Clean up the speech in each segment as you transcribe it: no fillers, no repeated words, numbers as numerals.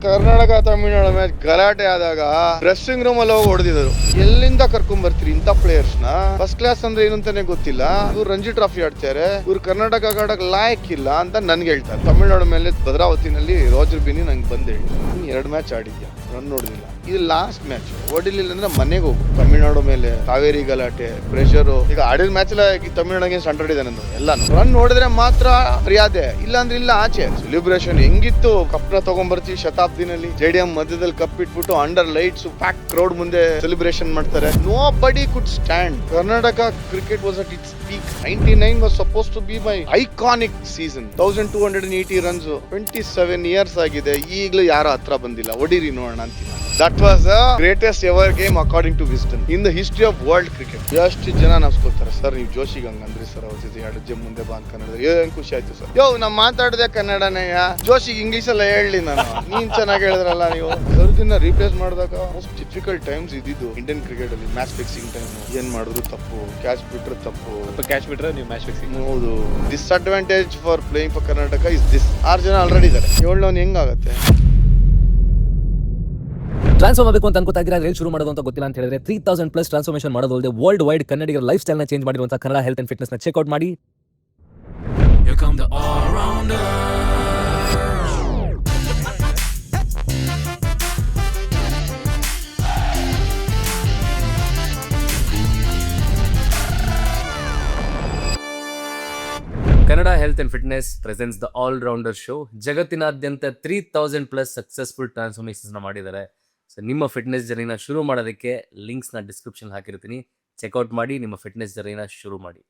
Karnataka Tamil Nadu match ಗಲಾಟೆ ಆದಾಗ dressing room ಅಲ್ಲಿ ಹೋಗಿ ಹೊಡೆದಿದ್ರು. ಎಲ್ಲಿಂದ ಕರ್ಕೊಂಡ್ ಬರ್ತೀರಿ ಇಂಥ ಪ್ಲೇಯರ್ಸ್ ನ? ಫಸ್ಟ್ ಕ್ಲಾಸ್ ಅಂದ್ರೆ ಏನು ಅಂತಾನೆ ಗೊತ್ತಿಲ್ಲ. ಇವ್ರು ರಂಜಿ ಟ್ರಾಫಿ ಆಡ್ತಾರೆ, ಇವ್ರು ಕರ್ನಾಟಕ ಆಡಕ್ ಲಾಯಕ್ ಇಲ್ಲ ಅಂತ ನನ್ಗೆ ಹೇಳ್ತಾರೆ. ತಮಿಳುನಾಡು ಮೇಲೆ ಭದ್ರಾವತಿನಲ್ಲಿ ರೋಜರ್ ಬಿನಿ ನಂಗೆ ಬಂದ್ ಹೇಳಿ, 2 ಮ್ಯಾಚ್ ಆಡಿದ್ಯಾ, ರನ್ ನೋಡಿದಿಲ್ಲ, ಇದು ಲಾಸ್ಟ್ ಮ್ಯಾಚ್, ಓಡಿಲಿಲ್ಲ ಅಂದ್ರೆ ಮನೆಗೆ ಹೋಗು. ತಮಿಳುನಾಡು ಮೇಲೆ ಕಾವೇರಿ ಗಲಾಟೆ, ಪ್ರೆಷರ್. ಈಗ ಆಡಿದ ಮ್ಯಾಚ್ ಎಲ್ಲ ತಮಿಳುನಾಡಿಗೆ ಸ್ಟ್ಯಾಂಡರ್ಡ್ ಇದೆ ನಂದು. ಎಲ್ಲ ರನ್ ನೋಡಿದ್ರೆ ಮಾತ್ರ ಮರ್ಯಾದೆ, ಇಲ್ಲ ಅಂದ್ರೆ ಇಲ್ಲ ಆಚೆ. ಸೆಲೆಬ್ರೇಷನ್ ಹೆಂಗಿತ್ತು, ಕಪ್ನ ತಗೊಂಡ್ಬರ್ತೀವಿ ಶತಾಬ್ದಿನಲ್ಲಿ, ಸ್ಟೇಡಿಯಂ ಮಧ್ಯದಲ್ಲಿ ಕಪ್ ಇಟ್ಬಿಟ್ಟು ಅಂಡರ್ ಲೈಟ್ಸ್ ಪ್ಯಾಕ್ ಕ್ರೌಡ್ ಮುಂದೆ ಸೆಲೆಬ್ರೇಷನ್ ಮಾಡ್ತಾರೆ. Nobody could stand. Karnataka cricket was at its peak. 99 was supposed to be my iconic season. 1280 runs, 27 years ಆಗಿದೆ, ಈಗಲೂ ಯಾರು ಹತ್ರ ಬಂದಿಲ್ಲ. ಹೊಡೀರಿ ನೋಡೋಣ ಅಂತೀನಿ. That was the greatest ever game according to Wisden in the history of world cricket. ಎಷ್ಟು ಜನ ನಮ್ಸ್ಕೊತಾರೆ sir, ನೀವು ಜೋಶಿಗೆ ಹಂಗಂದ್ರಿ ಸರ್, ಅವ್ರ ಜೊತೆ 2 ಜನ ಮುಂದೆ ಬಾ ಅಂತ ಕನ್ನಡ. ಏನ್ ಖುಷಿ ಆಯ್ತು ಸರ್. ನಾ ಮಾತಾಡಿದೆ ಕನ್ನಡನೇ, ಜೋಶಿಗೆ ಇಂಗ್ಲಿಷ್ ಎಲ್ಲ ಹೇಳಿ ನಾನು. ನೀನ್ ಚೆನ್ನಾಗಿ ಹೇಳಿದ್ರಲ್ಲ ನೀವು. ಸರ್ದಿನ ರೀಪ್ಲೇಸ್ ಮಾಡಿದಾಗ ಮೋಸ್ಟ್ ಡಿಫಿಕಲ್ಟ್ ಟೈಮ್ಸ್ ಇದ್ದಿದ್ದು ಇಂಡಿಯನ್ ಕ್ರಿಕೆಟ್ ಅಲ್ಲಿ. ಮ್ಯಾಚ್ ಫಿಕ್ಸಿಂಗ್ ಟೈಮ್ ಏನ್ ಮಾಡಿದ್ರು ತಪ್ಪು, ಕ್ಯಾಚ್ ಬಿಟ್ರೆ ತಪ್ಪು. ಕ್ಯಾಚ್ ಬಿಟ್ರೆ ನೀವು ಮ್ಯಾಚ್ ಫಿಕ್ಸಿಂಗ್. ಹೌದು. Disadvantage for playing for Karnataka is this. 6 ಜನ ಆಲ್ರೆಡಿ ಇದ್ದಾರೆ, 7 ಹೆಂಗಾಗತ್ತೆ? ಟ್ರಾನ್ಸ್ಫರ್ ಮಾಡಬೇಕು ಅಂತ ಅನ್ಕೋತಾ ಇದ್ರೆ ಎಲ್ಲಿ ಶುರು ಮಾಡೋದು ಅಂತ ಗೊತ್ತಿಲ್ಲ ಅಂತ ಹೇಳಿದ್ರೆ 3000+ ಟ್ರಾನ್ಸ್ಫಾರ್ಮೇಷನ್ ಮಾಡೋದು ಅಲ್ಲದೆ ವರ್ಲ್ಡ್ ವೈಡ್ ಕನ್ನಡಿಗರ ಲೈಫ್ ಸ್ಟೈಲ್ ನ ಚೇಂಜ್ ಮಾಡಿರುವಂತ ಕನ್ನಡ ಹೆಲ್ತ್ ಅಂಡ್ ಫಿಟ್ನೆಸ್ ನ ಚೆಕ್ಔಟ್ ಮಾಡಿ. Here come the all-rounders. Kannada health and fitness presents the all-rounder show. ಜಗತ್ತಿನಾದ್ಯಂತ 3000+ ಸಕ್ಸಸ್ಫುಲ್ ಟ್ರಾನ್ಸ್ಫಾರ್ಮೇಷನ್ಸ್ ಮಾಡಿದ್ದಾರೆ. ಸೊ ನಿಮ್ಮ ಫಿಟ್ನೆಸ್ ಜರ್ನಿನ ಶುರು ಮಾಡೋದಕ್ಕೆ ಲಿಂಕ್ಸ್ನ ಡಿಸ್ಕ್ರಿಪ್ಷನ್ ಹಾಕಿರ್ತೀನಿ, ಚೆಕ್ಔಟ್ ಮಾಡಿ ನಿಮ್ಮ ಫಿಟ್ನೆಸ್ ಜರ್ನಿನ ಶುರು ಮಾಡಿ.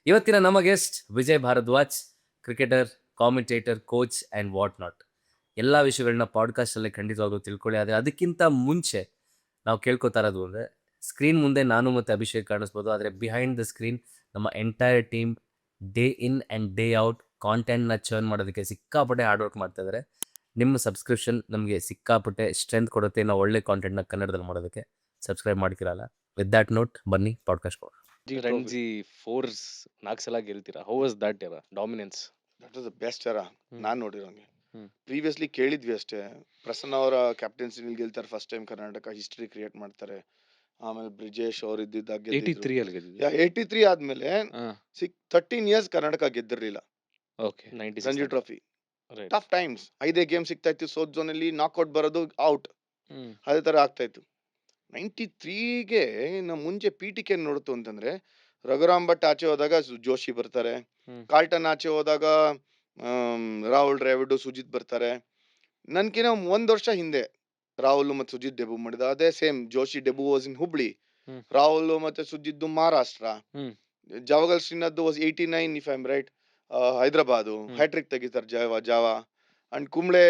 ಇವತ್ತಿನ ನಮ್ಮ guest Vijay Bharadwaj, cricketer, commentator, coach and what not. ಎಲ್ಲ ವಿಷಯಗಳನ್ನ ಪಾಡ್ಕಾಸ್ಟಲ್ಲೇ ಖಂಡಿತವಾಗ್ಲೂ ತಿಳ್ಕೊಳ್ಳಿ. ಆದರೆ ಅದಕ್ಕಿಂತ ಮುಂಚೆ ನಾವು ಕೇಳ್ಕೊತಾ ಇರೋದು ಅಂದರೆ, ಸ್ಕ್ರೀನ್ ಮುಂದೆ ನಾನು ಮತ್ತು ಅಭಿಷೇಕ್ ಕಾಣಿಸ್ಬೋದು, ಆದರೆ ಬಿಹೈಂಡ್ ದ ಸ್ಕ್ರೀನ್ ನಮ್ಮ entire team day in and day out ಕಾಂಟೆಂಟ್ನ ಚರ್ನ್ ಮಾಡೋದಕ್ಕೆ ಸಿಕ್ಕಾಪಟ್ಟೆ ಹಾರ್ಡ್ ವರ್ಕ್ ಮಾಡ್ತಾ ಇದ್ದಾರೆ. ನಿಮ್ಮ ಸಬ್ಸ್ಕ್ರಿಪ್ಷನ್ ನಮಗೆ ಸಿಕ್ಕಾಪಟ್ಟೆ ಸ್ಟ್ರೆಂತ್ ಕೊಡುತ್ತೆ ನಾವು ಒಳ್ಳೆ ಕಾಂಟೆಂಟ್ನ ಕನ್ನಡದಲ್ಲಿ ಮಾಡೋದಕ್ಕೆ. ಸಬ್ಸ್ಕ್ರೈಬ್ ಮಾಡ್ತಿರಲ್ಲ. ವಿತ್ ದ್ಯಾಟ್ ನೋಟ್ ಬನ್ನಿ ಪಾಡ್ಕಾಸ್ಟ್ ಕೊಡೋಣ. ರಣಜಿ 4 ಸಲ ಗೆಲ್ತೀರಾ. How was that era dominance? That was the best era ನಾನು ನೋಡಿರೋಂಗೆ. ಪ್ರೀವಿಯಸ್ಲಿ ಕೇಳಿದ್ವಿ ಅಷ್ಟೇ. ಪ್ರಸನ್ನ ಅವರ ಕ್ಯಾಪ್ಟನ್ಸಿನಲ್ಲಿ ಗೆಲ್ತಾರೆ first time, Karnataka history create ಮಾಡ್ತಾರೆ. ಆಮೇಲೆ ಬ್ರಿಜೇಶ್ ಅವ್ರು ಇದ್ದಿದ್ದಾಗ 83 ಅಲ್ಲಿ ಗೆದ್ದಿದ್ದು. 83 ಆದ್ಮೇಲೆ 13 ಇಯರ್ಸ್ ಕರ್ನಾಟಕ ಗೆದ್ದಿರ್ಲಿಲ್ಲ Ranji trophy. Tough times, 5 game ಸಿಗ್ತಾ ಇತ್ತು, ಸೋತ್ ಝೋನ್ ಅಲ್ಲಿ ನಾಕ್ಔಟ್ ಬರೋದು, ಔಟ್, ಅದೇ ತರ ಆಗ್ತಾ ಇತ್ತು. 93ಗೆ ನಾವು ಮುಂಚೆ ಪೀಟಿಕೆ ನೋಡ್ತು ಅಂತಂದ್ರೆ, ರಘುರಾಮ್ ಭಟ್ ಆಚೆ ಹೋದಾಗ ಜೋಶಿ ಬರ್ತಾರೆ, ಕಾರ್ಲ್ಟನ್ ಆಚೆ ಹೋದಾಗ ರಾಹುಲ್ ದ್ರಾವಿಡ್, ಸುಜಿತ್ ಬರ್ತಾರೆ. ನನ್ಕಿನ 1 ವರ್ಷ ಹಿಂದೆ ರಾಹುಲ್ ಮತ್ತೆ ಸುಜಿತ್ ಡೆಬ್ಯೂ ಮಾಡಿದ. ಅದೇ same Joshi debut was in Hubli, Rahul ಮತ್ತೆ Sujith Maharashtra, Javagal Srinath was 89 if I am right, Hyderabad hattrick ತೆಗಿತಾರೆ Java and Kumble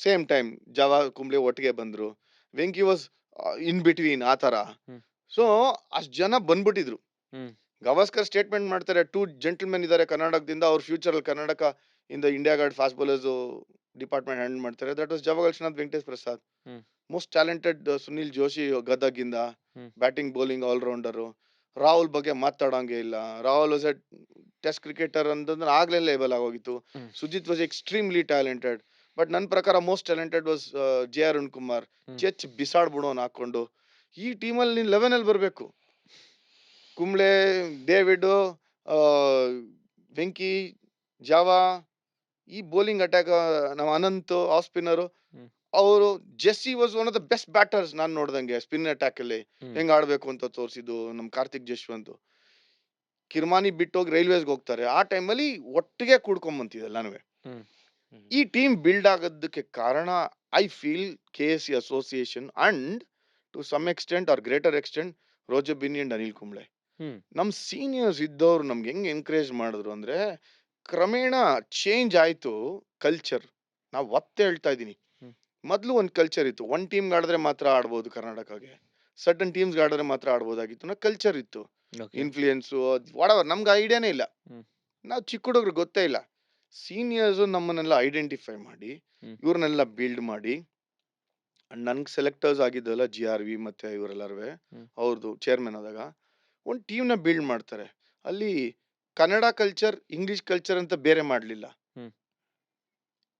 same time, Java Kumble ಒಟ್ಟಿಗೆ ಬಂದ್ರು. ವೆಂಕಿ ವಾಸ್ ಇನ್ ಬಿಟ್ವೀನ್ ಆ ತರ. ಸೊ ಅಷ್ಟ್ ಜನ ಬಂದ್ಬಿಟ್ಟಿದ್ರು. ಗವಾಸ್ಕರ್ ಸ್ಟೇಟ್ಮೆಂಟ್ ಮಾಡ್ತಾರೆ, 2 ಜೆಂಟಲ್ಮೆನ್ ಇದಾರೆ ಕರ್ನಾಟಕದಿಂದ, ಅವ್ರ ಫ್ಯೂಚರ್ ಅಲ್ಲಿ ಕರ್ನಾಟಕ ಇಂದ India guard fast bowlers department handle ಮಾಡ್ತಾರೆ. That was Javagal Srinath, Venkatesh Prasad. Most talented Sunil Joshi ಗದಗಿಂದ, ಬ್ಯಾಟಿಂಗ್ ಬೌಲಿಂಗ್ ಆಲ್ರೌಂಡರ್. ರಾಹುಲ್ ಬಗ್ಗೆ ಮಾತಾಡೋಂಗೆ ಇಲ್ಲ. Rahul was a test cricketer ಅಂತಂದ್ರೆ ಆಗ್ಲೇ ಲೇಬಲ್ ಆಗೋಗಿತ್ತು. Sujith was extremely talented. But ನನ್ನ ಪ್ರಕಾರ most talented was J Arun Kumar. ಚೆಚ್ ಬಿಸಾಡ್ಬಿಡೋನ್ ಹಾಕೊಂಡು. ಈ ಟೀಮಲ್ಲಿ ನೀನ್ 11 ಅಲ್ಲಿ ಬರ್ಬೇಕು. ಕುಂಬ್ಳೆ, ಡೇವಿಡ್, ವೆಂಕಿ, ಜಾವಾ, ಈ ಬೌಲಿಂಗ್ ಅಟ್ಯಾಕ್, ನಮ್ಮ ಅನಂತ್ ಆಫ್ ಸ್ಪಿನ್ನರ್ ಅವರು. Jessy was one of the best batters ನಾನ್ ನೋಡ್ದಂಗೆ ಸ್ಪಿನ್ ಅಟ್ಯಾಕ್ ಅಲ್ಲಿ ಹೆಂಗ್ ಆಡ್ಬೇಕು ಅಂತ ತೋರಿಸಿದ್ದು ನಮ್ ಕಾರ್ತಿಕ್ ಜಶ್ವಂತ್. ಕಿರ್ಮಾನಿ ಬಿಟ್ಟೋಗಿ ರೈಲ್ವೇಸ್ಗೆ ಹೋಗ್ತಾರೆ. ಆ ಟೈಮಲ್ಲಿ ಒಟ್ಟಿಗೆ ಕೂಡ್ಕೊಂಬಂತಿದೆ ಎಲ್ಲಾನು. ಈ ಟೀಮ್ ಬಿಲ್ಡ್ ಆಗೋದಕ್ಕೆ ಕಾರಣ I feel KSC association and to some extent or greater extent Roger Binny and Anil Kumble. ನಮ್ ಸೀನಿಯರ್ಸ್ ಇದ್ದವ್ರು ನಮ್ಗೆ ಹೆಂಗ್ ಎನ್ಕರೇಜ್ ಮಾಡಿದ್ರು ಅಂದ್ರೆ, ಕ್ರಮೇಣ ಚೇಂಜ್ ಆಯ್ತು ಕಲ್ಚರ್. ನಾವ್ ಒತ್ತೆ ಹೇಳ್ತಾ ಇದೀನಿ, ಮೊದ್ಲು ಒಂದ್ ಕಲ್ಚರ್ ಇತ್ತು, ಒಂದ್ ಟೀಮ್ ಆಡಿದ್ರೆ ಮಾತ್ರ ಆಡ್ಬೋದು ಕರ್ನಾಟಕಗೆ, ಸರ್ಟನ್ ಟೀಮ್ಸ್ ಆಡಿದ್ರೆ ಮಾತ್ರ ಆಡ್ಬೋದಾಗಿತ್ತು, ಕಲ್ಚರ್ ಇತ್ತು. ಇನ್ಫ್ಲೂಯೆನ್ಸು ವಾಡವರ್ ನಮ್ಗೆ ಐಡಿಯಾನೇ ಇಲ್ಲ. ನಾವು ಚಿಕ್ಕ ಹುಡುಗರು ಗೊತ್ತೇ ಇಲ್ಲ. ಸೀನಿಯರ್ಸ್ ನಮ್ಮನ್ನೆಲ್ಲ ಐಡೆಂಟಿಫೈ ಮಾಡಿ, ಇವ್ರನ್ನೆಲ್ಲ ಬಿಲ್ಡ್ ಮಾಡಿ, ನನ್ಗೆ ಸೆಲೆಕ್ಟರ್ಸ್ ಆಗಿದ್ದಲ್ಲ GRV ಮತ್ತೆ ಇವರೆಲ್ಲರೂ ಅವ್ರದ್ದು ಚೇರ್ಮನ್ ಆದಾಗ ಒಂದು ಟೀಮ್ನ ಬಿಲ್ಡ್ ಮಾಡ್ತಾರೆ. ಅಲ್ಲಿ ಕನ್ನಡ ಕಲ್ಚರ್, ಇಂಗ್ಲಿಷ್ ಕಲ್ಚರ್ ಅಂತ ಬೇರೆ ಮಾಡ್ಲಿಲ್ಲ.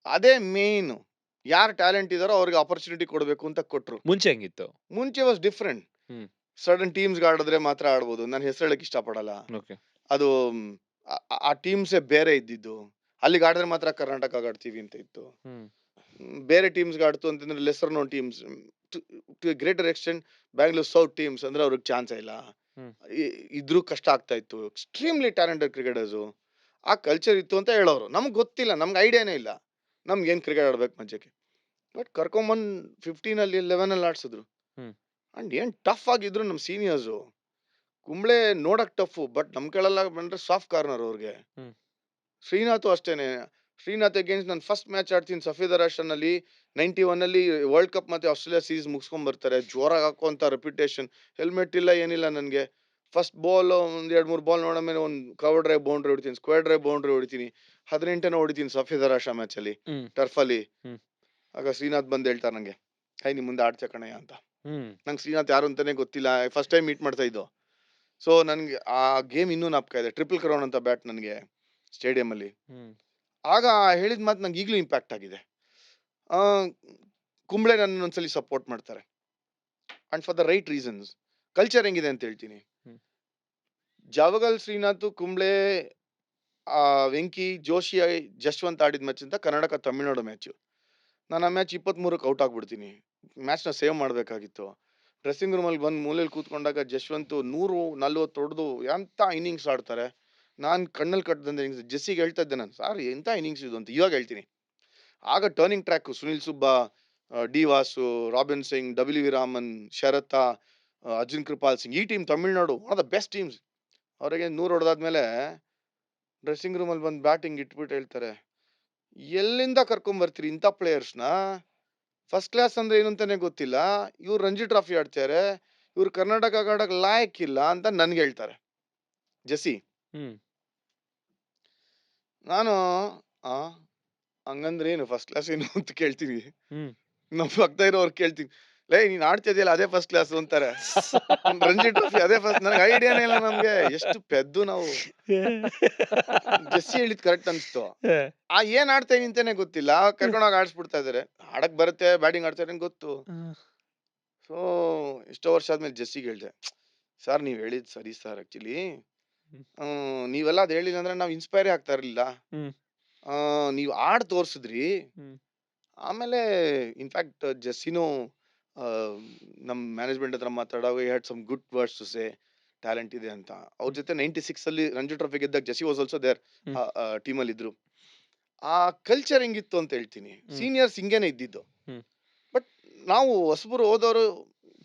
ಅದೇ ಮೇನ್ ಯಾರು ಟ್ಯಾಲೆಂಟ್ ಇದಾರೋ ಅವ್ರಿಗೆ ಆಪರ್ಚುನಿಟಿ ಕೊಡಬೇಕು ಅಂತ ಕೊಟ್ರು. ಮುಂಚೆ ಹೆಂಗಿತ್ತು? ಮುಂಚೆ ವಾಸ್ ಡಿಫ್ರೆಂಟ್. ಹ್ಮ್. ಸಡನ್ ಟೀಮ್ಸ್ಗೆ ಆಡಿದ್ರೆ ಮಾತ್ರ ಆಡ್ಬೋದು. ನಾನು ಹೆಸರು ಹೇಳಕ್ ಇಷ್ಟಪಡಲ್ಲ. ಓಕೆ. ಅದು ಆ ಟೀಮ್ಸೇ ಬೇರೆ ಇದ್ದಿದ್ದು. ಅಲ್ಲಿಗೆ ಆಡಿದ್ರೆ ಮಾತ್ರ ಕರ್ನಾಟಕ ಆಡ್ತೀವಿ ಅಂತ ಇತ್ತು. ಬೇರೆ ಟೀಮ್ಸ್ಗೆ ಆಡ್ತು ಅಂತಂದ್ರೆ lesser known teams to greater extent Bangalore south teams ಅಂದ್ರೆ ಅವ್ರಿಗೆ ಚಾನ್ಸ್ ಇಲ್ಲ. ಇದ್ರೂ ಕಷ್ಟ ಆಗ್ತಾ ಇತ್ತು. Extremely talented cricketers. ಆ ಕಲ್ಚರ್ ಇತ್ತು ಅಂತ ಹೇಳೋರು. ನಮ್ಗೆ ಗೊತ್ತಿಲ್ಲ, ನಮ್ಗೆ ಐಡಿಯಾನೇ ಇಲ್ಲ ನಮ್ಗೆ ಏನ್ ಕ್ರಿಕೆಟ್ ಆಡ್ಬೇಕು ಮಜಕ್ಕೆ. ಬಟ್ ಕರ್ಕೊಂಬಂದ್ 15 11 ಆಡ್ಸಿದ್ರು. ಅಂಡ್ ಏನ್ ಟಫ್ ಆಗಿದ್ರು ನಮ್ ಸೀನಿಯರ್ಸು. ಕುಂಬ್ಳೆ ನೋಡಕ್ ಟಫ್, ಬಟ್ ನಮ್ ಕೆಳಲ್ಲ ಬಂದ್ರೆ ಸಾಫ್ಟ್ ಕಾರ್ನರ್ ಅವ್ರಿಗೆ. ಶ್ರೀನಾಥ್ ಅಷ್ಟೇನೆ. ಶ್ರೀನಾಥ್ ಅಗೇನ್ಸ್ಟ್ ನಾನು ಫಸ್ಟ್ ಮ್ಯಾಚ್ ಆಡ್ತೀನಿ ಸಫೇದರ್ ಅಲ್ಲಿ 91 ವರ್ಲ್ಡ್ ಕಪ್ ಮತ್ತೆ ಆಸ್ಟ್ರೇಲಿಯಾ ಸೀರೀಸ್ ಮುಗಿಸ್ಕೊಂಡ್ ಬರ್ತಾರೆ. ಜೋರಾಗಿ ಹಾಕುವಂತ ರೆಪ್ಯುಟೇಷನ್. ಹೆಲ್ಮೆಟ್ ಇಲ್ಲ ಏನಿಲ್ಲ ನನ್ಗೆ. ಫಸ್ಟ್ ಬಾಲ್ ಒಂದ್ 2-3 ಬಾಲ್ ನೋಡೋ ಮೇಲೆ ಒಂದು ಕವರ್ ಡ್ರೈವ್ ಬೌಂಡ್ರಿ ಹೊಡಿತೀನಿ, ಸ್ಕ್ವೇರ್ ಡ್ರೈವ್ ಬೌಂಡ್ರಿ ಹೊಡಿತೀನಿ. 18 ಹೊಡಿತೀನಿ ಸಫೇದರ್ ಮ್ಯಾಚ್ ಅಲ್ಲಿ ಟರ್ಫ್ ಅಲ್ಲಿ. ಆಗ ಶ್ರೀನಾಥ್ ಬಂದ್ ಹೇಳ್ತಾರೆ ನಂಗೆ, ನಿಮ್ ಮುಂದೆ ಆಡ್ತೀಯ ಕಣಯ್ಯ ಅಂತ. ನಂಗೆ ಶ್ರೀನಾಥ್ ಯಾರು ಅಂತಾನೆ ಗೊತ್ತಿಲ್ಲ, ಫಸ್ಟ್ ಟೈಮ್ ಮೀಟ್ ಮಾಡ್ತಾ ಇದ್ದು. ಸೊ ನನ್ಗೆ ಆ ಗೇಮ್ ಇನ್ನೂ ನಾಪ್ಕ ಇದೆ. ಟ್ರಿಪಲ್ ಕ್ರೌನ್ ಅಂತ ಬ್ಯಾಟ್ ನನಗೆ ಸ್ಟೇಡಿಯಂ ಅಲ್ಲಿ. ಆಗ ಹೇಳಿದ ಮಾತು ನಂಗೆ ಈಗಲೂ ಇಂಪ್ಯಾಕ್ಟ್ ಆಗಿದೆ. ಕುಂಬ್ಳೆ ನನ್ನ ಒಂದ್ಸಲಿ ಸಪೋರ್ಟ್ ಮಾಡ್ತಾರೆ and for the right reasons. Culture ಹೆಂಗಿದೆ ಅಂತ ಹೇಳ್ತೀನಿ. ಜಾವಗಲ್ ಶ್ರೀನಾಥ್, ಕುಂಬ್ಳೆ, ವೆಂಕಿ, ಜೋಶಿ, ಜಶ್ವಂತ್ ಆಡಿದ ಮ್ಯಾಚ್ ಅಂತ ಕರ್ನಾಟಕ ತಮಿಳ್ನಾಡು ಮ್ಯಾಚ್. ನಾನು ಆ ಮ್ಯಾಚ್ 23ಕ್ಕೆ ಔಟ್ ಆಗ್ಬಿಡ್ತೀನಿ. ಮ್ಯಾಚ್ನ ಸೇವ್ ಮಾಡಬೇಕಾಗಿತ್ತು. ಡ್ರೆಸ್ಸಿಂಗ್ ರೂಮಲ್ಲಿ ಬಂದು ಮೂಲೆಯಲ್ಲಿ ಕೂತ್ಕೊಂಡಾಗ ಜಶ್ವಂತ್ 140 ಹೊಡೆದು ಎಂಥ ಇನ್ನಿಂಗ್ಸ್ ಆಡ್ತಾರೆ. ನಾನು ಕಣ್ಣಲ್ಲಿ ಕಟ್ಟದಂತೆ ಇನ್ನಿಂಗ್ಸ್. ಜೆಸ್ಸಿಗೆ ಹೇಳ್ತಾ ಇದ್ದೆ ನಾನು, ಸಾರ್ ಎಂಥ ಇನ್ನಿಂಗ್ಸ್ ಇದು ಅಂತ. ಇವಾಗ ಹೇಳ್ತೀನಿ. ಆಗ turning track Sunil Subba, D Vasu, Robin Singh, WV Raman, Sharath, Arjun Kripal Singh, ಈ team Tamil Nadu one of the best teams. ಅವರಿಗೆ 100 ಹೊಡೆದಾದ್ಮೇಲೆ ಡ್ರೆಸ್ಸಿಂಗ್ ರೂಮಲ್ಲಿ ಬಂದು ಬ್ಯಾಟಿಂಗ್ ಇಟ್ಬಿಟ್ಟು ಹೇಳ್ತಾರೆ, ಎಲ್ಲಿಂದ ಕರ್ಕೊಂಬರ್ತೀರಿ ಇಂಥ ಪ್ಲೇಯರ್ಸ್ನ? ಫಸ್ಟ್ ಕ್ಲಾಸ್ ಅಂದ್ರೆ ಏನು ಅಂತಾನೆ ಗೊತ್ತಿಲ್ಲ. ಇವ್ರು ರಂಜಿ ಟ್ರಾಫಿ ಆಡ್ತಾರೆ, ಇವ್ರು ಕರ್ನಾಟಕ ಆಡಕ್ ಲಾಯಕ್ ಇಲ್ಲ ಅಂತ ನನ್ಗೆ ಹೇಳ್ತಾರೆ ಜೆಸ್ಸಿ. ನಾನು ಹಂಗಂದ್ರೆ ಏನು ಫಸ್ಟ್ ಕ್ಲಾಸ್ ಏನು ಅಂತ ಕೇಳ್ತೀನಿ. ನಮ್ ಪಕ್ಕದ ಇರೋರು ಕೇಳ್ತೀನಿ, ಲೇ ನೀನ್ ಆಡ್ತಿದ್ಯಲ್ಲ ಅದೇ ಫಸ್ಟ್ ಕ್ಲಾಸ್ ಅಂತಾರೆ. ರಂಜಿ ಟ್ರೋಫಿ ಅದೇ ಫಸ್ಟ್. ನನಗೆ ಐಡಿಯಾನೇ ಇಲ್ಲ ನಮ್ಗೆ. ಎಷ್ಟು ಪೆದ್ದು ನಾವು. ಜೆಸ್ಸಿ ಹೇಳಿದ್ ಕರೆಕ್ಟ್ ಅನ್ಸ್ತು. ಏನ್ ಆಡ್ತಾ ಇದೀನಿ ಅಂತಾನೆ ಗೊತ್ತಿಲ್ಲ, ಕರ್ಕೊಂಡೋಗಿ ಆಡಿಸ್ಬಿಡ್ತಾ ಇದಾರೆ. ಆಡಕ್ ಬರುತ್ತೆ, ಬ್ಯಾಟಿಂಗ್ ಆಡ್ತಾರೆ ಗೊತ್ತು. ಸೊ ಎಷ್ಟೋ ವರ್ಷ ಆದ್ಮೇಲೆ ಜೆಸ್ಸಿಗೆ ಹೇಳ್ದೆ, ಸರ್ ನೀವ್ ಹೇಳಿದ್ ಸರಿ ಸರ್. ಆಕ್ಚುಲಿ ನೀವೆಲ್ಲ ಅದ್ ಹೇಳಿಲ್ಲ ಅಂದ್ರೆ ನಾವ್ ಇನ್ಸ್ಪೈರೇ ಆಗ್ತಾ ಇರ್ಲಿಲ್ಲ. ನೀವ್ ಆಡ್ ತೋರ್ಸಿದ್ರಿ. ಆಮೇಲೆ ಇನ್ಫ್ಯಾಕ್ಟ್ ಜೆಸ್ಸಿನೂ ನಮ್ ಮ್ಯಾನೇಜ್ಮೆಂಟ್ ಹತ್ರ ಮಾತಾಡುವಾಗ had some good words to say, talent ಇದೆ ಅಂತ. ಅವ್ರ ಜೊತೆ 96 ರಂಜಿ ಟ್ರೋಫಿ ಗೆದ್ದಾಗ Jessy was also there team ಅಲ್ಲಿ ಇದ್ರು. ಆ ಕಲ್ಚರ್ ಹೆಂಗಿತ್ತು ಅಂತ ಹೇಳ್ತೀನಿ. ಸೀನಿಯರ್ಸ್ ಹಿಂಗೇನೆ ಇದ್ದಿದ್ದು. ಬಟ್ ನಾವು ಹೊಸಬರು ಹೋದವರು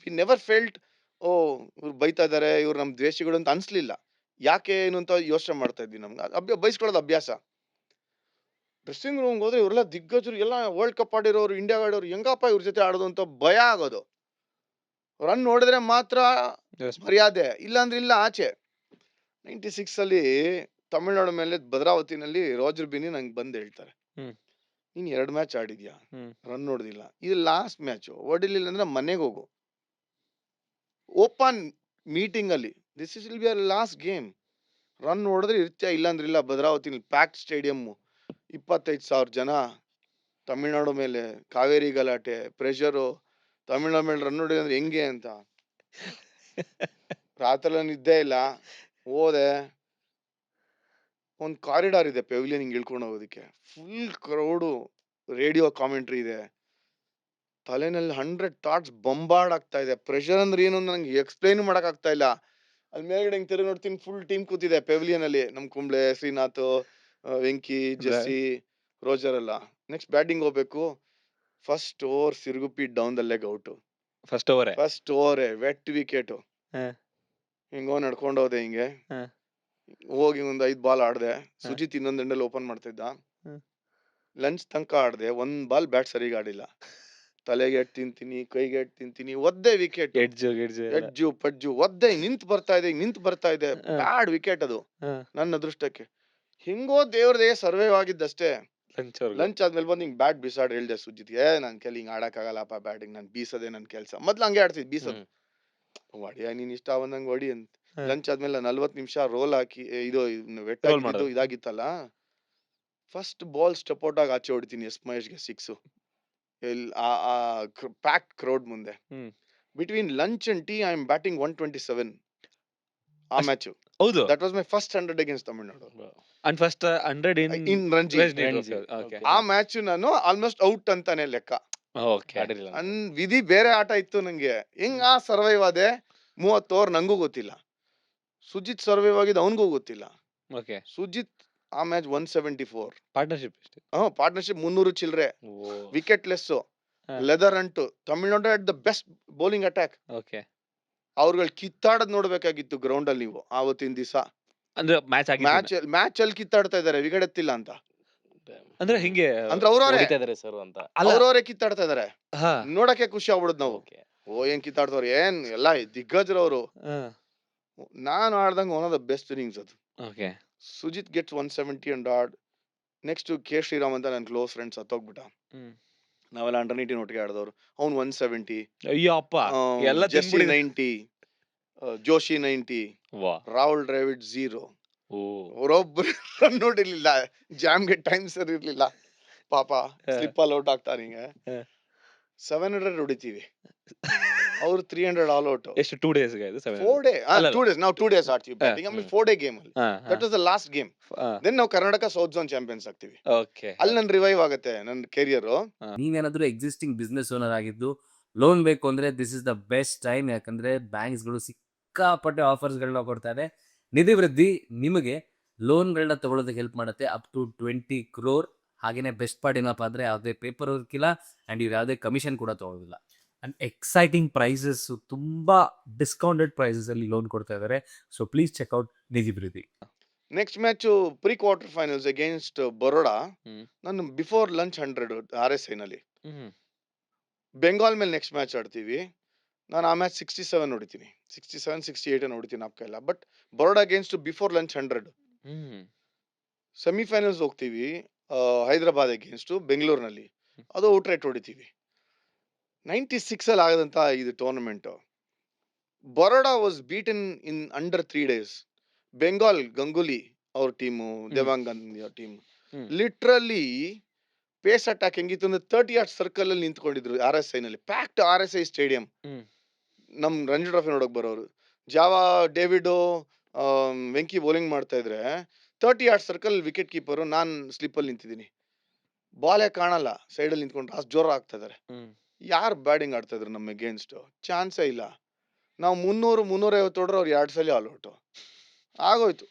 ವಿ ನೆವರ್ ಫೆಲ್ಟ್ ಇವ್ರು ಬೈತಾ ಇದಾರೆ, ಇವ್ರು ನಮ್ ದ್ವೇಷಿಗಳು ಅಂತ ಅನ್ಸ್ಲಿಲ್ಲ. ಯಾಕೆ ಏನು ಅಂತ ಯೋಚನೆ ಮಾಡ್ತಾ ಇದ್ವಿ. ನಮ್ಗೆ ಬೈಸ್ಕೊಳ್ಳೋದು ಅಭ್ಯಾಸ. ಡ್ರೆಸ್ಸಿಂಗ್ ರೂಮ್ ಹೋದ್ರೆ ಇವರೆಲ್ಲ ದಿಗ್ಗಜರು, ಎಲ್ಲ ವರ್ಲ್ಡ್ ಕಪ್ ಆಡಿರೋರು, ಇಂಡಿಯಾ ಆಡೋರು, ಹೆಂಗಪ್ಪ ಇವ್ರ ಜೊತೆ ಆಡೋದು ಅಂತ ಭಯ ಆಗೋದು. ರನ್ ನೋಡಿದ್ರೆ ಮಾತ್ರ ಮರ್ಯಾದೆ, ಇಲ್ಲಾಂದ್ರೆ ಇಲ್ಲ ಆಚೆ. 96 ತಮಿಳ್ನಾಡು ಮೇಲೆ ಭದ್ರಾವತಿನಲ್ಲಿ ರೋಜರ್ ಬಿನಿ ನಂಗೆ ಬಂದು ಹೇಳ್ತಾರೆ, ನೀನ್ 2 ಮ್ಯಾಚ್ ಆಡಿದ್ಯಾ, ರನ್ ನೋಡಿದಿಲ್ಲ, ಇದು ಲಾಸ್ಟ್ ಮ್ಯಾಚ್, ಹೊಡಿಲಿಲ್ಲ ಅಂದ್ರೆ ಮನೆಗೆ ಹೋಗು. ಓಪನ್ ಮೀಟಿಂಗ್ ಅಲ್ಲಿ this is will be our last game. Run ನೋಡಿದ್ರೆ ಇರ್ತೀಯ, ಇಲ್ಲಾಂದ್ರೆ ಇಲ್ಲ. ಭದ್ರಾವತಿ ಪ್ಯಾಕ್ಡ್ ಸ್ಟೇಡಿಯಂ, 25,000 ಜನ. ತಮಿಳ್ನಾಡು ಮೇಲೆ ಕಾವೇರಿ ಗಲಾಟೆ, ಪ್ರೆಷರು. ತಮಿಳ್ನಾಡು ಮೇಲೆ ರನ್ ನೋಡಿದ್ರೆ ಅಂದ್ರೆ ಹೆಂಗೆ ಅಂತ. ರಾತ್ರಿ ನಿದ್ದೆ ಇಲ್ಲ. ಹೋದೆ, ಒಂದ್ ಕಾರಿಡಾರ್ ಇದೆ ಪೆವಿಲಿಯನ್, ಹಿಂಗ್ ಇಳ್ಕೊಂಡು ಹೋಗೋದಕ್ಕೆ. ಫುಲ್ ಕ್ರೌಡು, ರೇಡಿಯೋ ಕಾಮೆಂಟ್ರಿ ಇದೆ. ತಲೆನಲ್ಲಿ 100 ಥಾಟ್ಸ್ ಬಂಬಾರ್ಡ್ ಆಗ್ತಾ ಇದೆ. ಪ್ರೆಷರ್ ಅಂದ್ರೆ ಏನು ನಂಗೆ ಎಕ್ಸ್ಪ್ಲೈನ್ ಮಾಡಕ್ ಆಗ್ತಾ ಇಲ್ಲ. ಅಲ್ಲಿ ಮೇಲ್ಗಡೆ ಹಿಂಗ್ ತಿರುಗಿ ನೋಡ್ತೀನಿ, ಫುಲ್ ಟೀಮ್ ಕೂತಿದೆ ಪೆವಿಲಿಯನ್ ಅಲ್ಲಿ. ನಮ್ ಕುಂಬ್ಳೆ, ಶ್ರೀನಾಥ್, ವೆಂಕಿ, ಜೆಸ್ಸಿ, ರೋಜರ್ ಎಲ್ಲ. ನೆಕ್ಸ್ಟ್ ಬ್ಯಾಟಿಂಗ್ ಹೋಗ್ಬೇಕು. ಫಸ್ಟ್ ಓವರ್ ಸಿರುಗುಪ್ಪಿ down the leg out. First over wet wicket. ಹಿಂಗೋ ನಡ್ಕೊಂಡು ಹೋದೆ. ಹಿಂಗೆ ಹೋಗಿ ಒಂದ್ 5 ಬಾಲ್ ಆಡ್ದೆ. ಸುಜಿತ್ ಇನ್ನೊಂದ್ ಎಂಡಲ್ಲಿ ಓಪನ್ ಮಾಡ್ತಾ ಇದ್ದ. ಲಂಚ್ ತನಕ ಆಡ್ದೆ. 1 ಬಾಲ್ ಬ್ಯಾಟ್ ಸರಿಗ ಆಡಿಲ್ಲ. ತಲೆಗೆ ಎಟ್ ತಿಂತೀನಿ, ಕೈಗೆ ಎಟ್ ತಿಂತೀನಿ, ಒದ್ದೆ ವಿಕೆಟ್. ಎಡ್ಜು ಪಡ್ಜು ಒದ್ದೆ ನಿಂತ್ ಬರ್ತಾ ಇದೆ. ಬ್ಯಾಡ್ ವಿಕೆಟ್ ಅದು. ನನ್ನ ಅದೃಷ್ಟಕ್ಕೆ ಹಿಂಗೋ ದೇವ್ರದೇ ಸರ್ವೈವ್ ಆಗಿದ್ದಷ್ಟೇ. ಲಂಚ್ ಆದ್ಮೇಲೆ ಬಂದು ಹಿಂಗ್ ಬ್ಯಾಟ್ ಬಿಸಾಡ್ ಹೇಳ್ದೆ ಸುಜಿತ್ಗೆ, ನನ್ ಕೈಲಿ ಹಿಂಗ್ ಆಡಕ್ ಆಗಲ್ಲಪ್ಪ ಬ್ಯಾಟಿಂಗ್, ನಾನ್ ಬೀಸೋದೇ ನನ್ ಕೆಲ್ಸ. ಮೊದ್ಲು ಹಂಗೆ ಆಡ್ತಿದ್, ಬೀಸೋದು. ಹೊಡಿಯ ನೀನ್ ಇಷ್ಟ ಬಂದಂಗ್ ಹೊಡಿ ಅಂತ. ಲಂಚ್ ಆದ್ಮೇಲೆ 40 ನಿಮಿಷ ರೋಲ್ ಹಾಕಿ ಇದು ವೆಟ್ ಹಾಕಿದ್ದು ಇದಾಗಿತ್ತಲ್ಲ. ಫಸ್ಟ್ ಬಾಲ್ ಸ್ಟೆಪ್ ಔಟ್ ಆಗಿ ಆಚೆ ಹೊಡಿತೀನಿ ಎಸ್ ಮಹೇಶ್ಗೆ 6. ಪ್ಯಾಕ್ಡ್ ಕ್ರೌಡ್ ಮುಂದೆ. ಹ್ಮ್. Between lunch and tea I am batting 127 ಆ ಅಷ್ಟ್- ಮ್ಯಾಚ್. ಹೌದು. That was my first 100 against Tamil Nadu and first 100 in Ranji. Ranji. Okay. ಆ ಮ್ಯಾಚ್ ನಾನು ಆಲ್ಮೋಸ್ಟ್ ಔಟ್ ಅಂತಾನೆ ಲೆಕ್ಕ. ಓಕೆ. ಆಡಿರ್ಲಿಲ್ಲ ನಾನು. ವಿಧಿ ಬೇರೆ ಆಟ ಇತ್ತು ನಂಗೆ. ಹೆಂಗ್ ಆ ಸರ್ವೈವ್ ಆದೆ 30 ಓವರ್ ನಂಗೂ ಗೊತ್ತಿಲ್ಲ. ಸುಜಿತ್ ಸರ್ವೈವ್ ಆಗಿದ್ದು ಅವನಿಗೂ ಗೊತ್ತಿಲ್ಲ. ಓಕೆ. ಸುಜಿತ್ ಆ ಮ್ಯಾಚ್ 174. ಪಾರ್ಟ್ನರ್ಶಿಪ್ ಎಷ್ಟು? ಪಾರ್ಟ್ನರ್ಶಿಪ್ 300 ಚಿಲ್ರೆ, ಓ. ವಿಕೆಟ್ ಲೆಸ್, ಹಾ. ಲೆದರ್ ಅಂಟು. Tamil Nadu at the best bowling attack. Okay. ಅವ್ರುಗಳು ಕಿತ್ತಾಡದ್ ನೋಡ್ಬೇಕಾಗಿತ್ತು ಗ್ರೌಂಡ್ ಅಲ್ಲಿ ನೀವು ಆವತ್ತಿನ ದಿವಸ. ಅಂದ್ರೆ ಮ್ಯಾಚ್ ಆಗಿ ಮ್ಯಾಚ್ ಅಲ್ಲಿ ಕಿತ್ತಾಡ್ತಾ ಇದಾರೆ, ವಿಕೆಟ್ ಎತ್ತಿಲ್ಲ ಅಂತ. ಅಂದ್ರೆ ಹಿಂಗೆ ಅಂದ್ರೆ ಅವ್ರವ್ರೆ ಹೊಡಿತಾ ಇದಾರೆ ಸರ್ ಅಂತ. ಅಲ್ಲ. ಅವ್ರವ್ರೆ ಕಿತ್ತಾಡ್ತಾ ಇದಾರೆ. ಹಾ. ನೋಡಕ್ಕೆ ಖುಷಿ ಆಗ್ಬಿಡುದ್ ನಾವು. Okay. ಏನ್ ಕಿತ್ತಾಡ್ತವ್ರು, ಏನ್ ಎಲ್ಲ ದಿಗ್ಗಜರವ್ರು. ಹಾ. ನಾನು ಆಡ್ದಂಗ one of the best innings ಅದು. Okay. Sujith gets 170 and odd. Next K Sriram ಅಂತ ನನ್ನ ಕ್ಲೋಸ್ ಫ್ರೆಂಡ್ಸ್ ಸತ್ತೋಗ್ಬಿಟ್ಟ. ಹ್ಮ್. ನಾವೆಲ್ಲ ಅಂಡರ್ 19 ಒಟ್ಟಿಗೆ ಆಡಿದವ್ರು. ಅವ್ನು 170, ಅಯ್ಯೋ ಅಪ್ಪ, ಎಲ್ಲ ಜೆಸ್ಸಿ ತಿನ್ಬಿಡಿ. 90, ಜೋಶಿ 90, ವಾ. ರಾಹುಲ್ ಡ್ರಾವಿಡ್ 0. ಓ. ಅವರೊಬ್ಬರು ರನ್ ನೋಡಿರ್ಲಿಲ್ಲ, ಜಾಮ್ಗೆ ಟೈಮ್ ಸರ್ ಇರ್ಲಿಲ್ಲ ಪಾಪ. ಸ್ಲಿಪ್ ಅಲ್ಲಿ ಔಟ್ ಆಗ್ತಾರೆ. ಹಿಂಗೆ 700 ಹೊಡಿತೀವಿ, ಅವ್ರು 300 ಆಲ್ ಔಟ್. ಎಷ್ಟು 2 days ಗೆ ಇದು? 4 ಡೇ ಅಲ್ಲ. 2 ಡೇಸ್ ನಾವು 2 ಡೇಸ್ ಆಡ್ತೀವಿ ಬ್ಯಾಟಿಂಗ್. ಆಮೇಲೆ 4 ಡೇ ಗೇಮ್ ಅಲ್ಲಿ. That was the last game. Then ನಾವು ಕರ್ನಾಟಕ ಸೌತ್ ಝೋನ್ ಚಾಂಪಿಯನ್ಸ್ ಆಗ್ತೀವಿ. ಓಕೆ. ಅಲ್ಲಿ ನನ್ ರಿವೈವ್ ಆಗುತ್ತೆ ನನ್ನ ಕೆರಿಯರ್. ನೀವೇನಾದ್ರೂ ಎಕ್ಸಿಸ್ಟಿಂಗ್ ಬಿಸ್ನೆಸ್ ಓನರ್ ಆಗಿದ್ದು ಲೋನ್ ಬೇಕು ಅಂದ್ರೆ this is the best time. ಯಾಕಂದ್ರೆ ಬ್ಯಾಂಕ್ಸ್ಗಳು ಸಿಕ್ಕಾಪಟ್ಟೆ ಆಫರ್ಸ್ಗಳನ್ನ ಕೊಡ್ತಾರೆ. ನಿಧಿ ವೃದ್ಧಿ ನಿಮಗೆ ಲೋನ್ಗಳನ್ನ ತಗೊಳ್ಳೋದಕ್ಕೆ ಹೆಲ್ಪ್ ಮಾಡುತ್ತೆ ಅಪ್ ಟು 20 crore. ಹಾಗೇನೆ ಬೆಸ್ಟ್ ಪಾರ್ಟ್ ಏನಪ್ಪ ಅಂದ್ರೆ ಯಾವುದೇ ಪೇಪರ್ ವರ್ಕ್ ಇಲ್ಲ ಅಂಡ್ ಇವ್ರು ಯಾವುದೇ ಕಮಿಷನ್ ಕೂಡ ತಗೊಳ್ಳೋದಿಲ್ಲ. ಅಂಡ್ ಎಕ್ಸೈಟಿಂಗ್ ಪ್ರೈಸಸ್, ತುಂಬಾ ಡಿಸ್ಕೌಂಟೆಡ್ ಪ್ರೈಸಸ್ ಅಲ್ಲಿ ಲೋನ್ ಕೊಡ್ತಾ ಇದ್ದಾರೆ. So please check out Nidhi Vriddhi. Next match pre quarter finals against Baroda. ಹ್ಮ್. ನಾನು ಬಿಫೋರ್ ಲಂಚ್ 100 RSI ನಲ್ಲಿ. ಹ್ಮ್. ಬೆಂಗಾಲ್ ಮೇಲೆ ನೆಕ್ಸ್ಟ್ ಮ್ಯಾಚ್ ಆಡ್ತೀವಿ. ನಾನು ಆ ಮ್ಯಾಚ್ 67 ನೋಡ್ತೀನಿ, 67 68 ನೋಡ್ತೀನಿ, ನಾಪ್ಕ ಇಲ್ಲ. But Baroda against before lunch 100. Hmm. Semifinals ಹೋಗ್ತೀವಿ ಹೈದರಾಬಾದ್ ಅಗೇನ್ಸ್ಟ್ ಬೆಂಗಳೂರಿನಲ್ಲಿ. ಅದು ಔಟ್ ರೈಟ್ ಹೊಡಿತೀವಿ. 96 ಅಲ್ಲಿ ಆಗದಂತ ಇದು tournament. Baroda was beaten in under 3 days. Bengal Ganguly ಅವ್ರ ಟೀಮು, ದೇವಾಂಗನ್ ಟೀಮ್ ಹ್ಮ್. ಲಿಟ್ರಲಿ ಪೇಸ್ ಅಟ್ಯಾಕ್ ಹೆಂಗಿತ್ತು ಅಂದ್ರೆ 30 yards ಸರ್ಕಲ್ ಅಲ್ಲಿ ನಿಂತ್ಕೊಂಡಿದ್ರು RSI ನಲ್ಲಿ. Packed RSI stadium. ಹ್ಮ್. ನಮ್ ರಂಜಿ ಟ್ರೋಫಿ ನೋಡಕ್ ಬರೋರು. ಜಾವಾ, ಡೇವಿಡ್, ವೆಂಕಿ ಬೌಲಿಂಗ್ ಮಾಡ್ತಾ ಇದ್ರೆ 30 yards ಸರ್ಕಲ್ ವಿಕೆಟ್ ಕೀಪರ್, ನಾನ್ ಸ್ಲಿಪ್ ಅಲ್ಲಿ ನಿಂತಿದ್ದೀನಿ. ಬಾಲೇ ಕಾಣಲ್ಲ, ಸೈಡ್ ಅಲ್ಲಿ ನಿಂತ್ಕೊಂಡು ಅಷ್ಟು ಜೋರ ಆಗ್ತಾ ಇದಾರೆ. ಹ್ಮ್. ಯಾರು ಬ್ಯಾಟಿಂಗ್ ಆಡ್ತಾ ಇದ್ರು ನಮ್ಮ ಅಗೇನ್ಸ್ಟ್? ಚಾನ್ಸೇ ಇಲ್ಲ. ನಾವು 300 350 ಹೊಡ್ರೆ ಅವ್ರು 2 ಸಲ ಆಲ್ ಔಟ್ ಆಗೋಯ್ತು.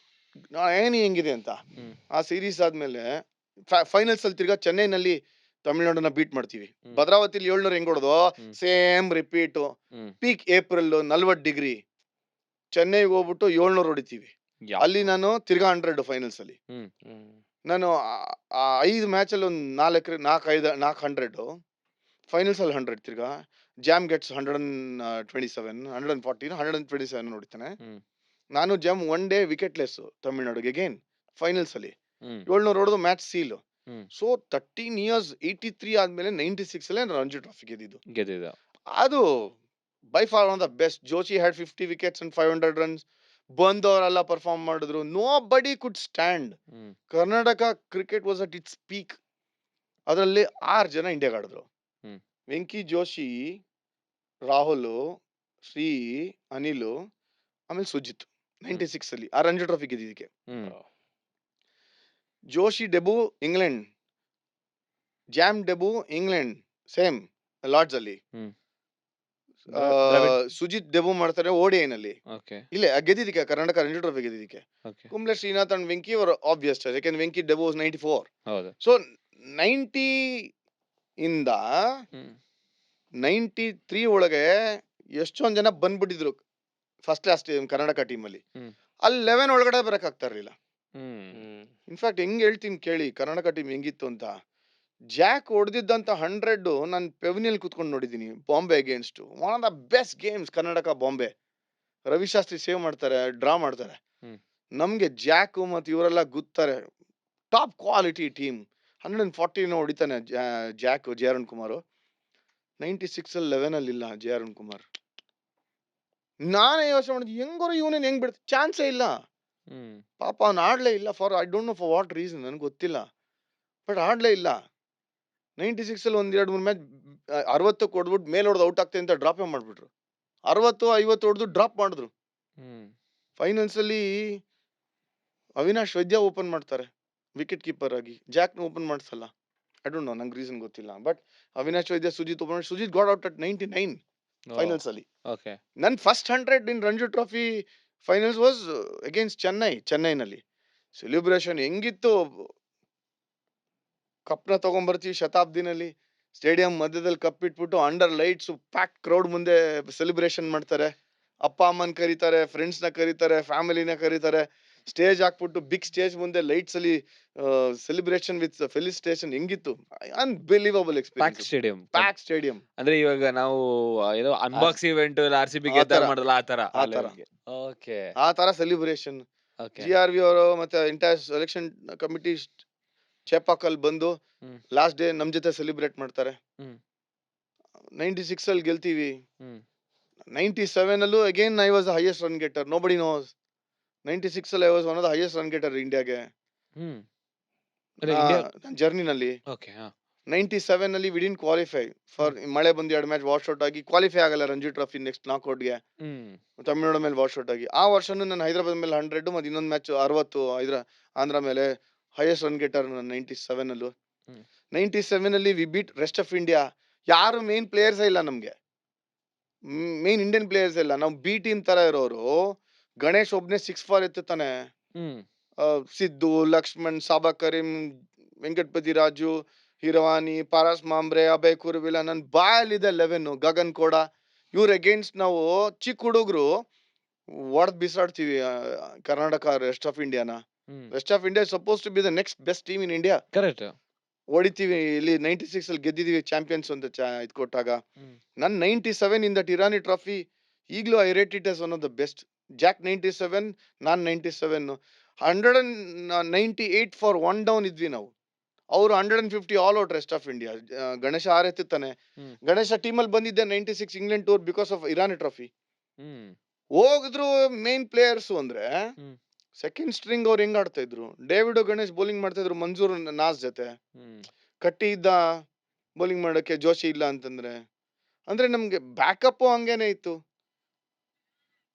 ಏನಿ ಹೆಂಗಿದೆ ಅಂತ. ಹ್ಮ್. ಆ ಸೀರೀಸ್ ಆದ್ಮೇಲೆ ಫೈನಲ್ಸ್ ಅಲ್ಲಿ ತಿರ್ಗಾ ಚೆನ್ನೈನಲ್ಲಿ ತಮಿಳ್ನಾಡನ್ನ ಬೀಟ್ ಮಾಡ್ತೀವಿ. ಹ್ಮ್. ಭದ್ರಾವತಿಲಿ 700 ಹೆಂಗ್ ಹೊಡೆದು ಹ್ಮ್. Same repeat. ಹ್ಮ್. Peak April 40 degree. ಚೆನ್ನೈಗೆ ಹೋಗ್ಬಿಟ್ಟು 700 ಹೊಡಿತೀವಿ. ಯಾ. ಅಲ್ಲಿ ನಾನು ತಿರ್ಗಾ 100 ಫೈನಲ್ಸ್ ಅಲ್ಲಿ. ಹ್ಮ್. ನಾನು 5 ಮ್ಯಾಚ್ ಅಲ್ಲಿ ಒಂದು 400 ಫೈನಲ್ಸ್ ಅಲ್ಲಿ 100 ತಿರ್ಗಾ. ಜಾಮ್ ಗೆಟ್ಸ್ 127 114 127 ನೋಡ್ತಾನೆ. ಹ್ಮ್. ನಾನು ಜಾಮ್ 1 day ವಿಕೆಟ್ ಲೆಸ್ ತಮಿಳ್ನಾಡುಗೆ ಅಗೇನ್ ಫೈನಲ್ಸ್ ಅಲ್ಲಿ ಹ್ಮ್. 700 ಹೊಡೆದು ಮ್ಯಾಚ್ ಸೀಲ್. ಹ್ಮ್. ಸೊ 13 years 83 ಆದ್ಮೇಲೆ 96 ಅಲ್ಲೇ ರಂಜಿ ಟ್ರಾಫಿ ಗೆದ್ದಿದ್ದು. ಗೆದ್ದಿದ್ದ. ಅದು by far one of the best. Joshi had 50 wickets and 500 runs. ಬಂದವರೆಲ್ಲ ಪರ್ಫಾರ್ಮ್ ಮಾಡಿದ್ರು. Nobody could stand. ಹ್ಮ್. Karnataka cricket was at its peak. ಅದರಲ್ಲಿ 6 ಜನ ಇಂಡಿಯಾಗೆ ಆಡಿದ್ರು. ಹ್ಮ್. ವೆಂಕಿ ಜೋಶಿ, ರಾಹುಲ್, ಶ್ರೀ, ಅನಿಲ್, ಆಮೇಲೆ ಸುಜಿತ್ 96 ಅಲ್ಲಿ ಆ ರಂಜಿ ಟ್ರೋಫಿ ಗೆದ್ದಿದ್ದಕ್ಕೆ. ಹ್ಮ್. Joshi debut England, Jam debut England same Lord's ಅಲ್ಲಿ. ಹ್ಮ್. ಸುಜಿತ್ ಡೆಬು ಮಾಡ್ತಾರೆ ODI ನಲ್ಲಿ. ಓಕೆ. ಇಲ್ಲೇ ಗೆದ್ದಿದ್ದಕ್ಕೆ ಕರ್ನಾಟಕ ರಂಜಿ ಟ್ರೋಫಿ ಗೆದ್ದಿದ್ದಕ್ಕೆ. ಓಕೆ. ಕುಂಬ್ಳೆ ಶ್ರೀನಾಥ್ ಅಂಡ್ ವೆಂಕಿ ಅವರು ಆಬ್ವಿಯಸ್ ಚಾಯ್ಸ್. ಯಾಕಂದ್ರೆ ವೆಂಕಿ ಡೆಬು 94. ಹೌದು. ಸೊ 90 ಇಂದ ಹ್ಮ್. 93 ಒಳಗೆ ಎಷ್ಟೊಂದ್ ಜನ ಬಂದ್ಬಿಟ್ಟಿದ್ರು ಫಸ್ಟ್ ಕ್ಲಾಸ್ ಕರ್ನಾಟಕ ಟೀಮ್ ಅಲ್ಲಿ. ಹ್ಮ್. ಅಲ್ಲಿ 11 ಒಳಗಡೆ ಬರಕ್ ಆಗ್ತಾ ಇರ್ಲಿಲ್ಲ. ಹ್ಮ್. ಇನ್ಫ್ಯಾಕ್ಟ್ ಹೆಂಗ್ ಹೇಳ್ತೀನಿ ಕೇಳಿ ಕರ್ನಾಟಕ ಟೀಮ್ ಹೆಂಗಿತ್ತು ಅಂತ. ಜಾಕ್ ಹೊಡೆದಿದ್ದಂತ 100 ನಾನು ಪೆವಿನಿಯಲ್ ಕುತ್ಕೊಂಡು ನೋಡಿದೀನಿ Bombay against. One of the best games Karnataka Bombay. Ravi Shastri save ಮಾಡ್ತಾರೆ, ಡ್ರಾ ಮಾಡ್ತಾರೆ. ಹ್ಮ್. ನಮ್ಗೆ ಜಾಕ್ ಮತ್ತೆ ಇವರೆಲ್ಲ ಗುತ್ತಾರೆ. Top quality team. 140 ಹೊಡಿತಾನೆ ಜಾಕ್. ಜೆ ಅರುಣ್ ಕುಮಾರ್ 96 ಅಲ್ಲಿ 11 ಅಲ್ಲಿ ಇಲ್ಲ ಜೆ ಅರುಣ್ ಕುಮಾರ್. ನಾನೇ ಯೋಚನೆ ಮಾಡಿದ್ ಹೆಂಗೋರು ಇವನೇನ್ ಹೆಂಗ್ ಬಿಡ್ತ, ಚಾನ್ಸೇ ಇಲ್ಲ. ಹ್ಮ್. ಪಾಪ ಅವ್ನು ಆಡ್ಲೇ ಇಲ್ಲ. For I don't no for what reason, ನನ್ಗೆ ಗೊತ್ತಿಲ್ಲ. ಬಟ್ ಆಡ್ಲೇ ಇಲ್ಲ. 96 ಅಲ್ಲಿ 1-2-3 ಮ್ಯಾಚ್ 60 ಹೊಡೆದ್ಬಿಟ್ಟು ಮೇಲೆ ಹೊಡೆದು ಔಟ್ ಆಗ್ತದೆ ಅಂತ ಡ್ರಾಪ್ ಮಾಡ್ಬಿಟ್ರು. 60-50 ಹೊಡೆದು ಡ್ರಾಪ್ ಮಾಡಿದ್ರು. ಫೈನಲ್ಸ್ ಅಲ್ಲಿ ಅವಿನಾಶ್ ವೈದ್ಯ ಓಪನ್ ಮಾಡ್ತಾರೆ ವಿಕೆಟ್ ಕೀಪರ್ ಆಗಿ, ಜಾಕ್ ಓಪನ್ ಮಾಡಿಸಲ್ಲ. ಐ ಡೋಂಟ್ ನೋ, ನಂಗೆ ರೀಸನ್ ಗೊತ್ತಿಲ್ಲ. ಬಟ್ ಅವಿನಾಶ್ ವೈದ್ಯ ಸುಜಿತ್ ಓಪನ್ ಮಾಡಿ, Sujith got out at 99 finals ಅಲ್ಲಿ. ಓಕೆ. ನನ್ನ first 100 in Ranji trophy finals was against ಚೆನ್ನೈನಲ್ಲಿ. ಸೆಲೆಬ್ರೇಷನ್ ಹೆಂಗಿತ್ತು, ಕಪ್ನ ತಗೊಂಡ್ಬರ್ತೀವಿ ಶತಾಬ್ದಿನಲ್ಲಿ, ಸ್ಟೇಡಿಯಂ ಮಧ್ಯದಲ್ಲಿ ಕಪ್ ಇಟ್ಬಿಟ್ಟು ಅಂಡರ್ ಲೈಟ್ಸ್ ಪ್ಯಾಕ್ ಕ್ರೌಡ್ ಮುಂದೆ ಸೆಲೆಬ್ರೇಷನ್ ಮಾಡ್ತಾರೆ. ಅಪ್ಪ ಅಮ್ಮನ್ ಕರೀತಾರೆ, ಫ್ರೆಂಡ್ಸ್ ನ ಕರೀತಾರೆ, ಫ್ಯಾಮಿಲಿನ ಕರೀತಾರೆ. ಸ್ಟೇಜ್ ಹಾಕ್ಬಿಟ್ಟು ಬಿಗ್ ಸ್ಟೇಜ್ ಮುಂದೆ ಲೈಟ್ಸ್ ಅಲ್ಲಿ ಸೆಲೆಬ್ರೇಷನ್ ವಿತ್ ಫೆಲಿಸಿಟೇಷನ್. ಹೆಂಗಿತ್ತು, unbelievable pack experience. Stadium. Pack stadium ಅಂದ್ರೆ ಇವಾಗ ನಾವು ಏನೋ ಅನ್ಬಾಕ್ಸ್ ಇವೆಂಟ್ RCB ಗೆದ್ದಾಗ ಮಾಡಲ್ಲ ಆ ತರ. ಓಕೆ. ಆ ತರ ಸೆಲೆಬ್ರೇಷನ್. ಓಕೆ. GRV ಅವರು ಮತ್ತೆ ಎಂಟೈರ್ ಸೆಲೆಕ್ಷನ್ ಕಮಿಟಿ ಚೇಪಾಕಲ್ ಬಂದು ಲಾಸ್ಟ್ ಡೇ ನಮ್ ಜೊತೆ ಸೆಲೆಬ್ರೇಟ್ ಮಾಡ್ತಾರೆ. 96 ಅಲ್ಲಿ ಗೆಲ್ತೀವಿ. 97 ಅಲ್ಲೂ again I was the highest run getter. Nobody nose. 96 ಅಲ್ಲಿ I was one of the highest run getter ಇಂಡಿಯಾಗೆ ನನ್ನ ಜರ್ನಿನಲ್ಲಿ. ಓಕೆ. 97 ಅಲ್ಲಿ ವಿ ಡಿಡ್ಂಟ್ ಕ್ವಾಲಿಫೈ ಫಾರ್, ಮಳೆ ಬಂದು 2 ಮ್ಯಾಚ್ ವಾಶ್ ಔಟ್ ಆಗಿ ಕ್ವಾಲಿಫೈ ಆಗಲ್ಲ ರಂಜಿ ಟ್ರೋಫಿ ನೆಕ್ಸ್ಟ್ ನಾಕ್ಔಟ್ಗೆ. ತಮಿಳುನಾಡು ಮೇಲೆ ವಾಶ್ ಔಟ್ ಆಗಿ ಆ ವರ್ಷನೂ ನಾನು ಹೈದರಾಬಾದ್ ಮೇಲೆ 100 ಮತ್ತೆ ಇನ್ನೊಂದು ಮ್ಯಾಚ್ 60 ಆಂಧ್ರ ಮೇಲೆ ಹೈಯೆಸ್ಟ್ ರನ್ ಗೆಟರ್ 97 ಅಲ್ಲೂ. 97 ಅಲ್ಲಿ we beat rest of India. ಯಾರು ಮೇನ್ ಪ್ಲೇಯರ್ಸ್ ಇಲ್ಲ ನಮ್ಗೆ, ಮೇನ್ ಇಂಡಿಯನ್ ಪ್ಲೇಯರ್ಸ್ ಇಲ್ಲ. ನಾವು ಬಿ ಟೀಮ್ ತರ ಇರೋರು. ಗಣೇಶ್ ಒಬ್ನೇ 6 ಫಾರ್ ಎತ್ತುತ್ತಾನೆ. ಸಿದ್ದು, ಲಕ್ಷ್ಮಣ್, ಸಾಬಾ ಕರೀಂ, ವೆಂಕಟಪತಿ ರಾಜು, ಹಿರವಾನಿ, ಪಾರಸ್ ಮಾಂಬ್ರೆ, ಅಭಯ್ ಕುರುವಿಲ, ನನ್ ಬಾಯಲ್ಲಿದೆ 11. ಗಗನ್ ಕೋಡ. ಇವ್ರ ಅಗೇನ್ಸ್ಟ್ ನಾವು ಚಿಕ್ಕ ಹುಡುಗರು ಒಡೆದ್ ಬಿಸಾಡ್ತೀವಿ ಕರ್ನಾಟಕ ರೆಸ್ಟ್ ಆಫ್ ಇಂಡಿಯಾನ. Rest of India suppose to be the next best team in India. Correct. ಹೊಡಿತೀವಿ. ಇಲ್ಲಿ 96 ಅಲ್ಲಿ ಗೆದ್ದಿದೀವಿ ಚಾಂಪಿಯನ್ಸ್ ಅಂತ ಇದ್ ಕೊಟ್ಟಾಗ. ನನ್ 97 ಇನ್ ದಟ್ ಇರಾನಿ ಟ್ರಾಫಿ ಈಗಲೂ I rate it as one of the best. Jack 97, ನಾನ್ 97. 198 ಫಾರ್ 1 ಡೌನ್ ಇದ್ವಿ ನಾವು. ಅವ್ರು 150 all out rest of India. Ganesh 6 ಎತ್ತುತ್ತಾನೆ. ಗಣೇಶ ಟೀಮಲ್ಲಿ ಬಂದಿದ್ದೆ 96 England tour because of Irani trophy. ಹೋಗಿದ್ರು ಮೇನ್ ಪ್ಲೇಯರ್ಸ್ ಅಂದ್ರೆ ಸೆಕೆಂಡ್ ಸ್ಟ್ರಿಂಗ್ ಅವ್ರು ಹೆಂಗ್ ಆಡ್ತಾ ಇದ್ರು. ಡೇವಿಡ್ ಗಣೇಶ್ ಬೌಲಿಂಗ್ ಮಾಡ್ತಾ ಇದ್ರು ಮಂಜೂರ್ ನಾಸ್ ಜೊತೆ. ಕಟ್ಟಿ ಇದ್ದ ಬೌಲಿಂಗ್ ಮಾಡಕ್ಕೆ, ಜೋಶಿ ಇಲ್ಲ ಅಂತಂದ್ರೆ. ಅಂದ್ರೆ ನಮ್ಗೆ ಬ್ಯಾಕಪ್ ಹಂಗೇನೆ ಇತ್ತು.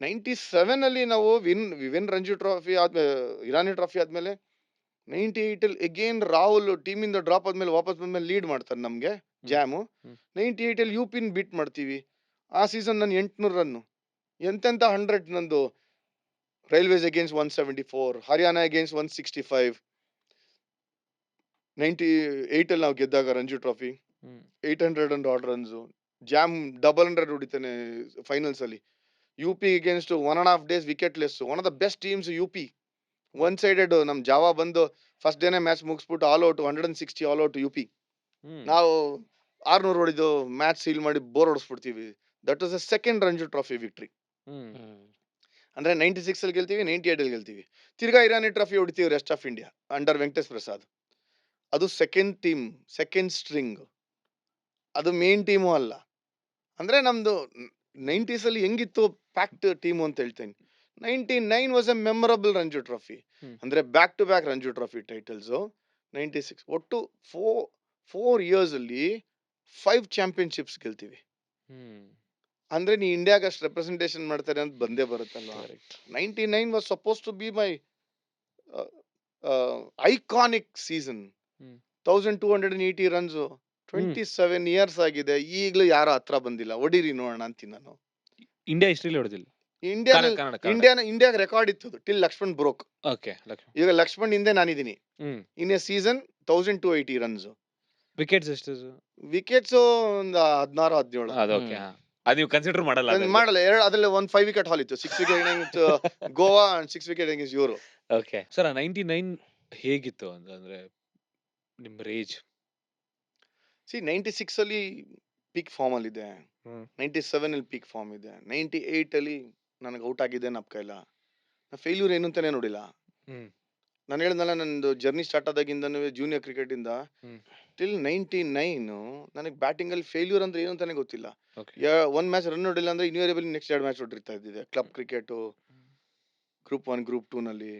97 ಅಲ್ಲಿ ನಾವು ವಿನ್ ರಂಜಿ ಟ್ರಾಫಿ ಆದ್ಮೇಲೆ, ಇರಾನಿ ಟ್ರಾಫಿ ಆದ್ಮೇಲೆ 98 ಅಲ್ಲಿ ಅಗೇನ್ ರಾಹುಲ್ ಟೀಮಿಂದ ಡ್ರಾಪ್ ಆದ್ಮೇಲೆ ವಾಪಸ್ ಬಂದ್ಮೇಲೆ ಲೀಡ್ ಮಾಡ್ತಾರೆ ನಮ್ಗೆ ಜಾಮು. 98 ಅಲ್ಲಿ ಯುಪಿನ್ ಬೀಟ್ ಮಾಡ್ತೀವಿ. ಆ ಸೀಸನ್ ನಾನು 800 ರನ್ನು. ಎಂತೆಂತ 100 ನಂದು. Railways against 174, Haryana against 165. 98 ಅಲ್ಲಿ ನಾವು ಗೆದ್ದಾಗ Ranji trophy 800 and odd runs. Jam 100 ಹೊಡಿತಾನೆ ಫೈನಲ್ಸ್ ಅಲ್ಲಿ. UP against 1.5 days wicket less. One of the best teams UP. One sided. ನಮ್ ಜಾವಾ ಬಂದು ಫಸ್ಟ್ ಡೇನೆ ಮ್ಯಾಚ್ ಮುಗಿಸ್ಬಿಟ್ಟು all out 160 all out UP. ನಾವು 600 ಹೊಡಿದು ಮ್ಯಾಚ್ ಸೀಲ್ ಮಾಡಿ ಬೋರ್ ಹೊಡಿಸ್ಬಿಡ್ತೀವಿ. That was the second Ranji trophy victory. ಅಂದ್ರೆ 96 ಅಲ್ಲಿ ಗೆಲ್ತೀವಿ, 98 ಅಲ್ಲಿ ಗೆಲ್ತೀವಿ. ತಿರ್ಗಾ ಇರಾನಿ ಟ್ರಾಫಿ ಹೊಡಿತೀವಿ rest of India under Venkatesh Prasad. ಅದು ಸೆಕೆಂಡ್ ಟೀಮ್, ಸೆಕೆಂಡ್ ಸ್ಟ್ರಿಂಗ್. ಅದು ಮೇನ್ ಟೀಮು ಅಲ್ಲ. ಅಂದ್ರೆ ನಮ್ದು 90s ಅಲ್ಲಿ ಹೆಂಗಿತ್ತು ಪ್ಯಾಕ್ಟ್ ಟೀಮು ಅಂತ ಹೇಳ್ತೇನೆ. 99 was a memorable Ranji trophy. ಅಂದ್ರೆ back to back Ranji trophy titles. 96 ಒಟ್ಟು 4 years ಅಲ್ಲಿ 5 ಚಾಂಪಿಯನ್ಶಿಪ್ಸ್ ಗೆಲ್ತೀವಿ. ಅಂದ್ರೆ ನೀ ಇಂಡಿಯಾಗ ಅಷ್ಟು ರೆಪ್ರೆಸೆಂಟೇಷನ್ ಮಾಡ್ತಾರೆ ಅಂತ ಬಂದೇ ಬರುತ್ತಲ್ವಾ. 99 was suppose to be my iconic season. 1280 runs. 27 years ಆಗಿದೆ, ಈಗಲೂ ಯಾರು ಹತ್ರ ಬಂದಿಲ್ಲ. ಹೊಡೀರಿ ನೋಡೋಣ ಅಂತೀನಿ ನಾನು. ಇಂಡಿಯಾ ಹಿಸ್ಟ್ರಿಲಿ ಹೊಡೆದಿಲ್ಲ. ಇಂಡಿಯಾಗ ರೆಕಾರ್ಡ್ ಇತ್ತು ಟಿಲ್ ಲಕ್ಷ್ಮಣ್ ಬ್ರೋಕ್. ಓಕೆ. ಈಗ ಲಕ್ಷ್ಮಣ್ ಹಿಂದೆ ನಾನಿದ್ದೀನಿ. In a season 1280 runs. Wickets ಎಷ್ಟು? ವಿಕೆಟ್ಸ್ ಒಂದು 16-17. ಓಕೆ. ಅದು ನೀವು ಕನ್ಸಿಡರ್ ಮಾಡಲ್ಲ? ಮಾಡಲ್ಲ. ಅದ್ರಲ್ಲಿ ಒಂದು 5 wicket ಹಾಲ್ ಇತ್ತು. 6 wicket against Goa and 6 wicket against euro. Okay sir. 99 ಹೇಗಿತ್ತು ಅಂದ್ರೆ ನಿಮ್ ರೇಜ್? 96 ಅಲ್ಲಿ ಪೀಕ್ ಫಾರ್ಮ್ ಅಲ್ಲಿ ಇದೆ. 97 ಅಲ್ಲಿ ಪೀಕ್ ಫಾರ್ಮ್ ಇದೆ. 98 ಅಲ್ಲಿ ನನಗೆ ಔಟ್ ಆಗಿದೆ ನಪ್ಕ ಇಲ್ಲ. ನಾ ಫೇಲ್ಯೂರ್ ಏನು ಅಂತಾನೆ ನೋಡಿಲ್ಲ. ನಾನು ಹೇಳಿದ್ನಲ್ಲ, ನಂದು ಜರ್ನಿ ಸ್ಟಾರ್ಟ್ ಆದಾಗಿಂದನೂ ಜೂನಿಯರ್ ಕ್ರಿಕೆಟ್ ಇಂದ ಟಿಲ್ 99 ನನಗೆ ಬ್ಯಾಟಿಂಗ್ ಅಲ್ಲಿ ಫೇಲ್ಯೂರ್ ಅಂದ್ರೆ ಏನು ಅಂತಾನೆ ಗೊತ್ತಿಲ್ಲ. ಒಂದ್ ಮ್ಯಾಚ್ ರನ್ ಹೊಡಿಲ್ಲ ಅಂದ್ರೆ ಇನ್ಯೂರಿಯಬಲ್ ನೆಕ್ಸ್ಟ್ 2 ಮ್ಯಾಚ್ ಹೊಡಿರ್ತಾ ಇದ್ದಿದೆ. ಕ್ಲಬ್ ಕ್ರಿಕೆಟ್, ಗ್ರೂಪ್ 1, ಗ್ರೂಪ್ 2 ನಲ್ಲಿ,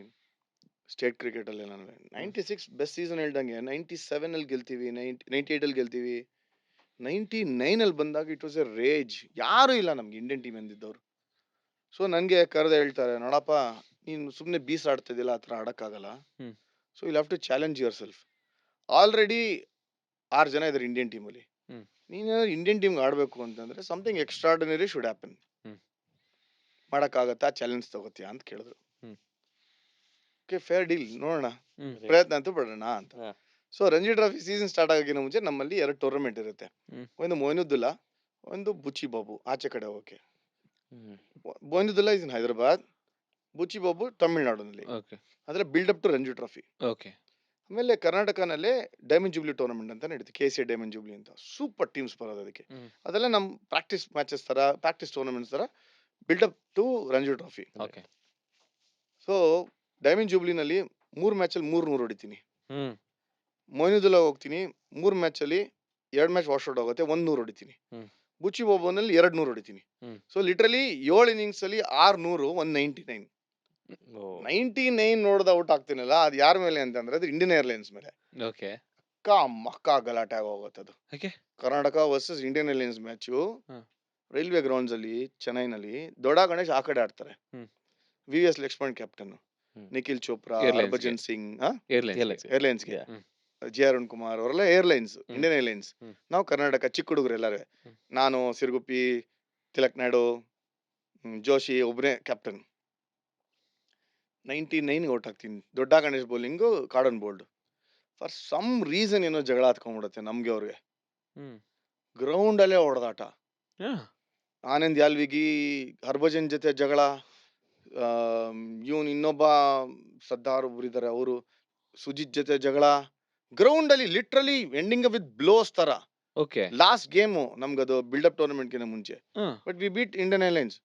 ಸ್ಟೇಟ್ ಕ್ರಿಕೆಟ್ ಅಲ್ಲಿ. ನಾನು 96 ಬೆಸ್ಟ್ ಸೀಸನ್ ಹೇಳ್ದಂಗೆ 97 ಅಲ್ಲಿ ಗೆಲ್ತೀವಿ, 98 ಅಲ್ಲಿ ಗೆಲ್ತೀವಿ, 99 ಅಲ್ಲಿ ಬಂದಾಗ ಇಟ್ ವಾಸ್ ಎ ರೇಜ್. ಯಾರು ಇಲ್ಲ ನಮ್ಗೆ ಇಂಡಿಯನ್ ಟೀಮ್ ಎಂದಿದ್ದವ್ರು. ಸೊ ನನಗೆ ಕರೆದು ಹೇಳ್ತಾರೆ, ನೋಡಪ್ಪ ನೀನು ಸುಮ್ಮನೆ ಬೀಸಾಡ್ತಿದ್ದಿಲ್ಲ, ಆ ಥರ ಆಡೋಕ್ಕಾಗಲ್ಲ. ಹ್ಮ್. So you have to challenge yourself. Already 6 ಜನ ಇದ್ದಾರೆ ಇಂಡಿಯನ್ ಟೀಮಲ್ಲಿ. ಹ್ಮ್. ನೀನು ಇಂಡಿಯನ್ ಟೀಮ್ಗೆ ಆಡಬೇಕು ಅಂತಂದ್ರೆ ಸಮಥಿಂಗ್ ಎಕ್ಸ್ಟ್ರಾರ್ಡಿನರಿ ಶುಡ್ ಹ್ಯಾಪನ್. ಹ್ಮ್. ಮಾಡೋಕ್ಕಾಗತ್ತಾ, ಚಾಲೆಂಜ್ ತಗೋತೀಯಾ ಅಂತ ಕೇಳಿದ್ರು. ಹ್ಮ್. ಓಕೆ, ಫೇರ್ ಡೀಲ್, ನೋಡೋಣ, ಹ್ಮ್. ಪ್ರಯತ್ನ ಅಂತೂ ಪಡೋಣ ಅಂತ. ಹಾ. So Ranji trophy season start ಆಗೋಕ್ಕಿಂತ ಮುಂಚೆ ನಮ್ಮಲ್ಲಿ 2 ಟೂರ್ನಮೆಂಟ್ ಇರುತ್ತೆ. ಹ್ಮ್. ಒಂದು ಮೊಯಿನುದ್ದುಲ್ಲಾ, ಒಂದು ಬುಚ್ಚಿ ಬಾಬು, ಆಚೆ ಕಡೆ ಹೋಗೋಕೆ. ಹ್ಮ್. ಮೊಯಿನುದ್ದುಲ್ಲಾ ಇಸ್ ಇನ್ ಹೈದರಾಬಾದ್, ಬುಚ್ಚಿ ಬಾಬು ತಮಿಳ್ನಾಡಿನಲ್ಲಿ. ಓಕೆ. ಅಂದ್ರೆ buildup to Ranji trophy. Okay. ಆಮೇಲೆ ಕರ್ನಾಟಕನಲ್ಲೇ ಡೈಮಂಡ್ ಜೂಬ್ಲಿ ಟೂರ್ನಮೆಂಟ್ ಅಂತ ನಡೀತು, KCA ಡೈಮಂಡ್ ಜೂಬ್ಲಿ ಅಂತ. ಸೂಪರ್ ಟೀಮ್ಸ್ ಬರೋದು ಅದಕ್ಕೆ. ಹ್ಮ್. ಅದೆಲ್ಲ ನಮ್ಮ ಪ್ರಾಕ್ಟೀಸ್ ಮ್ಯಾಚಸ್ ತರ, ಪ್ರಾಕ್ಟೀಸ್ ಟೂರ್ನಮೆಂಟ್ಸ್ ತರ buildup to Ranji trophy. Okay. So diamond ಜೂಬ್ಲಿನಲ್ಲಿ 3 ಮ್ಯಾಚಲ್ಲಿ 300 ಹೊಡಿತೀನಿ. ಹ್ಮ್. ಮೊಯಿನುದ್ದುಲ್ಲಾ ಹೋಗ್ತೀನಿ, 3 ಮ್ಯಾಚಲ್ಲಿ 2 ಮ್ಯಾಚ್ ವಾಶ್ಔಟ್ ಆಗುತ್ತೆ, 100 ಹೊಡಿತೀನಿ. ಹ್ಮ್. ಬುಚ್ಚಿ ಬಾಬುನಲ್ಲಿ 200 ಹೊಡಿತೀನಿ. ಹ್ಮ್. ಸೊ ಲಿಟ್ರಲಿ 7 ಇನ್ನಿಂಗ್ಸ್ ಅಲ್ಲಿ 600, 199. 99 ನೋಡ್ದ ಔಟ್ ಆಗ್ತೀನಲ್ಲ, ಅದು ಯಾರ ಮೇಲೆ ಅಂತಂದ್ರೆ ಅದು ಇಂಡಿಯನ್ ಏರ್ಲೈನ್ಸ್ ಮೇಲೆ. ಓಕೆ. ಮಕ್ಕ ಗಲಾಟೆ ಆಗೋಗುತ್ತೆ ಅದು. Okay. Karnataka versus Indian airlines match ಹ್ಮ್. ರೈಲ್ವೆ ಗ್ರೌಂಡ್ಸ್ ಅಲ್ಲಿ ಚೆನ್ನೈನಲ್ಲಿ. ದೊಡ್ಡ ಗಣೇಶ್ ಆ ಕಡೆ ಆಡ್ತಾರೆ. ಹ್ಮ್. VVS ಲಕ್ಷ್ಮಣ್ ಕ್ಯಾಪ್ಟನ್, ಹ್ಮ್. Nikhil Chopra, Airlines Harbhajan Singh, airlines. ಏರ್ಲೈನ್ಸ್ಗೆ, Yeah. J. ಅರುಣ್ ಕುಮಾರ್ ಅವರೆಲ್ಲ ಏರ್ಲೈನ್ಸ್, ಇಂಡಿಯನ್ ಏರ್ಲೈನ್ಸ್. ಹ್ಮ್. ನಾವು ಕರ್ನಾಟಕ ಚಿಕ್ಕ ಹುಡುಗರು ಎಲ್ಲರೂ. ಹ್ಮ್. ನಾನು, ಸಿರುಗುಪ್ಪಿ, ತಿಲಕ್ ನಾಯ್ಡು, ಜೋಶಿ ಒಬ್ಬನೇ ಕ್ಯಾಪ್ಟನ್. 99 ಔಟ್ ಆಗ್ತೀನಿ. ದೊಡ್ಡ Ganesh bowling, caught and bowled. For some reason ಏನೋ ಜಗಳ ಹತ್ಕೊಂಡ್ಬಿಡುತ್ತೆ ನಮ್ಗೆ ಅವ್ರಿಗೆ. ಹ್ಮ್. ಗ್ರೌಂಡ್ ಅಲ್ಲೇ ಹೊಡೆದಾಟ. ಆನಂದ್ ಯಾಲ್ವಿಗಿ ಹರ್ಭಜನ್ ಜೊತೆ ಜಗಳ. ಇವನ್ ಇನ್ನೊಬ್ಬ ಸದ್ದಾರ್ ಒಬ್ರು ಇದಾರೆ, ಅವರು ಸುಜಿತ್ ಜೊತೆ ಜಗಳ. ಗ್ರೌಂಡ್ ಅಲ್ಲಿ ಲಿಟ್ರಲಿ ಎಂಡಿಂಗ್ ವಿತ್ ಬ್ಲೋಸ್ ತರ. ಓಕೆ. ಲಾಸ್ಟ್ ಗೇಮು ನಮ್ಗದು ಬಿಲ್ಡಪ್ ಟೂರ್ನಮೆಂಟ್ ಗಿಂತ ಮುಂಚೆ. ಹ್ಮ್. But we beat Indian airlines.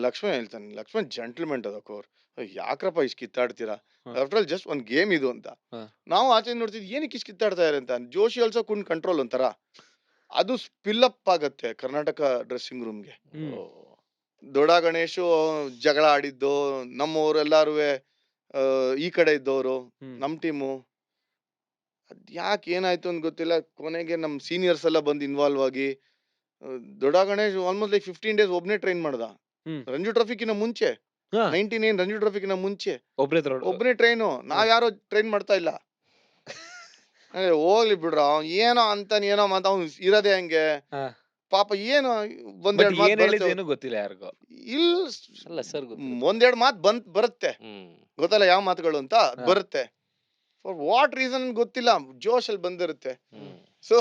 Laxman ಹೇಳ್ತಾನೆ, ಲಕ್ಷ್ಮಣ್ ಜೆಂಟ್ಲ್ಮೆಂಟ್ ಅದಕ್ಕೆ ಅವ್ರು, ಯಾಕ್ರಪ್ಪ ಇಷ್ಟು ಕಿತ್ತಾಡ್ತೀರಾ, ಆಫ್ಟರ್ ಆಲ್ ಜಸ್ಟ್ ಒಂದ್ ಗೇಮ್ ಇದು ಅಂತ. ನಾವು ಆಚೆ ನೋಡ್ತಿದ್ವಿ, ಏನಕ್ಕೆ ಇಷ್ಟು ಕಿತ್ತಾಡ್ತಾ ಇದ್ದಾರೆ ಅಂತ. ಜೋಶಿ ಆಲ್ಸೋ ಕುಂಡ್ ಕಂಟ್ರೋಲ್ ಒಂಥರ. ಅದು ಸ್ಪಿಲ್ ಅಪ್ ಆಗತ್ತೆ ಕರ್ನಾಟಕ ಡ್ರೆಸ್ಸಿಂಗ್ ರೂಮ್ಗೆ. ಹ್ಮ್. ದೊಡ್ಡ ಗಣೇಶು ಜಗಳ ಆಡಿದ್ದು, ನಮ್ಮವ್ರೆಲ್ಲಾರು ಈ ಕಡೆ ಇದ್ದವರು, ಹ್ಮ್. ನಮ್ ಟೀಮು. ಅದ್ ಯಾಕೆ ಏನಾಯ್ತು ಅಂತ ಗೊತ್ತಿಲ್ಲ. ಕೊನೆಗೆ ನಮ್ ಸೀನಿಯರ್ಸ್ ಎಲ್ಲ ಬಂದು ಇನ್ವಾಲ್ವ್ ಆಗಿ, ದೊಡ್ಡ ಗಣೇಶ್ ಆಲ್ಮೋಸ್ಟ್ ಲೈಕ್ 15 days ಒಬ್ನೇ ಟ್ರೈನ್ ಮಾಡ್ದ. ಹ್ಮ್. ರಂಜು ಟ್ರಾಫಿಕಿನ ಮುಂಚೆ, ಹಾ. 99 ರಂಜು ಟ್ರಾಫಿಕಿನ ಮುಂಚೆ ಒಬ್ನೇ ಒಬ್ನೇ ಟ್ರೈನು. ನಾವ್ ಯಾರೋ ಟ್ರೈನ್ ಮಾಡ್ತಾ ಇಲ್ಲ. ಹೋಗ್ಲಿ ಬಿಡ್ರ, ಏನೋ ಅಂತ ಏನೋ ಮಾತ, ಅವ್ನು ಇರೋದೇ ಹಂಗೆ ಹಾ. ಪಾಪ. ಏನೋ ಬಟ್ ಒಂದೆರಡು ಮಾತು ಏನ್ ಹೇಳಿದ್ ಬರುತ್ತೆ. ಏನು ಗೊತ್ತಿಲ್ಲ ಯಾರಿಗೂ. ಅಲ್ಲ ಸರ್, ಒಂದೆರಡು ಮಾತು ಬರುತ್ತೆ, ಹ್ಮ್. ಗೊತ್ತಲ್ಲ ಯಾವ ಮಾತುಗಳು ಅಂತ, ಅದ್ ಹಾ. ಬರುತ್ತೆ. ಫಾರ್ ವಾಟ್ ರೀಸನ್ ಗೊತ್ತಿಲ್ಲ, ಜೋಶ್ ಅಲ್ಲಿ ಬಂದಿರುತ್ತೆ. ಹ್ಮ್. ಸೊ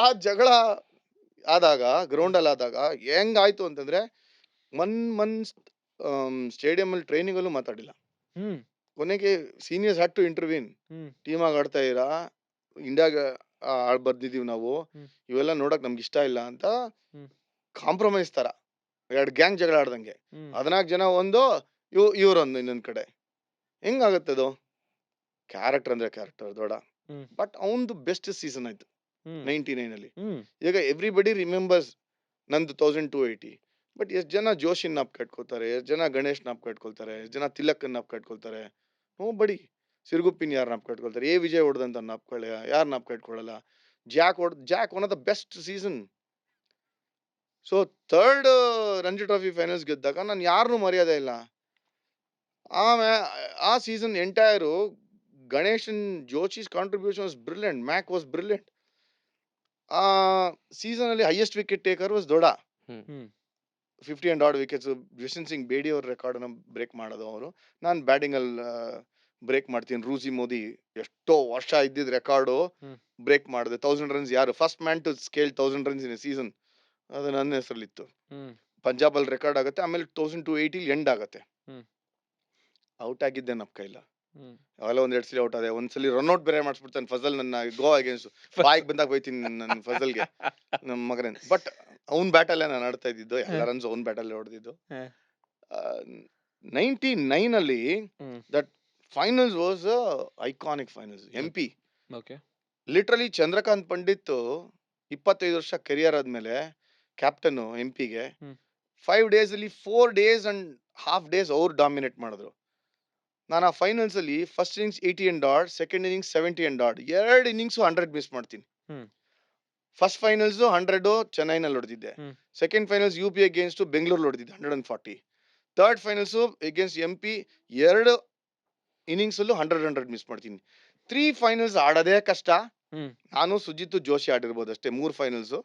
ಆ ಜಗಳ ಆದಾಗ, ಗ್ರೌಂಡ್ ಅಲ್ಲಿ ಆದಾಗ ಹೆಂಗಾಯ್ತು ಅಂತಂದ್ರೆ, ಮನ್ ಸ್ಟೇಡಿಯಂ ಅಲ್ಲಿ ಟ್ರೈನಿಂಗ್ ಅಲ್ಲೂ ಮಾತಾಡಿಲ್ಲ. ಹ್ಮ್. ಕೊನೆಗೆ ಸೀನಿಯರ್ಸ್ ಹ್ಯಾಡ್ ಟು ಇಂಟರ್ವ್ಯೂನ್. ಹ್ಮ್. ಟೀಮಾಗಿ ಆಡ್ತಾ ಇರಾ, ಇಂಡಿಯಾಗ ಬರ್ದಿದೀವಿ ನಾವು, ಹ್ಮ್. ಇವೆಲ್ಲ ನೋಡಕ್ ನಮ್ಗೆ ಇಷ್ಟ ಇಲ್ಲ ಅಂತ ಹ್ಮ್. ಕಾಂಪ್ರಮೈಸ್ ತರ. 2 ಗ್ಯಾಂಗ್ ಜಗಳ ಆಡ್ದಂಗೆ, ಹ್ಮ್. 14 ಜನ ಒಂದು, ಇವ್ರೊಂದು ಇನ್ನೊಂದ್ ಕಡೆ. ಹೆಂಗಾಗತ್ತದು? ಕ್ಯಾರೆಕ್ಟರ್ ಅಂದ್ರೆ ಕ್ಯಾರೆಕ್ಟರ್ ದೊಡ್ಡ. ಹ್ಮ್. ಬಟ್ ಅವನ್ದು ಬೆಸ್ಟ್ ಸೀಸನ್ ಆಯ್ತು ಹ್ಮ್. 99 ಅಲ್ಲಿ. ಹ್ಮ್. ಈಗ ಎವ್ರಿಬಡಿ ರಿಮೆಂಬರ್ಸ್ ನಂದು 1280. ಬಟ್ ಎಷ್ಟು ಜನ ಜೋಶಿನ್ ನಾಪ್ ಕಟ್ಕೊಳ್ತಾರೆ, ಎಷ್ಟು ಜನ ಗಣೇಶ್ ನಾಪ್ ಕಟ್ಕೊಳ್ತಾರೆ, ಎಷ್ಟು ಜನ ತಿಲಕ್ ನಾಪ್ ಕಟ್ಕೊಳ್ತಾರೆ? ನೋ ಬಡಿ. ಸಿರುಗುಪ್ಪಿನ ಯಾರು ನಾಪ್ ಕಟ್ಕೊಳ್ತಾರೆ? ವಿಜಯ್ ಹೊಡೆದಂತ ನಾಪ್ಕೊಳ್ಳ ಯಾರು ನಾಪ್ ಕಟ್ಕೊಳ್ಳಲ್ಲ? ಜಾಕ್ one of the best season. So 3rd Ranji trophy finals ಗೆದ್ದಾಗ ನಾನು ಯಾರನ್ನೂ ಮರ್ಯಾದೆ ಇಲ್ಲ. ಆ season entire Ganeshan, Joshi's contribution was brilliant, Mac was brilliant. ಆ ಸೀಸನ್ ಅಲ್ಲಿ highest wicket taker was Dodda, hmm. 50 and odd wickets. Jaswant Singh Bedi ಅವ್ರ ರೆಕಾರ್ಡ್ ಅನ್ನ ಬ್ರೇಕ್ ಮಾಡೋದು ಅವರು. ನಾನು ಬ್ಯಾಟಿಂಗ್ ಅಲ್ಲಿ ಬ್ರೇಕ್ ಮಾಡ್ತೀನಿ. ರೂಸಿ ಮೋದಿ ಎಷ್ಟೋ ವರ್ಷ ಇದ್ದಿದ್ ರೆಕಾರ್ಡು ಹ್ಮ್. ಬ್ರೇಕ್ ಮಾಡಿದೆ. 1000 runs. ಯಾರು first man to scale 1000 runs in season? ಅದು ನನ್ನ ಹೆಸರಲ್ಲಿತ್ತು. ಹ್ಮ್. ಪಂಜಾಬ್ ಅಲ್ಲಿ ರೆಕಾರ್ಡ್ ಆಗುತ್ತೆ, ಆಮೇಲೆ 1280 ಎಂಡ್ ಆಗುತ್ತೆ. ಹ್ಮ್. ಔಟ್ ಆಗಿದ್ದೆ ನಮ್ ಕೈಲ. ಹ್ಮ್. ಅವೆಲ್ಲ 1-2 ಸಲ ಔಟ್ ಆದೆ. ಒಂದ್ಸಲಿ ರನ್ಔಟ್ ಬೇರೆ ಮಾಡಿಸ್ಬಿಡ್ತಾನೆ ಫಜಲ್ ನನ್ನ, ಗೋವಾ ಅಗೇನ್ಸ್ಟ್. ಬಾಯಿಗೆ ಬಂದಾಗ ಹೋಯ್ತೀನಿ ನನ್ನ ಫಜಲ್ಗೆ, ನಮ್ಮ ಮಗನ. ಬಟ್ ಅವ್ನ್ ಬ್ಯಾಟಲ್ಲೇ ನಾನು ಆಡ್ತಾ ಇದ್ದಿದ್ದು, ಎಲ್ಲ ರನ್ಸ್ ಅವ್ನ್ ಬ್ಯಾಟಲ್ಲೇ ಹೊಡೆದಿದ್ದು. 99 ಅಲ್ಲಿ hmm. That finals was iconic finals. MP okay. Literally Chandrakant Pandit 25 ವರ್ಷ ಕೆರಿಯರ್ ಆದ್ಮೇಲೆ ಕ್ಯಾಪ್ಟನ್ MP ಗೆ ಹ್ಮ್. 5 days ಅಲ್ಲಿ 4 days and half days ಅವ್ರು ಡಾಮಿನೇಟ್ ಮಾಡಿದ್ರು. ನಾನು ಆ ಫೈನಲ್ಸ್ ಅಲ್ಲಿ first innings 80 and odd, second innings 70 and odd, 2 innings 100 miss ಮಾಡ್ತೀನಿ. ಹ್ಮ್. ಫಸ್ಟ್ ಫೈನಲ್ಸ್ 100 ಚೆನ್ನೈನಲ್ಲಿ ಹೊಡೆದಿದ್ದೆ. Second finals UP against Bengaluru ಹೊಡೆದಿದ್ದೆ 140. Third finals against MP 2 innings ಅಲ್ಲೂ 100 ಮಿಸ್ ಮಾಡ್ತೀನಿ. 3 ಫೈನಲ್ಸ್ ಆಡೋದೇ ಕಷ್ಟ. ನಾನು ಸುಜಿತ್ ಜೋಶಿ ಆಡಿರ್ಬೋದು ಅಷ್ಟೇ 3 ಫೈನಲ್ಸ್.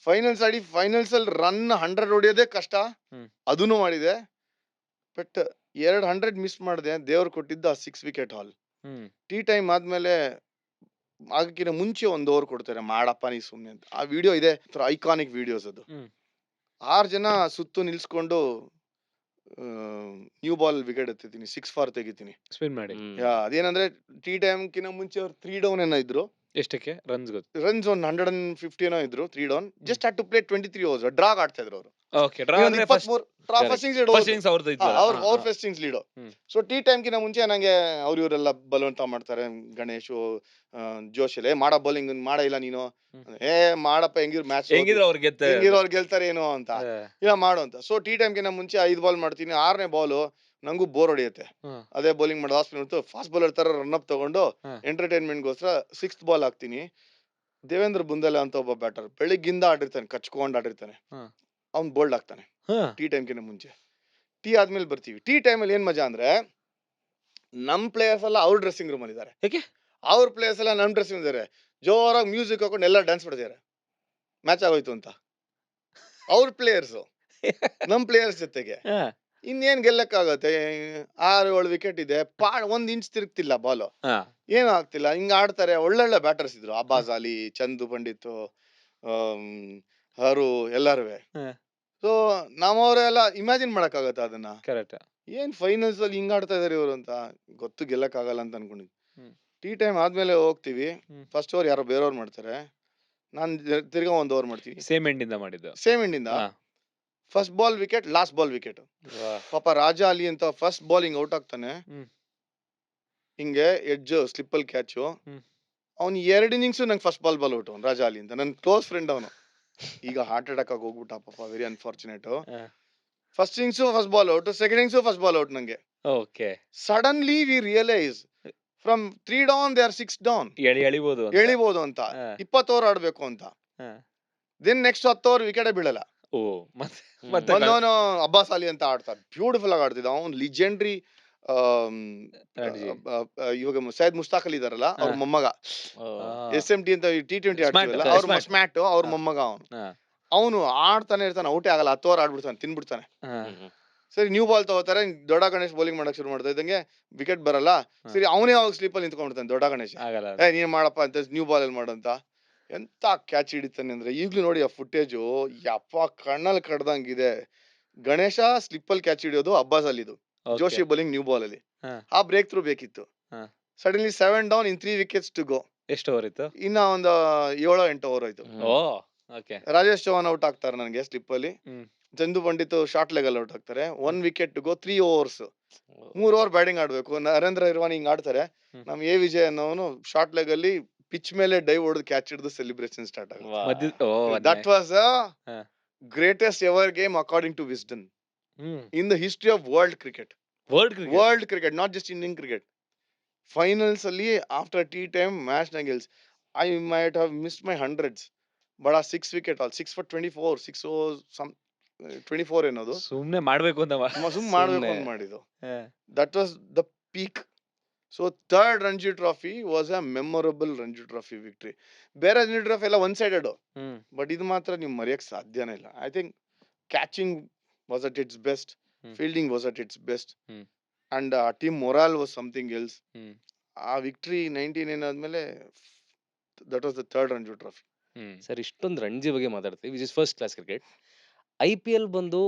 ಫೈನಲ್ಸ್ ಆಡಿ ಫೈನಲ್ಸ್ ಅಲ್ಲಿ ರನ್ 100 ಹೊಡಿಯೋದೇ ಕಷ್ಟ. ಅದನ್ನು ಮಾಡಿದೆ. ಬಟ್ 200 ಮಿಸ್ ಮಾಡಿದೆ. ದೇವ್ರು ಕೊಟ್ಟಿದ್ದ 6 ವಿಕೆಟ್ ಹಾಲ್. ಟೀ ಟೈಮ್ ಆದ್ಮೇಲೆ ಆಗಕ್ಕಿಂತ ಮುಂಚೆ 1 ಓವರ್ ಕೊಡ್ತಾರೆ, ಮಾಡಪ್ಪ ನೀ ಸುಮ್ನೆ ಅಂತ. ಆ ವಿಡಿಯೋ ಇದೆ, ಐಕಾನಿಕ್ ವಿಡಿಯೋಸ್ ಅದು. 6 ಜನ ಸುತ್ತು ನಿಲ್ಸ್ಕೊಂಡು ನ್ಯೂ ಬಾಲ್ ವಿಕೆಟ್ ಎತ್ತಿದ್ದೀನಿ, 6 ಫಾರ್ ತೆಗಿತೀನಿ. ಸ್ಪಿನ್ ಮಾಡಿ ಅದೇನಂದ್ರೆ ಟೀ ಟೈಮ್ ಕಿನ್ನ ಮುಂಚೆ ಅವ್ರು 3 ಡೌನ್ ಏನೋ ಇದ್ರು. ಎಷ್ಟಕ್ಕೆ ರನ್ಸ್ ಗೊತ್ತು? ರನ್ಸ್ ಒಂದು 150 ಏನೋ ಇದ್ರು. 3 down, just had to play 23 overs. Drag ಆಡ್ತಾ ಇದ್ರು ಅವರು. ಓಕೆ, ಡ್ರಾ ಅಂದ್ರೆ ಫಸ್ಟ್ ಇನ್ನಿಂಗ್ಸ್ ಅವ್ರದ್ದು ಇತ್ತಲ್ಲ, ಅವ್ರ first innings lead. So tea time ಕಿನ್ನ ಮುಂಚೆ ನಂಗೆ ಅವ್ರು ಇವರೆಲ್ಲ ಬಲವಂತ ಮಾಡ್ತಾರೆ, ಗಣೇಶ್ ಜೋಶ್ ಎಲ್ಲ ಮಾಡ ಬೌಲಿಂಗ್ ಮಾಡ ಇಲ್ಲ ನೀನು, ಮಾಡಪ್ಪ ಹೆಂಗಿದ್ರು ಮ್ಯಾಚ್ ಹೆಂಗಿದ್ರು ಅವ್ರು ಗೆಲ್ತಾರೆ ಏನೋ ಅಂತ, ಇಲ್ಲ ಮಾಡು ಅಂತ. ಸೊ ಟೀ ಟೈಮ್ ಕಿನ್ನ ಮುಂಚೆ 5 ಬಾಲ್ ಮಾಡ್ತೀನಿ. 6ನೇ ಬಾಲ್ ನಂಗೂ ಬೋರ್ ಹೊಡಿಯುತ್ತೆ. ಅದೇ ಬೌಲಿಂಗ್ ಮಾಡೋದು ಹಾಸ್ಪಿಟಲ್ ಫಾಸ್ಟ್ ಬೌಲರ್ ತರ ರನ್ ಅಪ್ ತಗೊಂಡು ಎಂಟರ್ಟೈನ್ಮೆಂಟ್ಗೋಸ್ಕರ 6th ಬಾಲ್ ಹಾಕ್ತೀನಿ. ದೇವೇಂದ್ರ ಬುಂದೆಲ ಅಂತ ಒಬ್ಬ ಬ್ಯಾಟರ್ ಬೆಳಿಗ್ಗಿಂದ ಆಡಿರ್ತಾನೆ, ಕಚ್ಕೊಂಡ್ ಆಡಿರ್ತಾನೆ. ಅವ್ನ್ ಬೋಲ್ಡ್ ಆಗ್ತಾನೆ ಟೀ ಟೈಮ್ ಕಿನ್ನ ಮುಂಚೆ. ಟೀ ಆದ್ಮೇಲೆ ಬರ್ತೀವಿ. ಟೀ ಟೈಮ್ ಅಲ್ಲಿ ಏನ್ ಮಜಾ ಅಂದ್ರೆ, ನಮ್ ಪ್ಲೇಯರ್ಸ್ ಎಲ್ಲ ಅವ್ರ ಡ್ರೆಸ್ಸಿಂಗ್ ರೂಮ್ ಅಲ್ಲಿ ಇದಾರೆ, ಅವ್ರ ಪ್ಲೇಯರ್ಸ್ ಎಲ್ಲ ನಮ್ ಡ್ರೆಸ್ಸಿಂಗ್ ಇದಾರೆ. ಜೋರಾಗಿ ಮ್ಯೂಸಿಕ್ ಹಾಕೊಂಡು ಎಲ್ಲ ಡ್ಯಾನ್ಸ್ ಮಾಡ್ತಿದ್ದಾರೆ, ಮ್ಯಾಚ್ ಆಗೋಯ್ತು ಅಂತ. ಅವ್ರ ಪ್ಲೇಯರ್ಸ್ ನಮ್ ಪ್ಲೇಯರ್ಸ್ ಜೊತೆಗೆ ಇನ್ನೇನ್ ಗೆಲ್ಲಕ್ಕಾಗತ್ತೆ. 6-7 ವಿಕೆಟ್ ಇದೆ, 1 ಇಂಚ್ ತಿರುಗ್ತಿಲ್ಲ ಬಾಲು, ಏನು ಆಗ್ತಿಲ್ಲ. ಹಿಂಗ ಆಡ್ತಾರೆ. ಒಳ್ಳೊಳ್ಳೆ ಬ್ಯಾಟರ್ಸ್ ಇದ್ರು, ಅಬ್ಬಾಸ್ ಅಲಿ, ಚಂದು ಪಂಡಿತ್, ಹರು, ಎಲ್ಲಾರುವೆ. ಸೊ ನಮ್ಮವರೆಲ್ಲ ಇಮ್ಯಾಜಿನ್ ಮಾಡಕ್ ಆಗತ್ತ ಅದನ್ನ. ಕರೆಕ್ಟ್. ಏನ್ ಫೈನಲ್ಸ್ ಅಲ್ಲಿ ಹಿಂಗ್ ಆಡ್ತಾ ಇದಾರೆ ಇವ್ರು ಅಂತ ಗೊತ್ತು, ಗೆಲ್ಲಕ್ ಆಗಲ್ಲ ಅಂತ ಅನ್ಕೊಂಡಿದ್ವಿ. ಟೀ ಟೈಮ್ ಆದ್ಮೇಲೆ ಹೋಗ್ತೀವಿ. ಫಸ್ಟ್ ಓವರ್ ಯಾರೋ ಬೇರೆಯವ್ರು ಮಾಡ್ತಾರೆ, ನಾನ್ ತಿರ್ಗಾ 1 ಓವರ್ ಮಾಡ್ತೀವಿ. ಸೇಮ್ ಎಂಡ್ ಇಂದ ಮಾಡಿದ್ದು. ಸೇಮ್ ಎಂಡಿಂದ first ball wicket, last ball wicket. ಪಾಪ ರಾಜ ಅಲಿ ಅಂತ ಫಸ್ಟ್ ಬಾಲ್ ಹಿಂಗ್ ಔಟ್ ಆಗ್ತಾನೆ, ಹಿಂಗೆ ಎಡ್ಜ್ ಸ್ಲಿಪ್ ಅಲ್ಲಿ ಕ್ಯಾಚ್. ಅವ್ನು 2 ಇನ್ನಿಂಗ್ಸ್ ನಂಗೆ ಫಸ್ಟ್ ಬಾಲ್ ಔಟ್. ಅವ್ನು ರಾಜ ಅಲಿ ಅಂತ ನನ್ ಕ್ಲೋಸ್ ಫ್ರೆಂಡ್ ಅವನು. ಈಗ ಹಾರ್ಟ್ ಅಟ್ಯಾಕ್ ಆಗಿ ಹೋಗ್ಬಿಟ್ಟ ಪಾಪ, very unfortunate. First innings first ball out, second innings first ball out ನಂಗೆ. Okay. Suddenly we realise from 3 down they are 6 down, ಎಳಿಬಹುದು ಅಂತ. 20 ಓವರ್ ಆಡ್ಬೇಕು ಅಂತ. ದೆನ್ ನೆಕ್ಸ್ಟ್ 10 ಓವರ್ ವಿಕೆಟ್ ಬೀಳಲ್ಲ. ಬಂದವನು ಅಬ್ಬಾಸ್ ಅಲಿ ಅಂತ ಆಡ್ತಾರೆ, ಬ್ಯೂಟಿಫುಲ್ ಆಗಿ ಆಡ್ತಿದ್ದ. ಅವ್ನು ಲಿಜೆಂಡ್ರಿ. ಇವಾಗ ಸೈಯದ್ ಮುಸ್ತಾಕ್ ಅಲಿ ಇದಾರಲ್ಲ, ಅವ್ರ ಮೊಮ್ಮಗ. SMT ಅಂತ T20 ಆಡ್ತೀವಲ್ಲ, ಅವ್ರ ಸ್ಮ್ಯಾಟ್, ಅವ್ರ ಮೊಮ್ಮಗ. ಅವನು ಆಡ್ತಾನೆ ಇರ್ತಾನೆ, ಔಟೇ ಆಗಲ್ಲ. 10 ಓವರ್ ಆಡ್ಬಿಡ್ತಾನೆ, ತಿನ್ಬಿಡ್ತಾನೆ. ಸರಿ ನ್ಯೂ ಬಾಲ್ ತಗೋತಾರೆ, ದೊಡ್ಡ ಗಣೇಶ್ ಬೌಲಿಂಗ್ ಮಾಡಕ್ ಶುರು ಮಾಡ್ತಾ ಇದ್ದಂಗೆ ವಿಕೆಟ್ ಬರಲ್ಲ. ಸರಿ ಅವನೇ ಅವಾಗ ಸ್ಲೀಪ್ ಅಲ್ಲಿ ನಿಂತ್ಕೊಂಡ್ಬಿಡ್ತಾನೆ ದೊಡ್ಡ ಗಣೇಶ್. ನೀನ್ ಮಾಡಪ್ಪ ಅಂತ ನ್ಯೂ ಬಾಲ್ ಅಲ್ಲಿ ಮಾಡಂತ. ಎಂತ ಕ್ಯಾಚ್ ಹಿಡಿತಾನೆ ಅಂದ್ರೆ, ಈಗ್ಲೂ ನೋಡಿ ಆ ಫುಟೇಜು, ಯಪ್ಪ ಕಣ್ಣಲ್ಲಿ ಕಡ್ದಂಗಿದೆ. ಗಣೇಶ ಸ್ಲಿಪ್ ಅಲ್ಲಿ ಕ್ಯಾಚ್ ಹಿಡಿಯೋದು, ಅಬ್ಬಾಸ್ ಅಲಿದು ಜೋಶಿ ಬೌಲಿಂಗ್ ನ್ಯೂ ಬಾಲ್ ಅಲ್ಲಿ. ಆ ಬ್ರೇಕ್ ಥ್ರೂ ಬೇಕಿತ್ತು. Suddenly 7 down in 3 wickets to go. ಎಷ್ಟು ಓವರ್ ಇತ್ತು? ಇನ್ನ ಒಂದು 7-8 ಓವರ್ ಆಯ್ತು. ರಾಜೇಶ್ ಚೌಹಾನ್ ಔಟ್ ಆಗ್ತಾರೆ ನನಗೆ ಸ್ಲಿಪ್ ಅಲ್ಲಿ. ಚಂದು ಪಂಡಿತ್ ಶಾರ್ಟ್ ಲೆಗ್ ಅಲ್ಲಿ ಔಟ್ ಆಗ್ತಾರೆ. 1 wicket to go, 3 overs. 3 over batting ಆಡ್ಬೇಕು. ನರೇಂದ್ರ ಇರ್ವಾನಿ ಹಿಂಗ್ ಆಡ್ತಾರೆ. ನಮ್ ಎ ವಿಜಯ್ ಅನ್ನೋನು ಶಾರ್ಟ್ ಲೆಗ್ ಅಲ್ಲಿ ಪಿಚ್ ಮೇಲೆ ಡೈವ್ ಹೊಡೆದು ಕ್ಯಾಚ್ ಹಿಡಿದು ಸೆಲೆಬ್ರೇಷನ್ ಸ್ಟಾರ್ಟ್ ಆಗುತ್ತೆ. That was a greatest ever game according to Wisden in the history of world cricket. Not just Indian cricket. Finals ಅಲ್ಲಿ ಆಫ್ಟರ್ ಟೀ ಟೈಮ್ ಮ್ಯಾಚ್ ನ ಗೆಲ್ಸ್. I might have missed my hundreds, but ಆ 6 wicket all 6 for 24, 24 ಏನೋದು ಸುಮ್ನೆ ಮಾಡ್ಬೇಕು ಅಂತ ಮಾಡಿದ್ದು. That was the peak. So third Ranji trophy was a memorable Ranji trophy victory. ಬೇರೆ Ranji trophy ಎಲ್ಲ 1-sided, ಬಟ್ ಇದು ಮಾತ್ರ ನೀವು ಮರೆಯಕ್ ಸಾಧ್ಯನೇ ಇಲ್ಲ. I think catching was at it's best, fielding was at it's best, and team morale was something else. ಆ victory 99 ಆದ್ಮೇಲೆ that was the third Ranji trophy. Sir, ಇಷ್ಟೊಂದು ರಣಜಿ ಬಗ್ಗೆ ಮಾತಾಡ್ತೀವಿ, which is first class cricket. IPL ಬಂದು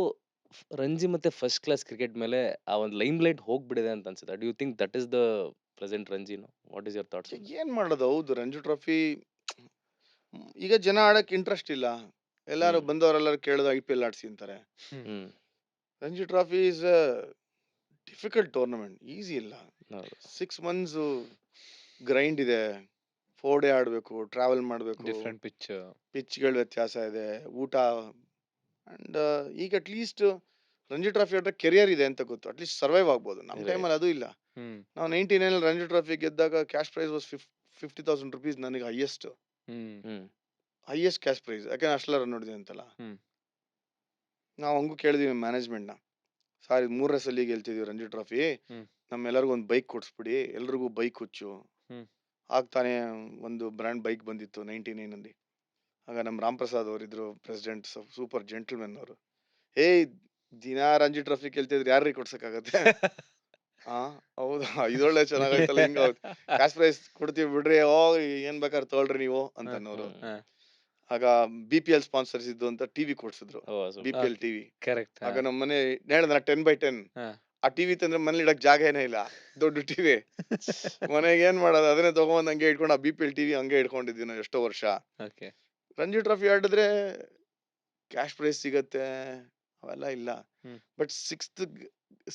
ರಂಜಿ ಮತ್ತೆ first class cricket ಮೇಲೆ ಆ ಒಂದು ಲೈಮ್ ಲೈಟ್ ಹೋಗ್ಬಿಡಿದೆ ಅಂತ ಅನ್ಸುತ್ತೆ. Do you think that is the present Ranji? What is your thoughts? ಏನ್ ಮಾಡೋದು? ಹೌದು, ರಂಜಿ ಟ್ರಾಫಿ ಈಗ ಜನ ಆಡಕ್ ಇಂಟ್ರೆಸ್ಟ್ ಇಲ್ಲ. ಎಲ್ಲಾರು ಬಂದವರೆಲ್ಲರೂ ಕೇಳೋದು IPL ಆಡ್ಸಿ ಅಂತಾರೆ. Ranji trophy is a difficult tournament, easy ಇಲ್ಲ. 6 months ಗ್ರೈಂಡ್ ಇದೆ. 4 ಡೇ ಆಡ್ಬೇಕು, ಟ್ರಾವೆಲ್ ಮಾಡ್ಬೇಕು, ಡಿಫ್ರೆಂಟ್ ಪಿಚ್ಗಳ ವ್ಯತ್ಯಾಸ ಇದೆ, ಊಟ. ಅಂಡ್ ಈಗ ಅಟ್ ಲೀಸ್ಟ್ ರಂಜಿ ಟ್ರಾಫಿ ಆಡ್ರೆ ಕೆರಿಯರ್ ಇದೆ ಅಂತ ಗೊತ್ತು, ಅಟ್ ಲೀಸ್ಟ್ ಸರ್ವೈವ್ ಆಗ್ಬೋದು. ನಮ್ಮ ಟೈಮಲ್ಲಿ ಅದು ಇಲ್ಲ. ನಾವು 99 ರಂಜಿ ಟ್ರಾಫಿ ಗೆದ್ದಾಗ ಕ್ಯಾಶ್ ಪ್ರೈಸ್ ವಾಸ್ 50,000 rupees ನನಗೆ ಹೈಯೆಸ್ಟ್. ಹೈಯೆಸ್ಟ್ ಕ್ಯಾಶ್ ಪ್ರೈಸ್, ಯಾಕಂದ್ರೆ ಅಷ್ಟೆಲ್ಲ ರನ್ ನೋಡಿದೆ ಅಂತಲ್ಲ. ನಾವು ಹಂಗೂ ಕೇಳಿದೀವಿ ಮ್ಯಾನೇಜ್ಮೆಂಟ್ನ, ಸಾರ್ ಇದು 3ನೇ ಸಲ ಗೆಲ್ತಿದೀವಿ ರಂಜಿ ಟ್ರಾಫಿ, ನಮ್ಮೆಲ್ಲರಿಗೂ ಒಂದು ಬೈಕ್ ಕೊಡಿಸ್ಬಿಡಿ, ಎಲ್ರಿಗೂ ಬೈಕ್ ಹುಚ್ಚು. ಆಗ್ತಾನೆ ಒಂದು ಬ್ರ್ಯಾಂಡ್ ಬೈಕ್ ಬಂದಿತ್ತು 99 ಅಲ್ಲಿ. ಆಗ ನಮ್ಮ ರಾಮ್ ಪ್ರಸಾದ್ ಅವರಿದ್ರು ಪ್ರೆಸಿಡೆಂಟ್, ಸೂಪರ್ ಜೆಂಟಲ್ಮೆನ್ ಅವರು. ದಿನ ರಂಜಿ ಟ್ರಾಫಿ ಗೆಲ್ತಿದ್ರೆ ಯಾರಿಗೆ ಕೊಡ್ಸಕ್ಕಾಗತ್ತೆ? ಹೌದಾ, ಇದೊಳ್ಳೆ ಚೆನ್ನಾಗೈತಲ್ಲ, ಹಿಂಗ ಕ್ಯಾಶ್ ಪ್ರೈಸ್ ಕೊಡ್ತೀವಿ ಬಿಡ್ರಿ, ಏನ್ ಬೇಕಾದ್ರೆ ತೊಗೊಳ್ರಿ ನೀವು ಅಂತ ಅನ್ನೋರು. ಆಗ BPL ಸ್ಪಾನ್ಸರ್ಸ್ ಇದ್ದು ಅಂತ ಟಿವಿ ಕೊಡ್ಸಿದ್ರು, BPL ಟಿವಿ. ಕರೆಕ್ಟ್. ಆಗ ನಮ್ಮ ಮನೆ ಹೇಳಿದ್ರ 10x10 ಆ ಟಿವಿ ತಂದ್ರೆ ಮನೇಲಿ ಇಡಕ್ ಜಾಗ ಏನೇ ಇಲ್ಲ, ದೊಡ್ಡ ಟಿವಿ. ಮನೆಗೆ ಏನ್ ಮಾಡೋದು, ಅದನ್ನೇ ತಗೊಂಡ್ ಹಂಗೆ ಇಟ್ಕೊಂಡು ಆ BPL ಟಿವಿ ಹಂಗೆ ಇಟ್ಕೊಂಡಿದ್ವಿ ನಾವು ಎಷ್ಟೋ ವರ್ಷ. ರಂಜಿ ಟ್ರಾಫಿ ಆಡಿದ್ರೆ ಕ್ಯಾಶ್ ಪ್ರೈಸ್ ಸಿಗತ್ತೆ ಅವೆಲ್ಲ ಇಲ್ಲ. But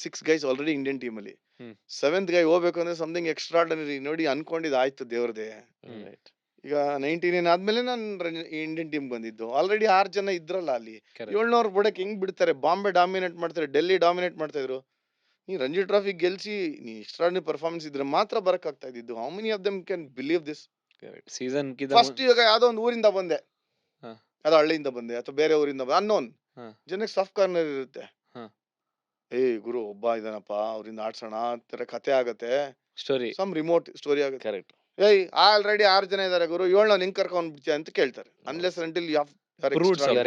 six guys already Indian team ಅಲ್ಲಿ, 7th ಗೈ ಹೋಗ್ಬೇಕು ಅಂದ್ರೆ ಸಮಥಿಂಗ್ ಎಕ್ಸ್ಟ್ರಾರ್ಡಿನರಿ. ನೋಡಿ ಅನ್ಕೊಂಡಿದ್ ಆಯ್ತು ದೇವ್ರದೇ. ಈಗ 99 ಆದ್ಮೇಲೆ ನಾನು ಇಂಡಿಯನ್ ಟೀಮ್ ಬಂದಿದ್ದು. ಆಲ್ರೆಡಿ 6 ಜನ ಇದ್ರಲ್ಲ ಅಲ್ಲಿ. 700 ಬಿಡಕ್ ಹೆಂಗ್ ಬಿಡ್ತಾರೆ? ಬಾಂಬೆ ಡಾಮಿನೇಟ್ ಮಾಡ್ತಾರೆ, ಡೆಲ್ಲಿ ಡಾಮಿನೇಟ್ ಮಾಡ್ತಾ ಇದ್ರು. ನೀ ರಂಜಿ ಟ್ರಾಫಿ ಗೆಲ್ಸಿ ನೀ ಎಕ್ಸ್ಟ್ರಾರ್ಡಿನರಿ ಪರ್ಫಾರ್ಮೆನ್ಸ್ ಇದ್ರೆ ಮಾತ್ರ ಬರಕ್ ಆಗ್ತಾ ಇದ್ದು. How many of them can believe this? Season first ಇವಾಗ ಯಾವ್ದೋ ಒಂದು ಊರಿಂದ ಬಂದೆ, ಅದು ಹಳ್ಳಿಯಿಂದ ಬಂದೆ ಅಥವಾ ಬೇರೆ ಊರಿಂದ ಅನ್ನೋನ್ ಜನಕ್ಕೆ ಸಾಫ್ಟ್ ಕಾರ್ನರ್ ಇರುತ್ತೆ. ಗುರು ಒಬ್ಬ ಇದಾನಪ್ಪ, ಅವ್ರಿಂದ ಆಡ್ಸೋಣ ಅಂತಾರೆ, ಕತೆ ಆಗತ್ತೆ, ಸ್ಟೋರಿ, ಸಮ್ ರಿಮೋಟ್ ಸ್ಟೋರಿ ಆಗುತ್ತೆ. ಕರೆಕ್ಟ್. ಆಲ್ರೆಡಿ 6 ಜನ ಇದಾರೆ ಗುರು, 7 ನಿಂಗ್ ಕರ್ಕೊಂಡ್ ಬಿಡ್ತೀಯ ಅಂತ ಕೇಳ್ತಾರೆ. Unless until you are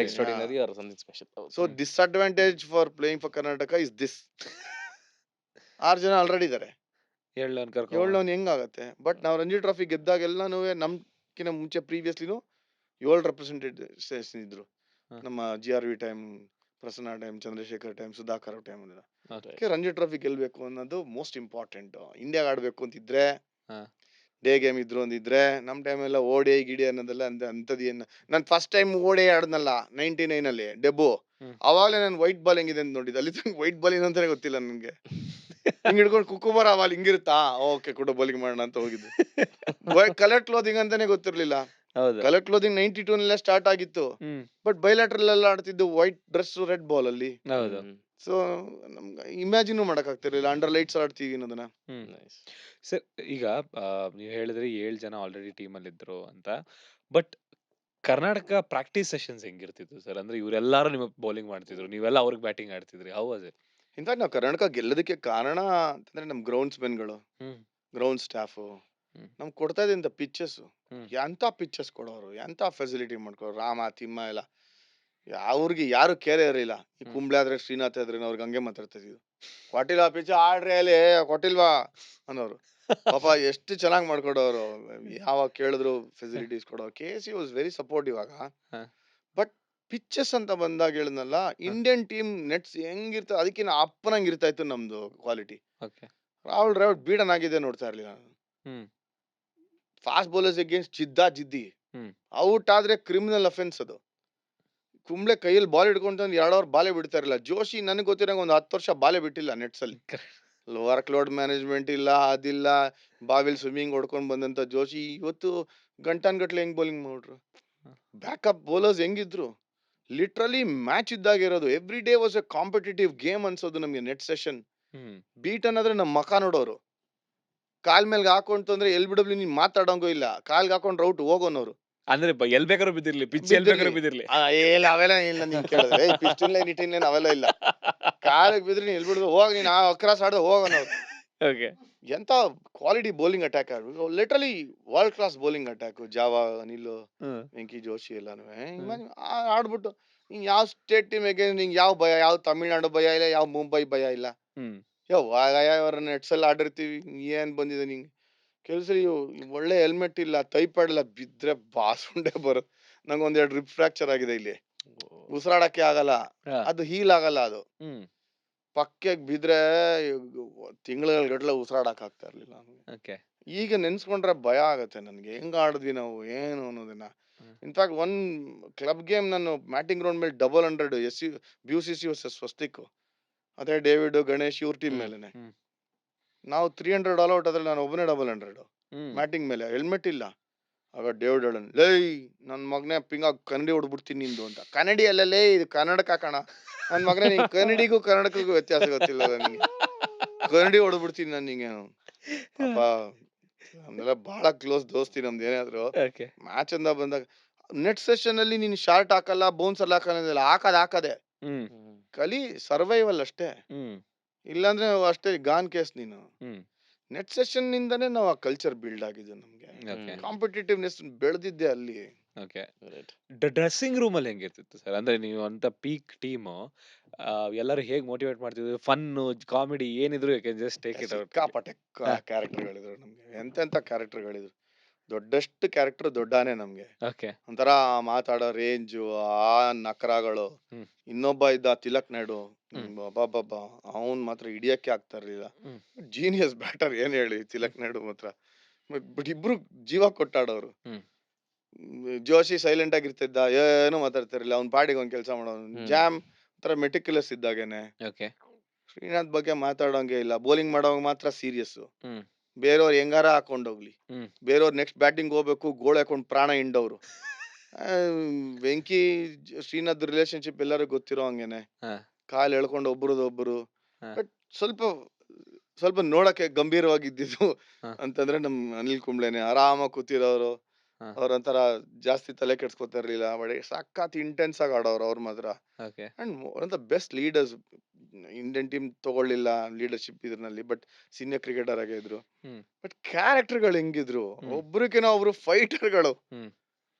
extraordinary or something special. So disadvantage for playing for Karnataka is this. 6 ಜನ ಆಲ್ರೆಡಿ ಇದಾರೆ, 7 ಹೆಂಗಾಗತ್ತೆ? ಬಟ್ ನಾವು ರಂಜಿ ಟ್ರಾಫಿ ಗೆದ್ದಾಗೆಲ್ಲಾನು ನಮ್ಕಿನ ಮುಂಚೆ ಪ್ರೀವಿಯಸ್ಲಿನೂ 7 ರೆಪ್ರೆಸೆಂಟೇಟಿವ್ಸ್ ಇದ್ರು. ನಮ್ಮ GRV time, Prasanna time, Chandrashekhar time, Sudhakar time. Ranji trophy ಗೆಲ್ಬೇಕು ಅನ್ನೋದು ಮೋಸ್ಟ್ ಇಂಪಾರ್ಟೆಂಟ್. ಇಂಡಿಯಾಗ ಆಡ್ಬೇಕು ಅಂತಿದ್ರೆ ಡೇ ಗೇಮ್ ಇದ್ರು ಅಂದಿದ್ರೆ, ನಮ್ ಟೈಮ್ ಎಲ್ಲ ಓಡಿ ಗಿಡಿ ಅನ್ನೋದೆಲ್ಲ ಅಂತದ್ ಏನ್. ನಾನ್ ಫಸ್ಟ್ ಟೈಮ್ ಓಡಿ ಆಡ್ನಲ್ಲ 99 ಅಲ್ಲಿ ಡೆಬ್ಬು, ಅವಾಗ್ಲೇ ನಾನು ವೈಟ್ ಬಾಲ್ ಹೆಂಗಿದೆ ಅಂತ ನೋಡಿದ್ದು. ಅಲ್ಲಿ ತನಕ ವೈಟ್ ಬಾಲ್ ಏನಂತಾನೆ ಗೊತ್ತಿಲ್ಲ ನನ್ಗೆ. ಹಿಂಗ್ ಹಿಡ್ಕೊಂಡು ಕುಕುಮಾರ್ ಅವಾಲ್ ಹಿಂಗಿರುತ್ತಾ, ಓಕೆ ಕೂಡ ಬೌಲಿಂಗ್ ಮಾಡೋಣ ಅಂತ ಹೋಗಿದ್ದು. ಕಲರ್ ಕ್ಲೋದಿಂಗ್ ಅಂತಾನೆ ಗೊತ್ತಿರ್ಲಿಲ್ಲ. ಕಲರ್ ಕ್ಲೋದಿಂಗ್ 92 ನಲ್ಲೇ ಸ್ಟಾರ್ಟ್ ಆಗಿತ್ತು. ಬಟ್ ಬೈಲಾಟ್ರಲ್ ಎಲ್ಲ ಆಡ್ತಿದ್ದು ವೈಟ್ ಡ್ರೆಸ್ ರೆಡ್ ಬಾಲ್ ಅಲ್ಲಿ. ಸೊ ನಮ್ಗೆ ಇಮ್ಯಾಜಿನ್ ಮಾಡಕ್ ಆಗ್ತಿರ್ಲಿಲ್ಲ ಅಂಡರ್ ಲೈಟ್ಸ್ ಆಡ್ತೀವಿ ಅನ್ನೋದನ್ನ. ಸರ್, ಈಗ ನೀವು ಹೇಳಿದ್ರಿ 7 ಜನ ಆಲ್ರೆಡಿ ಟೀಮ್ ಅಲ್ಲಿ ಇದ್ರು ಅಂತ. ಬಟ್ ಕರ್ನಾಟಕ ಪ್ರಾಕ್ಟೀಸ್ ಸೆಷನ್ಸ್ ಹೆಂಗಿರ್ತಿತ್ತು ಸರ್? ಅಂದ್ರೆ ಇವರೆಲ್ಲಾರು ನಿಮಗೆ ಬೌಲಿಂಗ್ ಮಾಡ್ತಿದ್ರು, ನೀವೆಲ್ಲ ಅವ್ರಿಗೆ ಬ್ಯಾಟಿಂಗ್ ಆಡ್ತಿದ್ರಿ. How was it? ಇನ್ಫ್ಯಾಕ್ಟ್ ನಾವು ಕರ್ನಾಟಕ ಗೆಲ್ಲೋದಕ್ಕೆ ಕಾರಣ ಅಂತಂದ್ರೆ ನಮ್ ಗ್ರೌಂಡ್ಸ್ ಮೆನ್ಗಳು, ಗ್ರೌಂಡ್ ಸ್ಟಾಫ್ ನಮ್ಗೆ ಕೊಡ್ತಾ ಇದ್ದಂತ ಪಿಚಸ್, ಎಂತ ಪಿಚಸ್ ಕೊಡೋರು, ಎಂತ ಫೆಸಿಲಿಟಿ ಮಾಡ್ಕೊಡೋರು. ರಾಮ ತಿಮ್ಮ ಎಲ್ಲ ಅವ್ರಿಗೆ ಯಾರು ಕೇರೇ ಇರಲಿಲ್ಲ. ಈ ಕುಂಬ್ಳೆ ಆದ್ರೆ ಶ್ರೀನಾಥ್ ಆದ್ರೆ ಅವ್ರಿಗೆ ಹಂಗೆ ಮಾತಾಡ್ತಾ ಇದ್ವಿ, ಕೊಟ್ಟಿಲ್ವಾ ಪಿಚ್ ಆಡ್ರಿ ಅಲ್ಲಿ, ಕೊಟ್ಟಿಲ್ವಾ ಅನ್ನೋರು. ಪಾಪ ಎಷ್ಟು ಚೆನ್ನಾಗಿ ಮಾಡ್ಕೊಡೋರು, ಯಾವಾಗ ಕೇಳಿದ್ರು ಫೆಸಿಲಿಟೀಸ್ ಕೊಡೋರು. KC ವಾಸ್ ವೆರಿ ಸಪೋರ್ಟಿವ್ ಆಗ. ಬಟ್ ಪಿಚಸ್ ಅಂತ ಬಂದಾಗ ಹೇಳಿದ್ನಲ್ಲ, ಇಂಡಿಯನ್ ಟೀಮ್ ನೆಟ್ಸ್ ಹೆಂಗಿರ್ತ ಅದಕ್ಕಿಂತ ಅಪ್ಪನಂಗ್ ಇರ್ತಾ ಇತ್ತು ನಮ್ದು ಕ್ವಾಲಿಟಿ. ರಾಹುಲ್ ದ್ರಾವಿಡ್ ಬೀಡನ್ ಆಗಿದೆ ನೋಡ್ತಾ ಇರ್ಲಿಲ್ಲ ನಾನು. ಫಾಸ್ಟ್ ಬೌಲರ್ಸ್ ಅಗೇನ್ಸ್ಟ್ ಜಿದ್ದಿ, ಔಟ್ ಆದ್ರೆ ಕ್ರಿಮಿನಲ್ ಅಫೆನ್ಸ್ ಅದು. ಕುಂಬ್ಳೆ ಕೈಯಲ್ಲಿ ಬಾಲ್ ಹಿಡ್ಕೊಂಡು 2 ಅವರ್ ಬಾಲೆ ಬಿಡ್ತಾ ಇರಲಿಲ್ಲ. ಜೋಶಿ ನನಗೆ ಗೊತ್ತಿರಂಗ ಒಂದು 10 ವರ್ಷ ಬಾಲೆ ಬಿಟ್ಟಿಲ್ಲ ನೆಟ್ಸ್ ಅಲ್ಲಿ. ವರ್ಕ್ ಲೋಡ್ ಮ್ಯಾನೇಜ್ಮೆಂಟ್ ಇಲ್ಲ, ಅದಿಲ್ಲ. ಬಾವಿಲ್ ಸ್ವಿಮ್ಮಿಂಗ್ ಹೊಡ್ಕೊಂಡ್ ಬಂದಂತ ಜೋಶಿ ಇವತ್ತು ಗಂಟನ್ಗಟ್ಲೆ ಹೆಂಗ್ ಬೌಲಿಂಗ್ ಮಾಡ್ರು. ಬ್ಯಾಕಪ್ ಬೌಲರ್ಸ್ ಹೆಂಗಿದ್ರು, ಲಿಟ್ರಲಿ ಮ್ಯಾಚ್ ಇದ್ದಾಗಿರೋದು. Every day was a competitive game ಅನ್ಸೋದು ನಮ್ಗೆ ನೆಟ್ ಸೆಷನ್. ಬೀಟ್ ಅನ್ನೋದ್ರೆ ನಮ್ಮ ಮಕ ನೋಡೋರು. ಕಾಲ್ ಮೇಲೆ ಹಾಕೊಂಡ್ ಅಂದ್ರೆ LBW ನೀನ್ ಮಾತಾಡೋಂಗೋ ಇಲ್ಲ, ಕಾಲ್ಗೆ ಹಾಕೊಂಡ್ ರೌಟ್ ಹೋಗೋನವ್ರು. ಅಂದ್ರೆ ಎಲ್ ಬೇಕಾದ್ರೂ ಬಿದ್ದಿರ್ಲಿ, ಪಿಚ್ ಎಲ್ ಬೇಕಾದ್ರೂ ಬಿದ್ದಿರ್ಲಿ. ಅವೆಲ್ಲ ಇಲ್ಲ. ನೀನ್ ಕೇಳಿದ್ರೆ ಪಿಸ್ಟಿನ್ ಲೈನ್ ಇಟ್ಟಿನ್ ಲೈನ್ ಅವೆಲ್ಲ ಇಲ್ಲ. ಕಾಲಿಗೆ ಬಿದ್ರಿ ನೀನ್ ಎಲ್ಬಿಡ್ದು ಹೋಗ್, ನೀನ್ ಅಕ್ರಾಸ್ ಆಡ್ದ ಹೋಗೋನವ್ರು. ಎಂತ quality bowling attack order, literally world class bowling attack. Java, Anil, Venky Joshi ಎಲ್ಲಾನು ಆಡ್ಬಿಟ್ಟು ಹಿಂಗ್ ಯಾವ ಸ್ಟೇಟ್ ಟೀಮ್ ನಿಂಗೆ ಯಾವ ಭಯ, ಯಾವ ತಮಿಳ್ನಾಡು ಭಯ ಇಲ್ಲ, ಯಾವ ಮುಂಬೈ ಭಯ ಇಲ್ಲ. ಅವ್ರ ನೆಟ್ಸ್ ಎಲ್ಲ ಆಡಿರ್ತೀವಿ, ಏನ್ ಬಂದಿದೆ ನಿಂಗೆ ಕೆಲ್ಸ. ಒಳ್ಳೆ ಹೆಲ್ಮೆಟ್ ಇಲ್ಲ, ಟೈಪಾಯ್ಡ್ ಇಲ್ಲ, ಬಿದ್ರೆ ಬಾಸುಂಡೆ ಬರುತ್ತೆ. ನಂಗೆ 1-2 ರಿಪ್ ಫ್ರಾಕ್ಚರ್ ಆಗಿದೆ ಇಲ್ಲಿ, ಉಸಿರಾಡಕ್ಕೆ ಆಗಲ್ಲ, ಅದು ಹೀಲ್ ಆಗಲ್ಲ. ಅದು ಪಕ್ಕೆ ಬಿದ್ರೆ ತಿಂಗಳ ಗಟ್ಲೆ ಉಸಿರಾಡಕ್ ಆಗ್ತಾ ಇರ್ಲಿಲ್ಲ. ಈಗ ನೆನ್ಸ್ಕೊಂಡ್ರೆ ಭಯ ಆಗತ್ತೆ ನನ್ಗೆ, ಹೆಂಗ್ ಆಡಿದ್ವಿ ನಾವು ಏನು ಅನ್ನೋದನ್ನ. ಇನ್ಫ್ಯಾಕ್ಟ್ 1 ಕ್ಲಬ್ ಗೇಮ್ ನಾನು ಮ್ಯಾಟಿಂಗ್ ಗ್ರೌಂಡ್ ಮೇಲೆ 100 BUCC ವರ್ಸಸ್ ಸ್ವಸ್ತಿಕ್, ಅದೇ ಡೇವಿಡ್ ಗಣೇಶ್ ಇವ್ರ ಟೀಮ್ ಮೇಲೆನೆ ನಾವು 300 ಆಲ್ ಔಟ್. ಅದ್ರಲ್ಲಿ ನಾನು ಒಬ್ಬನೇ 100 ಮ್ಯಾಟಿಂಗ್ ಮೇಲೆ, ಹೆಲ್ಮೆಟ್ ಇಲ್ಲ. ಆಗ ಡೇವಿಡ್ ಹೇಳನ್, ಲೈ ನನ್ ಮಗನೇ ಪಿಂಗ ಕನ್ನಡಿ ಹೊಡ್ಬಿಡ್ತೀನಿ ನಿಂದು ಅಂತ. ಕನ್ನಡಿ ಅಲ್ಲಲ್ಲೇ, ಇದು ಕನ್ನಡಕ ಕಣ ನನ್ ಮಗನೇ, ನೀನ್ ಕನ್ನಡಿಗೂ ಕನ್ನಡಕಗೂ ವ್ಯತ್ಯಾಸ ಗೊತ್ತಿಲ್ಲ ನಿಂಗೆ, ಕನ್ನಡಿ ಹೊಡ್ಬಿಡ್ತೀನಿ ನಾನು ನಿಂಗೆ. ಪಾಪ ನಮ್ದೆಲ್ಲ ಬಹಳ ಕ್ಲೋಸ್ ದೋಸ್ತಿ ನಮ್ದು. ಏನಾದ್ರು ಮ್ಯಾಚ್ ಅಂದ ಬಂದಾಗ ನೆಟ್ ಸೆಷನ್ ಅಲ್ಲಿ ನೀನು ಶಾರ್ಟ್ ಹಾಕಲ್ಲ, ಬೌನ್ಸರ್ ಹಾಕಲ್ಲ, ಹಾಕದೆ ಹ್ಮ್ ಕಲಿ ಸರ್ವೈವಲ್ ಅಷ್ಟೇ. ಹ್ಮ್ ಇಲ್ಲಾಂದ್ರೆ ಅಷ್ಟೇ ಗಾನ್ ಕೇಸ್ ನೀನು. ಹ್ಮ್ ನೆಟ್ ಸೆಷನ್ ನಿಂದಾನೇ ನಾವು ಆ ಕಲ್ಚರ್ ಬಿಲ್ಡ್ ಆಗಿದ್ದು ನಮ್ಗೆ. ಓಕೆ ಕಾಂಪಿಟೇಟಿವ್ನೆಸ್ ಬೆಳೆದಿದ್ದೆ ಅಲ್ಲಿ. ಓಕೆ ಡ್ರೆಸ್ಸಿಂಗ್ ರೂಮ್ ಅಲ್ಲಿ ಹೆಂಗಿರ್ತಿತ್ತು ಸರ್? ಅಂದ್ರೆ ನೀವು ಅಂತ ಪೀಕ್ ಟೀಮ್ ಎಲ್ಲರೂ ಹೇಗ್ ಮೋಟಿವೇಟ್ ಮಾಡ್ತಿದ್ರು? ಫನ್, ಕಾಮಿಡಿ ಏನಿದ್ರು you can just take it out. ಸಿಕ್ಕಾಪಟ್ಟೆ ಕ್ಯಾರೆಕ್ಟರ್ಗಳಿದ್ರು ನಮ್ಗೆ. ಎಂತೆಂತ ಕ್ಯಾರೆಕ್ಟರ್ಗಳಿದ್ರು. ದೊಡ್ಡಷ್ಟು ಕ್ಯಾರೆಕ್ಟರ್ ದೊಡ್ಡಾನೆ ನಮ್ಗೆ. ಓಕೆ ಒಂಥರ ಮಾತಾಡೋ ರೇಂಜು, ಆ ನಕರಾಗಳು. ಹ್ಮ್. ಇನ್ನೊಬ್ಬ ಇದ್ದ ತಿಲಕ್ ನಾಯ್ಡು, ಬಾಬಾ ಅವನ್ ಮಾತ್ರ ಹಿಡಿಯಕ್ಕೆ ಆಗ್ತಾ ಇರ್ಲಿಲ್ಲ. ಜೀನಿಯಸ್ ಬ್ಯಾಟರ್, ಏನ್ ಹೇಳಿ ತಿಲಕ್ ನಾಯ್ಡು ಮಾತ್ರ. ಬಟ್ ಇಬ್ರು ಜೀವ ಕೊಟ್ಟಾಡೋರು. ಹ್ಮ್. ಜೋಶಿ ಸೈಲೆಂಟ್ ಆಗಿರ್ತಿದ್ದ, ಏನು ಮಾತಾಡ್ತಿರ್ಲಿಲ್ಲ, ಅವ್ನ್ ಪಾಡಿಗೆ ಒಂದ್ ಕೆಲಸ ಮಾಡೋನು. ಜಾಮ್ ಒಂಥರ ಮೆಟಿಕ್ಯುಲಸ್ ಇದ್ದಾಗೇನೆ. ಓಕೆ ಶ್ರೀನಾಥ್ ಬಗ್ಗೆ ಮಾತಾಡೋಂಗೆ ಇಲ್ಲ. ಬೌಲಿಂಗ್ ಮಾಡೋವಾಗ ಮಾತ್ರ ಸೀರಿಯಸ್. ಹ್ಮ್ ಬೇರೆಯವ್ರು ಹೆಂಗಾರ ಹಾಕೊಂಡೋಗ್ಲಿ, ಹ್ಮ್ ಬೇರೆಯವ್ರು ನೆಕ್ಸ್ಟ್ ಬ್ಯಾಟಿಂಗ್ ಹೋಗ್ಬೇಕು, ಗೋಲ್ ಹಾಕೊಂಡು ಪ್ರಾಣ ಹಿಂಡವ್ರು. ವೆಂಕಿ ಶ್ರೀನಾಥ್ ರಿಲೇಶನ್ಶಿಪ್ ಎಲ್ಲರಿಗೂ ಗೊತ್ತಿರೋ ಹಂಗೇನೆ. ಹಾ. ಕಾಲ್ ಎಳ್ಕೊಂಡು ಒಬ್ರದೊಬ್ರು. ಹಾ. ಬಟ್ ಸ್ವಲ್ಪ ನೋಡಕ್ಕೆ ಗಂಭೀರವಾಗಿದ್ದಿದ್ದು ಹಾ. ಅಂತಂದ್ರೆ ನಮ್ ಅನಿಲ್ ಕುಂಬ್ಳೆನೆ. ಆರಾಮಾಗಿ ಕೂತಿರೋರು. ಹಾ. ಅವ್ರಂತರ ಜಾಸ್ತಿ ತಲೆ ಕೆಡ್ಸ್ಕೊತಾ ಇರ್ಲಿಲ್ಲ. ಬಟ್ ಸಖತ್ ಇಂಟೆನ್ಸ್ ಆಗಿ ಆಡೋರು ಅವ್ರ ಮಾತ್ರ. Okay and one of the best leaders. Indian team ತಗೊಳ್ಳಿಲ್ಲ ಲೀಡರ್ಶಿಪ್ ಇದ್ರಲ್ಲಿ, ಬಟ್ ಸೀನಿಯರ್ ಕ್ರಿಕೆಟರ್ ಆಗೇ ಇದ್ರು. ಹ್ಮ್. ಬಟ್ ಕ್ಯಾರೆಕ್ಟರ್ಗಳು ಹೆಂಗಿದ್ರು, ಹ್ಮ್. ಒಬ್ರಿಗಿನ ಒಬ್ರು ಫೈಟರ್ಗಳು. ಹ್ಮ್.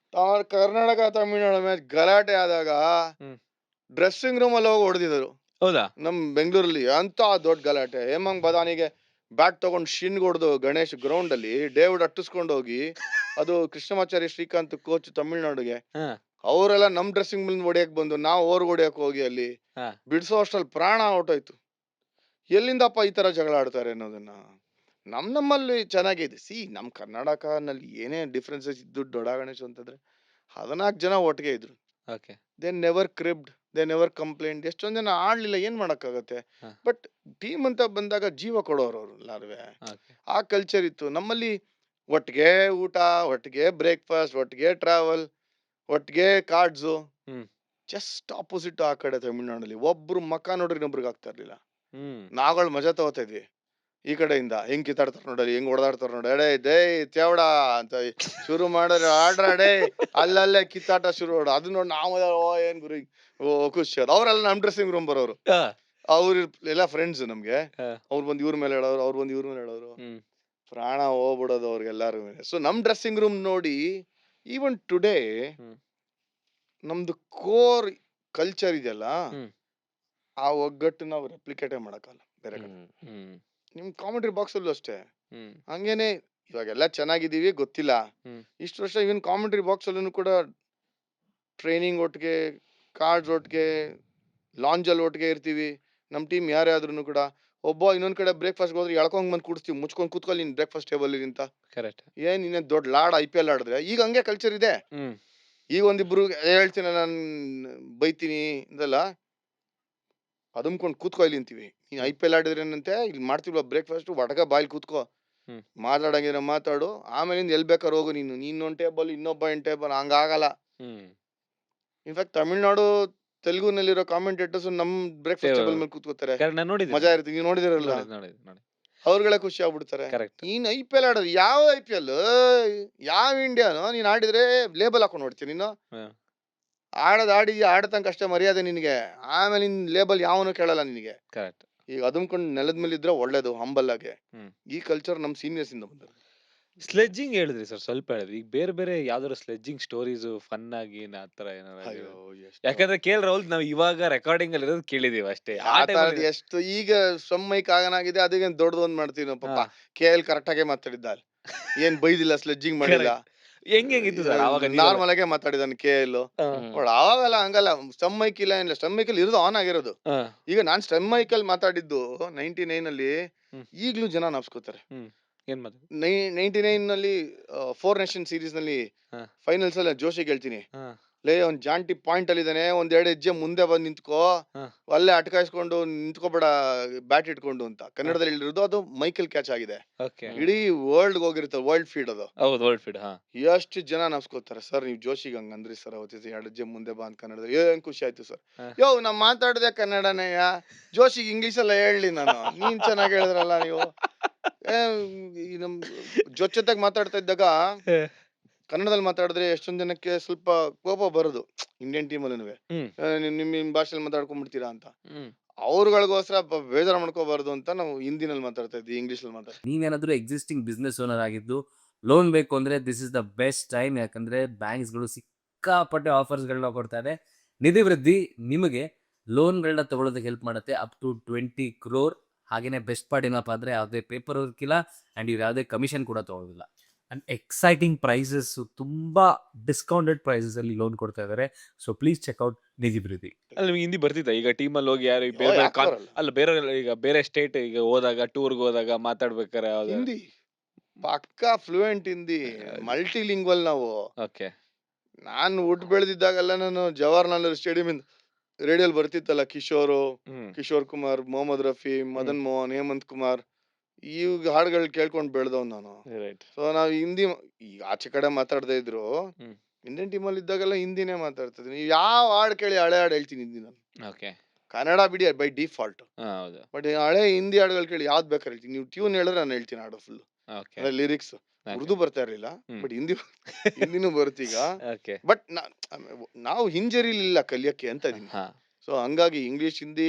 ಕರ್ನಾಟಕ ತಮಿಳ್ನಾಡು ಮ್ಯಾಚ್ ಗಲಾಟೆ ಆದಾಗ ಹ್ಮ್. ಡ್ರೆಸ್ಸಿಂಗ್ ರೂಮ್ ಅಲ್ಲಿ ಹೋಗಿ ಹೊಡೆದಿದ್ರು ಹೌದಾ? ನಮ್ ಬೆಂಗಳೂರಲ್ಲಿ. ಅಂತ ದೊಡ್ಡ ಗಲಾಟೆ. ಹೇಮಂಗ್ ಬದಾನಿಗೆ ಬ್ಯಾಟ್ ತಗೊಂಡ್ ಶಿನ್ ಹೊಡೆದು ಗಣೇಶ್ ಗ್ರೌಂಡ್ ಅಲ್ಲಿ ಡೇವಿಡ್ ಅಟ್ಟಿಸ್ಕೊಂಡು ಹೋಗಿ, ಅದು ಕೃಷ್ಣಮಾಚಾರಿ ಶ್ರೀಕಾಂತ್ ಕೋಚ್ ತಮಿಳ್ನಾಡುಗೆ, ಹಾ. ಅವರೆಲ್ಲ ನಮ್ ಡ್ರೆಸ್ಸಿಂಗ್ ರೂಮ್ ಹೊಡಿಯಕ್ ಬಂದು ನಾವು ಅವ್ರಿಗೆ ಹೊಡಿಯಕ್ ಹೋಗಿ ಅಲ್ಲಿ ಹಾ. ಬಿಡಿಸೋ ಅಷ್ಟ್ರಲ್ಲಿ ಪ್ರಾಣ ಹೊರ್ಟೋಯ್ತು. ಎಲ್ಲಿಂದಪ್ಪ ಈ ತರ ಜಗಳ ಆಡ್ತಾರೆ ಅನ್ನೋದನ್ನ. ನಮ್ಮಲ್ಲಿ ಚೆನ್ನಾಗಿದೆ. ನಮ್ ಕರ್ನಾಟಕನಲ್ಲಿ ಏನೇ ಡಿಫ್ರೆನ್ಸಸ್ ಇದ್ದು, ಡೊಡ ಗಣೇಶ್ ಅಂತಂದ್ರೆ 14 ಜನ ಒಟ್ಟಿಗೆ ಇದ್ರು. Okay they never cribbed, they never complaint. ಎಷ್ಟೊಂದ್ ಜನ ಆಡ್ಲಿಲ್ಲ, ಏನ್ ಮಾಡಕ್ಕಾಗತ್ತೆ. ಹಾ. ಬಟ್ ಟೀಮ್ ಅಂತ ಬಂದಾಗ ಜೀವ ಕೊಡೋರು ಅವ್ರು ಎಲ್ಲಾರುವೆ. ಓಕೆ ಆ ಕಲ್ಚರ್ ಇತ್ತು ನಮ್ಮಲ್ಲಿ. ಒಟ್ಟಿಗೆ ಊಟ, ಒಟ್ಟಿಗೆ ಬ್ರೇಕ್ಫಾಸ್ಟ್, ಒಟ್ಟಿಗೆ ಟ್ರಾವೆಲ್, ಒಟ್ಟಿಗೆ ಕಾರ್ಡ್ಸು. ಹ್ಮ್. ಜಸ್ಟ್ ಆಪೋಸಿಟ್ ಆ ಕಡೆ ತಮಿಳ್ನಾಡಲ್ಲಿ. ಒಬ್ರು ಮಕ್ಕ ನೋಡ್ರಿ ಇನ್ನೊಬ್ರಿಗೆ ಆಗ್ತಾ ಇರ್ಲಿಲ್ಲ. ಹ್ಮ್. ನಾವುಗಳು ಮಜಾ ತಗೋತಾ ಇದ್ವಿ. ಈ ಕಡೆಯಿಂದ ಹೆಂಗ್ ಕಿತ್ತಾಡ್ತಾರ ನೋಡಲಿ, ಹೆಂಗ್ ಹೊಡೆದಾಡ್ತಾರ ನೋಡಿ. ಅಡೇ ಡೇ ತೇವಡ ಅಂತ ಶುರು ಮಾಡಿದ್ರೆ ಆಡ್ರ ಡೇ ಅಲ್ಲಲ್ಲೇ ಕಿತ್ತಾಟ ಶುರು ಮಾಡ. ಅದು ನೋಡಿ ನಾವು ಏನ್ ಗುರು, ಖುಷಿ ಅದು. ಅವರೆಲ್ಲ ನಮ್ ಡ್ರೆಸ್ಸಿಂಗ್ ರೂಮ್ ಬರೋರು. ಹಾ. ಅವ್ರ ಎಲ್ಲ ಫ್ರೆಂಡ್ಸ್ ನಮ್ಗೆ. ಹಾ. ಅವ್ರು ಬಂದ್ ಇವ್ರ ಮೇಲೆ ಹೇಳೋರು, ಅವ್ರು ಬಂದ್ ಇವ್ರ ಮೇಲೆ ಹೇಳೋರು. ಹ್ಮ್. ಪ್ರಾಣ ಹೋಗ್ಬಿಡೋದು ಅವ್ರಿಗೆಲ್ಲಾರು ಮೇಲೆ. ಸೊ ನಮ್ ಡ್ರೆಸ್ಸಿಂಗ್ ರೂಮ್ ನೋಡಿ ಈವನ್ ಟುಡೇ ಹ್ಮ್. ನಮ್ದು ಕೋರ್ ಕಲ್ಚರ್ ಇದೆಯಲ್ಲ, ಹ್ಮ್. ಆ ಒಗ್ಗಟ್ಟು ನಾವು ರೆಪ್ಲಿಕೇಟೇ ಮಾಡಕ್ಕಲ್ಲ ಬೇರೆ ಕಡೆ. ಹ್ಮ್. ನಿಮ್ ಕಾಮೆಂಟ್ರಿ ಬಾಕ್ಸ್ ಅಲ್ಲೂ ಅಷ್ಟೇ ಹ್ಮ್. ಹಂಗೇನೆ. ಇವಾಗೆಲ್ಲ ಚೆನ್ನಾಗಿದೀವಿ ಗೊತ್ತಿಲ್ಲ. ಹ್ಮ್. ಇಷ್ಟು ವರ್ಷ ಇವನ್ ಕಾಮೆಂಟ್ರಿ ಬಾಕ್ಸ್ ಅಲ್ಲೂ ಕೂಡ ಟ್ರೈನಿಂಗ್ ಒಟ್ಟಿಗೆ, ಕಾರ್ಡ್ಸ್ ಒಟ್ಟಿಗೆ, ಲಾಂಜ್ ಅಲ್ಲಿ ಒಟ್ಟಿಗೆ ಇರ್ತೀವಿ. ನಮ್ ಟೀಮ್ ಯಾರೇ ಆದ್ರೂ ಕೂಡ ಒಬ್ಬ ಇನ್ನೊಂದ್ ಕಡೆ ಬ್ರೇಕ್ಫಾಸ್ಟ್ ಹೋದ್ರೆ ಎಳ್ಕೊಂಡ್ ಬಂದ್ ಕೂಡಿಸ್ತೀವಿ, ಮುಚ್ಕೊಂಡ್ ಕೂತ್ಕೊಳ್ಳಿ ನೀನ್ ಬ್ರೇಕ್ಫಾಸ್ಟ್ ಟೇಬಲ್ ಅಂತ. ಕರೆಕ್ಟ್. ಏನ್ ಇನ್ನೇನ್ ದೊಡ್ಡ ಲಾಡ್ IPL ಆಡಿದ್ರೆ. ಈಗ ಹಂಗೆ ಕಲ್ಚರ್ ಇದೆ. ಹ್ಮ್. ಈಗ ಒಂದಿಬ್ರು ಹೇಳ್ತೀನಿ, ನಾನ್ ಬೈತೀನಿ ಇದಲ್ಲ, ಅದಮ್ಕೊಂಡ್ ಕೂತ್ಕೊ ಇಲ್ಲಿ ಅಂತೀವಿ. ನೀನ್ IPL ಆಡಿದ್ರೆ ಏನಂತೆ, ಇಲ್ಲಿ ಮಾಡ್ತೀವ ಬ್ರೇಕ್ಫಾಸ್ಟ್, ಒಟಗ ಬಾಯ್ಲಿ ಕೂತ್ಕೋ, ಹ್ಮ್. ಮಾತಾಡಂಗಿದ್ರೆ ಮಾತಾಡು, ಆಮೇಲಿಂದ ಎಲ್ ಬೇಕಾರು ಹೋಗು ನೀನು. ನೀನೊಂದ್ ಟೇಬಲ್ ಇನ್ನೊಬ್ಬ ಟೇಬಲ್, ಹಂಗಾಗಲ್ಲ. ಹ್ಮ್. ಇನ್ಫ್ಯಾಕ್ಟ್ ತಮಿಳ್ನಾಡು ತೆಲುಗುನಲ್ಲಿರೋ ಕಾಮೆಂಟೇಟರ್ಸ್ ನಮ್ ಬ್ರೇಕ್ಫಾಸ್ಟ್ ಟೇಬಲ್ ಮೇಲೆ ಕೂತ್ಕೋತಾರೆ. ಕರೆಕ್ಟ್, ನಾನು ನೋಡಿದ್ದೀನಿ. ಮಜಾ ಇರ್ತೀವಿ. ನೀವು ನೋಡಿದಿರಲ್ಲ, ನೋಡಿ. ಅವ್ರಗಳೇ ಖುಷಿ ಆಗ್ಬಿಡ್ತಾರೆ. ಕರೆಕ್ಟ್. ನೀನ್ IPL ಆಡೋದು ಯಾವ IPL, ಯಾವ ಇಂಡಿಯಾನು ನೀನ್ ಆಡಿದ್ರೆ ಲೇಬಲ್ ಹಾಕೊಂಡ್ ನೋಡ್ತೀನಿ ನೀನು. ಹ್ಮ್. ಆಡಿ ಆಡತಂಕ ಅಷ್ಟೇ ಮರ್ಯಾದೆ ನಿನಗೆ. ಆಮೇಲೆ ನಿನ್ ಲೇಬಲ್ ಯಾವನು ಕೇಳಲ್ಲ ನಿನಗೆ. ಕರೆಕ್ಟ್. ಈಗ ಅದಮ್ಕೊಂಡು ನೆಲದ ಮೇಲೆ ಇದ್ರೆ ಒಳ್ಳೇದು, ಹಂಬಲ್ ಆಗಿ. ಹ್ಮ್. ಈ ಕಲ್ಚರ್ ನಮ್ ಸೀನಿಯರ್ಸ್ ಇಂದ ಬಂದದ್ದು. ಸ್ಲೆಡ್ಜಿಂಗ್ ಹೇಳಿದ್ರಿ ಸರ್, ಸ್ವಲ್ಪ ಹೇಳಿದ್ರಿ. ಈಗ ಬೇರೆ ಯಾವ್ದಾದ್ರು ಸ್ಲೆಡ್ಜಿಂಗ್ ಸ್ಟೋರೀಸ್ ಫನ್ ಆಗಿ ಆತರ ಏನಾರ ಅಯ್ಯೋ, ಯಾಕಂದ್ರೆ KL ರಾಹುಲ್ ನಾವ್ ಇವಾಗ ರೆಕಾರ್ಡಿಂಗ್ ಅಲ್ಲಿ ಇರೋದು ಕೇಳಿದೀವಿ ಅಷ್ಟೇ. ಆ time ಅಲ್ಲಿ ಎಷ್ಟು ಈಗ ಸಮ್ಮೈಕ್ ಆಗನಾಗಿದೆ, ಅದಕ್ಕೆ ದೊಡ್ಡದೊಂದ್ ಮಾಡ್ತೀವಿ ನಾವು. ಪಾಪ ಹಾ. KL ಕರೆಕ್ಟ್ ಆಗೇ ಮಾತಾಡಿದ್ದ, ಏನ್ ಬೈದಿಲ್ಲ, ಸ್ಲೆಡ್ಜಿಂಗ್ ಮಾಡಿಲ್ಲ. ಹೆಂಗಿತ್ತು ಸರ್ ಅವಾಗ? ನಾರ್ಮಲ್ ಆಗೇ ಮಾತಾಡಿದಾನೆ KL. ಅವಾಗಲ್ಲ ಹಂಗಲ್ಲ, ಸ್ಟಮ್ ಮೈಕ್ ಇಲ್ಲ ಏನಿಲ್ಲ. ಸ್ಟಮ್ ಮೈಕಲ್ ಇರೋದು ಆನ್ ಆಗಿರೋದು. ಈಗ ನಾನ್ ಸ್ಟಮ್ ಮೈಕಲ್ ಮಾತಾಡಿದ್ದು 99 ಅಲ್ಲಿ ಈಗ್ಲೂ ಜನ ನಾಪ್ಸ್ಕೋತಾರೆ. ಏನ್ ಮಾತು? 99 ನಲ್ಲಿ 4 ನೇಷನ್ ಸೀರೀಸ್ ನಲ್ಲಿ ಫೈನಲ್ಸ್ ಅಲ್ಲಿ ಜೋಶಿಗೆ ಹೇಳ್ತೀನಿ, ಲೇ ಅವ್ನ್ ಜಾಂಟಿ ಪಾಯಿಂಟ್ ಅಲ್ಲಿ ಇದಾನೆ, 1-2 ಹೆಜ್ಜೆ ಮುಂದೆ ಬಂದ್ ನಿಂತ್ಕೋ, ಅಲ್ಲೇ ಅಟ್ಕಾಯಿಸ್ಕೊಂಡು ನಿಂತ್ಕೋಬೇಡ ಬ್ಯಾಟ್ ಇಟ್ಕೊಂಡು ಅಂತ ಕನ್ನಡದಲ್ಲಿ ಹೇಳಿರೋದು. ಅದು ಮೈಕಲ್ ಕ್ಯಾಚ್ ಆಗಿದೆ. ಇಡೀ ವರ್ಲ್ಡ್ ಹೋಗಿರುತ್ತೆ, ವರ್ಲ್ಡ್ ಫೀಡ್ ಅದು. World feed. ಎಷ್ಟು ಜನ ನಮ್ಸ್ಕೋತಾರೆ. ಸರ್ ನೀವು ಜೋಶಿಗೆ ಹಂಗ ಅಂದ್ರಿ ಸರ್, ಅವತ್ತು 2 ಹೆಜ್ಜೆ ಮುಂದೆ ಬಾ ಅಂತ ಕನ್ನಡದಲ್ಲಿ. ಏನ್ ಖುಷಿ ಆಯ್ತು ಸರ್. ಯೋ ನಾ ಮಾತಾಡ್ದೆ ಕನ್ನಡನೇಯ, ಜೋಶಿಗೆ ಇಂಗ್ಲಿಷ್ ಎಲ್ಲ ಹೇಳಿ ನಾನು. ನೀನ್ ಚೆನ್ನಾಗಿ ಹೇಳಿದ್ರಲ್ಲ ನೀವು. ನಮ್ ಜೊತೆಗ್ ಮಾತಾಡ್ತಾ ಇದ್ದಾಗ ಕನ್ನಡದಲ್ಲಿ ಮಾತಾಡಿದ್ರೆ ಎಷ್ಟೊಂದ್ ಜನಕ್ಕೆ ಸ್ವಲ್ಪ ಕೋಪ ಬರೋದು ಇಂಡಿಯನ್ ಟೀಮಲ್ಲೂ. ಹ್ಮ್ ನಿಮ್ ಭಾಷೆಯಲ್ಲಿ ಮಾತಾಡ್ಕೊಂಡ್ಬಿಡ್ತೀರಾ ಅಂತ. ಹ್ಮ್ ಅವ್ರುಗಳಿಗೋಸ್ಕರ ಬೇಜಾರು ಮಾಡ್ಕೋಬಾರ್ದು ಅಂತ ನಾವು ಹಿಂದಿನಲ್ಲಿ ಮಾತಾಡ್ತಾ ಇದ್ವಿ, ಇಂಗ್ಲೀಷಲ್ಲಿ ಮಾತಾಡ್ತೀವಿ. ನೀವೇನಾದ್ರೂ ಎಕ್ಸಿಸ್ಟಿಂಗ್ ಬಿಸ್ನೆಸ್ ಓನರ್ ಆಗಿದ್ದು ಲೋನ್ ಬೇಕು ಅಂದ್ರೆ this is the best time. ಯಾಕಂದ್ರೆ ಬ್ಯಾಂಕ್ಸ್ಗಳು ಸಿಕ್ಕಾಪಟ್ಟೆ ಆಫರ್ಸ್ಗಳನ್ನ ಕೊಡ್ತಾ ಇದೆ. ನಿಧಿ ವೃದ್ಧಿ ನಿಮಗೆ ಲೋನ್ಗಳನ್ನ ತಗೊಳ್ಳೋದಕ್ಕೆ ಹೆಲ್ಪ್ ಮಾಡುತ್ತೆ ಅಪ್ ಟು 20 crore. ಹಾಗೇನೆ ಬೆಸ್ಟ್ ಪಾರ್ಟ್ ಏನಪ್ಪ ಅಂದ್ರೆ ಯಾವುದೇ ಪೇಪರ್ ವರ್ಕ್ ಇಲ್ಲ ಅಂಡ್ ಇವ್ರು ಯಾವುದೇ ಕಮಿಷನ್ ಕೂಡ ತಗೊಳ್ಳೋದಿಲ್ಲ. ಅಂಡ್ ಎಕ್ಸೈಟಿಂಗ್ ಪ್ರೈಸಸ್, ತುಂಬಾ ಡಿಸ್ಕೌಂಟೆಡ್ ಪ್ರೈಸಸ್ ಅಲ್ಲಿ ಲೋನ್ ಕೊಡ್ತಾ ಇದ್ದಾರೆ. ಸೊ ಪ್ಲೀಸ್ ಚೆಕ್ಔಟ್ ನಿಧಿ ವೃದ್ಧಿ. ಅಲ್ಲ ನಿಮ್ಗೆ ಹಿಂದಿ ಬರ್ತಿತ್ತ ಈಗ ಟೀಮಲ್ಲಿ ಹೋಗಿ ಯಾರು ಓ, ಬೇರೆ ಬೇರೆ ಯಾಕ್ ಬರಲ್ಲ? ಅಲ್ಲ ಬೇರೆ ಈಗ ಬೇರೆ ಸ್ಟೇಟ್ ಈಗ ಹೋದಾಗ ಟೂರ್ಗೆ ಹೋದಾಗ ಮಾತಾಡ್ಬೇಕಾರೆ ಹಿಂದಿ ಪಕ್ಕಾ ಫ್ಲೂಯೆಂಟ್ ಹಿಂದಿ, ಮಲ್ಟಿ ಲಿಂಗ್ವಲ್ ನಾವು. ಓಕೆ ನಾನು ಹುಟ್ಟು ಬೆಳೆದಿದ್ದಾಗೆಲ್ಲ ನಾನು ಜವಾಹರ್ಲಾಲ್ ಸ್ಟೇಡಿಯಂ ಇಂದ ರೇಡಿಯೋಲ್ ಬರ್ತಿತ್ತಲ್ಲ ಕಿಶೋರ್ ಕುಮಾರ್, ಮೊಹಮ್ಮದ್ ರಫಿ, ಮದನ್ ಮೋಹನ್, ಹೇಮಂತ್ ಕುಮಾರ್, ಈ ಹಾಡುಗಳು ಕೇಳ್ಕೊಂಡ್ ಬೆಳ್ದವ್ ನಾನು. ರೈಟ್ ಸೊ ನಾವ್ ಹಿಂದಿ ಈಗ ಆಚೆ ಕಡೆ ಮಾತಾಡದೇ ಇದ್ರು ಹ್ಮ್. ಇಂಡಿಯನ್ ಟೀಮ್ ಅಲ್ಲಿ ಇದ್ದಾಗೆಲ್ಲ ಹಿಂದಿನೇ ಮಾತಾಡ್ತಿದ್ವಿ. ನೀವು ಯಾವ ಹಾಡು ಕೇಳಿ ಹಳೆ ಹಾಡು ಹೇಳ್ತೀನಿ ಹಿಂದಿ ನಾನು. ಓಕೆ ಕನ್ನಡ ಬಿಡಿ ಬೈ ಡಿಫಾಲ್ಟ್, ಹೌದು ಬಟ್ ಹಳೆ ಹಿಂದಿ ಹಾಡುಗಳು ಕೇಳಿ ಯಾವ್ದು ಬೇಕಾದ್ರೆ ಹೇಳ್ತೀನಿ. ನೀವು ಟ್ಯೂನ್ ಹೇಳಿದ್ರೆ ನಾನು ಹೇಳ್ತೀನಿ ಹಾಡು ಫುಲ್, ಓಕೆ ಅಂದ್ರೆ ಲಿರಿಕ್ಸ್. ಉರ್ದು ಬರ್ತಾ ಇರ್ಲಿಲ್ಲ, ಬಟ್ ಹಿಂದಿನೂ ಬರುತ್ತೀಗ. ಓಕೆ ಬಟ್ ನಾವು ಹಿಂಜರಿಲಿಲ್ಲ ಕಲಿಯಕ್ಕೆ ಅಂತ ಇದೀನಿ. ಹಾ ಸೊ ಹಂಗಾಗಿ ಇಂಗ್ಲಿಷ್ ಹಿಂದಿ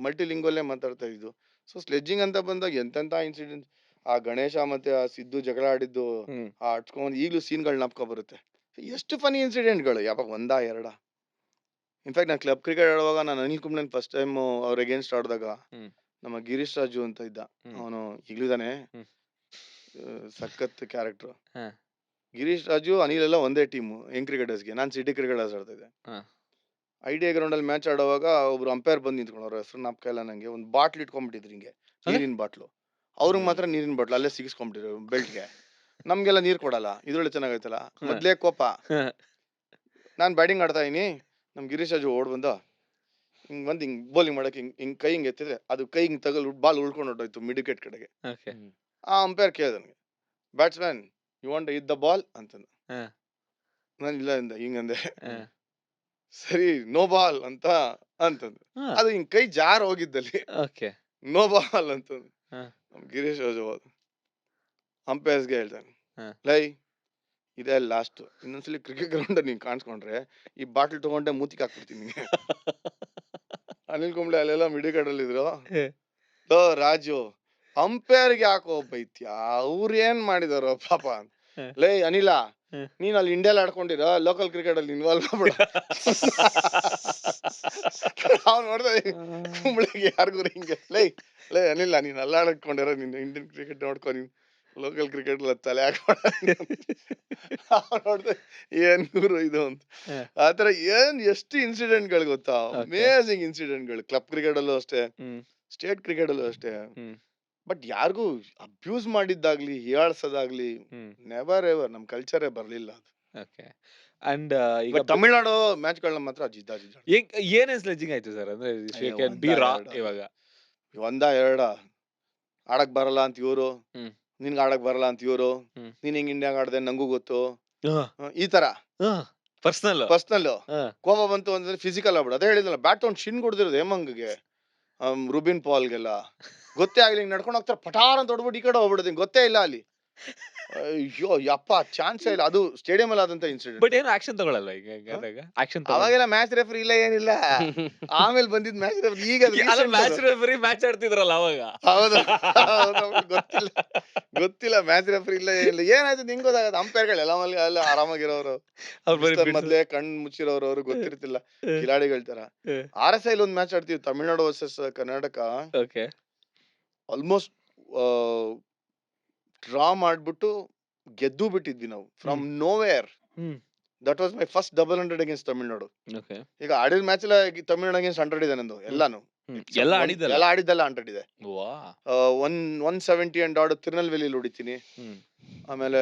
ಮಲ್ಟಿ ಲಿಂಗ್ವಲ್ಲೇ ಮಾತಾಡ್ತಾ ಇದ್ದು. ಸೊ ಸ್ಲೆಡ್ಜಿಂಗ್ ಅಂತ ಬಂದಾಗ ಎಂತೆಂತ ಇನ್ಸಿಡೆಂಟ್, ಆ ಗಣೇಶ ಮತ್ತೆ ಆ ಸಿದ್ದು ಜಗಳ ಆಡಿದ್ದು, ಹ್ಮ್ ಆ ಅಟ್ಸ್ಕೊಂಡ್ ಈಗಲೂ ಸೀನ್ಗಳು ನಾಪ್ಕೊ ಬರುತ್ತೆ. ಎಷ್ಟು ಫನಿ ಇನ್ಸಿಡೆಂಟ್ಗಳು, ಯಾವಾಗ ಒಂದಾ ಎರಡ. ಇನ್ಫ್ಯಾಕ್ಟ್ ನಾನು ಕ್ಲಬ್ ಕ್ರಿಕೆಟ್ ಆಡುವಾಗ ನಾನು ಅನಿಲ್ ಕುಂಬ್ಳೆನ್ ಫಸ್ಟ್ ಟೈಮ್ ಅವ್ರ ಅಗೇನ್ಸ್ಟ್ ಆಡಿದಾಗ ಹ್ಮ್ ನಮ್ಮ ಗಿರೀಶ್ ರಾಜು ಅಂತ ಇದ್ದ, ಹ್ಮ್. ಅವನು ಈಗ್ಲಿದಾನೆ, ಹ್ಮ್. ಸಖತ್ ಕ್ಯಾರೆಕ್ಟರ್. ಹಾ. ಗಿರೀಶ್ ರಾಜು ಅನಿಲ್ ಎಲ್ಲ ಒಂದೇ ಟೀಮು ಯಂಗ್ ಕ್ರಿಕೆಟರ್ಸ್ಗೆ. ನಾನು ಸಿಟಿ ಕ್ರಿಕೆಟರ್ಸ್ ಆಡ್ತಾ ಇದ್ದೆ. ಹಾ. ಐಡಿಯಾ ಗ್ರೌಂಡ್ ಅಲ್ಲಿ ಮ್ಯಾಚ್ ಆಡುವಾಗ ಒಬ್ರು ಅಂಪೈರ್ ಬಂದು ನಿಂತ್ಕೊಂಡು, ಅವ್ರ ಹೆಸರು ನಾಪ್ಕ ಇಲ್ಲ ನಂಗೆ, ಒಂದು ಬಾಟ್ಲ್ ಇಟ್ಕೊಂಡ್ಬಿಟ್ಟಿದ್ರು ಹಿಂಗೆ, ನೀರಿನ ಬಾಟ್ಲು. ಅವ್ರಿಗೆ ಮಾತ್ರ ನೀರಿನ ಬಾಟ್ಲು ಅಲ್ಲೇ ಸಿಗಿಸ್ಕೊಂಡ್ಬಿಟ್ಟಿದ್ರು ಬೆಲ್ಟ್ಗೆ. ನಮ್ಗೆಲ್ಲ ನೀರ್ ಕೊಡಲ್ಲ. ಇದ್ರೊಳ್ಳೆ ಚೆನ್ನಾಗೈತಲ್ಲ, ಮೊದ್ಲೇ ಕೋಪ. ನಾನ್ ಬ್ಯಾಟಿಂಗ್ ಆಡ್ತಾ ಇದೀನಿ, ನಮ್ ಗಿರೀಶ್ ರಾಜು ಓಡ್ ಬಂದ ಹಿಂಗ್ ಬಂದ್ ಹಿಂಗ್ ಬೌಲಿಂಗ್ ಮಾಡಕ್ ಹಿಂಗ್ ಕೈ ಹಿಂಗ್ ಎತ್ತಿದ್ರೆ ಅದು ಕೈ ಹಿಂಗ್ ತಗಲ್ ಬಾಲ್ ಉಳ್ಕೊಂಡು ಹೊಟ್ಟೋಯ್ತು ಮಿಡ್ ವಿಕೆಟ್ ಕಡೆಗೆ. ಓಕೆ ಆ ಅಂಪೈರ್ ಕೇಳ್ದ ನನಗೆ, ಬ್ಯಾಟ್ಸ್ಮನ್ ಯು ವಾಂಟ್ ಇದ್ ದ ಬಾಲ್ ಅಂತಂದ. ಹಾ. ನಾನು ಇಲ್ಲ ಅಂದೆ, ಹಿಂಗಂದೆ. ಹಾ. ಸರಿ ನೋ ಬಾಲ್ ಅಂತ ಅಂತಂದು. ಹಾ. ಅದು ಹಿಂಗ್ ಕೈ ಜಾರ್ ಹೋಗಿದ್ದಲ್ಲಿ ಓಕೆ ನೋ ಬಾಲ್ ಅಂತಂದು. ಹಾ. ನಮ್ ಗಿರೀಶ್ ರಾಜು ಅಂಪೈರ್ಸ್ಗೆ ಹೇಳ್ತಾನೆ, ಹಾ. ಲೈ ಇದೇ ಲಾಸ್ಟ್, ಇನ್ನೊಂದ್ಸಲಿ ಕ್ರಿಕೆಟ್ ಗ್ರೌಂಡ್ ನೀನ್ ಕಾಣಿಸ್ಕೊಂಡ್ರೆ ಈ ಬಾಟ್ಲ್ ತಗೊಂಡೆ ಮೂತಿಗೆ ಹಾಕ್ಬಿಡ್ತೀನಿ ನಿಂಗೆ. ಅನಿಲ್ ಕುಂಬ್ಳೆ ಅಲ್ಲೆಲ್ಲ ಮಿಡಿಕಡಲ್ಲಿ ಇದ್ರು. ಲೋ ರಾಜು, ಅಂಪೈರ್ಗೆ ಯಾಕೋ ಬೈತ್ಯ, ಅವ್ರು ಏನ್ ಮಾಡಿದಾರೋ ಪಾಪ. ಲೈ ಅನಿಲ, ನೀನ್ ಅಲ್ಲಿ ಇಂಡಿಯಾಲ್ ಆಡ್ಕೊಂಡಿರೋ, ಲೋಕಲ್ ಕ್ರಿಕೆಟ್ ಅಲ್ಲಿ ಇನ್ವಾಲ್ವ್ ಆಗ್ಬೇಡ. ಅವ್ನು ನೋಡ್ದ ಕುಂಬ್ಳೆಗೆ ಯಾರಿಗೂ ಹಿಂಗೆ, ಲೈ ಅನಿಲ್ಲ, ನೀನ್ ಅಲ್ಲ ಆಡ್ಕೊಂಡಿರೋ, ನೀನ್ ಇಂಡಿಯನ್ ಕ್ರಿಕೆಟ್ ನೋಡ್ಕೊ, ನೀನ್ ಲೋಕಲ್ ಕ್ರಿಕೆಟ್ ತಲೆ ಹಾಕೋಣ. ನೋಡ್ದೆ ಏನ್ ಗುರು ಇದು ಅಂತ. ಆತರ ಎಷ್ಟು ಇನ್ಸಿಡೆಂಟ್ ಗಳು ಗೊತ್ತಾ, ಅಮೇಸಿಂಗ್ ಇನ್ಸಿಡೆಂಟ್ ಗಳು. ಕ್ಲಬ್ ಕ್ರಿಕೆಟ್ ಅಲ್ಲೂ ಅಷ್ಟೇ, ಸ್ಟೇಟ್ ಕ್ರಿಕೆಟ್ ಅಲ್ಲೂ ಅಷ್ಟೇ. ಬಟ್ ಯಾರಿಗೂ ಅಬ್ಯೂಸ್ ಮಾಡಿದ್ದಾಗ್ಲಿ ಹೀಯಾಳ್ಸೋದಾಗ್ಲಿ ನೆವರ್ ಎವರ್ ನಮ್ ಕಲ್ಚರೇ ಬರ್ಲಿಲ್ಲ ಅದು. ಓಕೆ ಅಂಡ್ ಈಗ ತಮಿಳ್ನಾಡು ಮ್ಯಾಚ್ ಗಳನ್ನ ಮಾತ್ರ ಜಿದ್ದ ಏನೇನ್ ಸ್ಲೆಡ್ಜಿಂಗ್ ಆಯ್ತು ಸರ್? ಅಂದ್ರೆ ಇವಾಗ ಒಂದ ಎರಡ ಆಡಕ್ ಬರಲ್ಲ ಅಂತ ಇವ್ರು, ನಿನ್ಗೆ ಆಡಕ್ ಬರಲ್ಲ ಅಂತ ಇವ್ರು, ನೀನ್ ಹಿಂಗ್ ಇಂಡಿಯಾಗ ಆಡ್ದೆ ನಂಗೂ ಗೊತ್ತು, ಈ ತರ ಪರ್ಸನಲ್ ಕೋಪ ಬಂತು ಅಂದ್ರೆ ಫಿಸಿಕಲ್ ಆಗ್ಬಿಡು. ಅದೇ ಹೇಳಿದ್ನಲ್ಲ, ಬ್ಯಾಟ್ ತಗೊಂಡ್ ಶಿನ್ ಕೊಡ್ದಿರೋದು ಹೇಮಂಗ್ಗೆ, ರುಬಿನ್ ಪಾಲ್ಗೆಲ್ಲ ಗೊತ್ತೇ ಆಗ್ಲಿ, ನಡ್ಕೊಂಡು ಹೋಗ್ತಾರೆ ಪಟಾರ್ ಅಂತ ಹೊಡ್ಬಿಟ್ಟು ಈ ಕಡೆ ಹೋಗ್ಬಿಡೋದು, ಗೊತ್ತೇ ಇಲ್ಲ ಅಲ್ಲಿ. ಅಯ್ಯೋ ಯಪ್ಪ, ಚಾನ್ಸೇ ಇಲ್ಲ. ಅದು ಸ್ಟೇಡಿಯಂ ಅಲ್ಲಿ ಆದಂತ ಇನ್ಸಿಡೆಂಟ್. ಬಟ್ ಏನು ಆಕ್ಷನ್ ತಗೊಳಲ್ಲ ಈಗ ಆಕ್ಷನ್ ಅವಾಗೆಲ್ಲ ಮ್ಯಾಚ್ ರೆಫರಿ ಇಲ್ಲ, ಏನಿಲ್ಲ. ಆಮೇಲೆ ಬಂದಿದ್ ಮ್ಯಾಚ್ ರೆಫರಿ. ಈಗ ಮ್ಯಾಚ್ ರೆಫರಿ ಮ್ಯಾಚ್ ಆಡ್ತಿದ್ರಲ್ಲ ಅವಾಗ. ಹೌದು, ಗೊತ್ತಿಲ್ಲ ಮ್ಯಾಚ್ ರೆಫರಿ ಇಲ್ಲ, ಏನಿಲ್ಲ. ಏನಾಯ್ತು ನಿಂಗೆ ಗೊತ್ತಾಗತ್ತೆ. ಅಂಪೈರ್ಗಳು ಎಲ್ಲ ಆರಾಮಾಗಿರೋರು, ಮೊದ್ಲೇ ಕಣ್ ಮುಚ್ಚಿರೋರು, ಅವ್ರು ಗೊತ್ತಿರ್ತಿಲ್ಲ, ಕಿಲಾಡಿಗಳ ತರ. RSI ಒಂದ್ ಮ್ಯಾಚ್ ಆಡ್ತೀವಿ, Tamil Nadu versus Karnataka. Almost draw ಮಾಡ್ಬಿಟ್ಟು ಗೆದ್ದು ಬಿಟ್ಟಿದ್ವಿ ನಾವು from nowhere. That was my first 100 against Tamil Nadu. ಈಗ ಆಡಿದ ಮ್ಯಾಚ್ ಎಲ್ಲ ತಮಿಳ್ನಾಡು ಅಗೇನ್ಸ್ಟ್ 100 ಇದೆ ನಂದು. ಎಲ್ಲಾನು ಎಲ್ಲ ಆಡಿದ್ದೆಲ್ಲ 100 ಇದೆ. 170 ಅಂಡ್ ಆಡು ತಿರುನಲ್ವೇಲಿಯಲ್ಲಿ ಹೊಡಿತೀನಿ, ಆಮೇಲೆ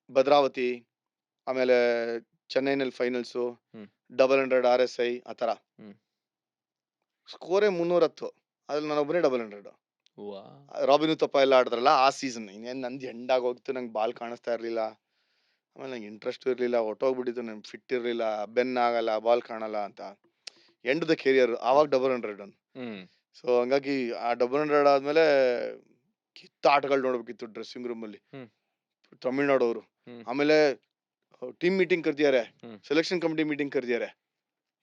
ಭದ್ರಾವತಿ, ಆಮೇಲೆ ಚೆನ್ನೈನಲ್ಲಿ ಫೈನಲ್ಸು, 100 RSI ಆತರ. ಸ್ಕೋರೇ 310, ಅದ್ರಲ್ಲಿ ನಾನು ಒಬ್ಬನೇ 100. ರಾಬಿನ್ ಉತ್ತಪ್ಪ ಎಲ್ಲ ಆಡಿದ್ರಲ್ಲ ಆ ಸೀಸನ್. ಇನ್ನೇನ್ ನಂದು ಎಂಡಾಗ ಹೋಗ್ತು, ನಂಗೆ ಬಾಲ್ ಕಾಣಿಸ್ತಾ ಇರ್ಲಿಲ್ಲ, ಆಮೇಲೆ ನಂಗೆ ಇಂಟ್ರೆಸ್ಟ್ ಇರ್ಲಿಲ್ಲ, ಹೊಟ್ಟೋಗ್ಬಿಟ್ಟಿತ್ತು, ನಂಗೆ ಫಿಟ್ ಇರ್ಲಿಲ್ಲ, ಬೆನ್ ಆಗಲ್ಲ, ಬಾಲ್ ಕಾಣಲ್ಲ ಅಂತ. ಎಂಡ್ ದ ಕೆರಿಯರ್ ಆವಾಗ 100. ಸೊ ಹಂಗಾಗಿ ಆ 100 ಆದ್ಮೇಲೆ ಕಿತ್ತ ಆಟಗಳು ನೋಡ್ಬೇಕಿತ್ತು ಡ್ರೆಸ್ಸಿಂಗ್ ರೂಮ್ ಅಲ್ಲಿ. ತಮಿಳ್ನಾಡು ಅವರು. ಹ್ಮ್. ಆಮೇಲೆ ಟೀಮ್ ಮೀಟಿಂಗ್ ಕರ್ದಿದ್ದಾರೆ, ಹ್ಮ್. ಸೆಲೆಕ್ಷನ್ ಕಮಿಟಿ ಮೀಟಿಂಗ್ ಕರ್ದಿದ್ದಾರೆ,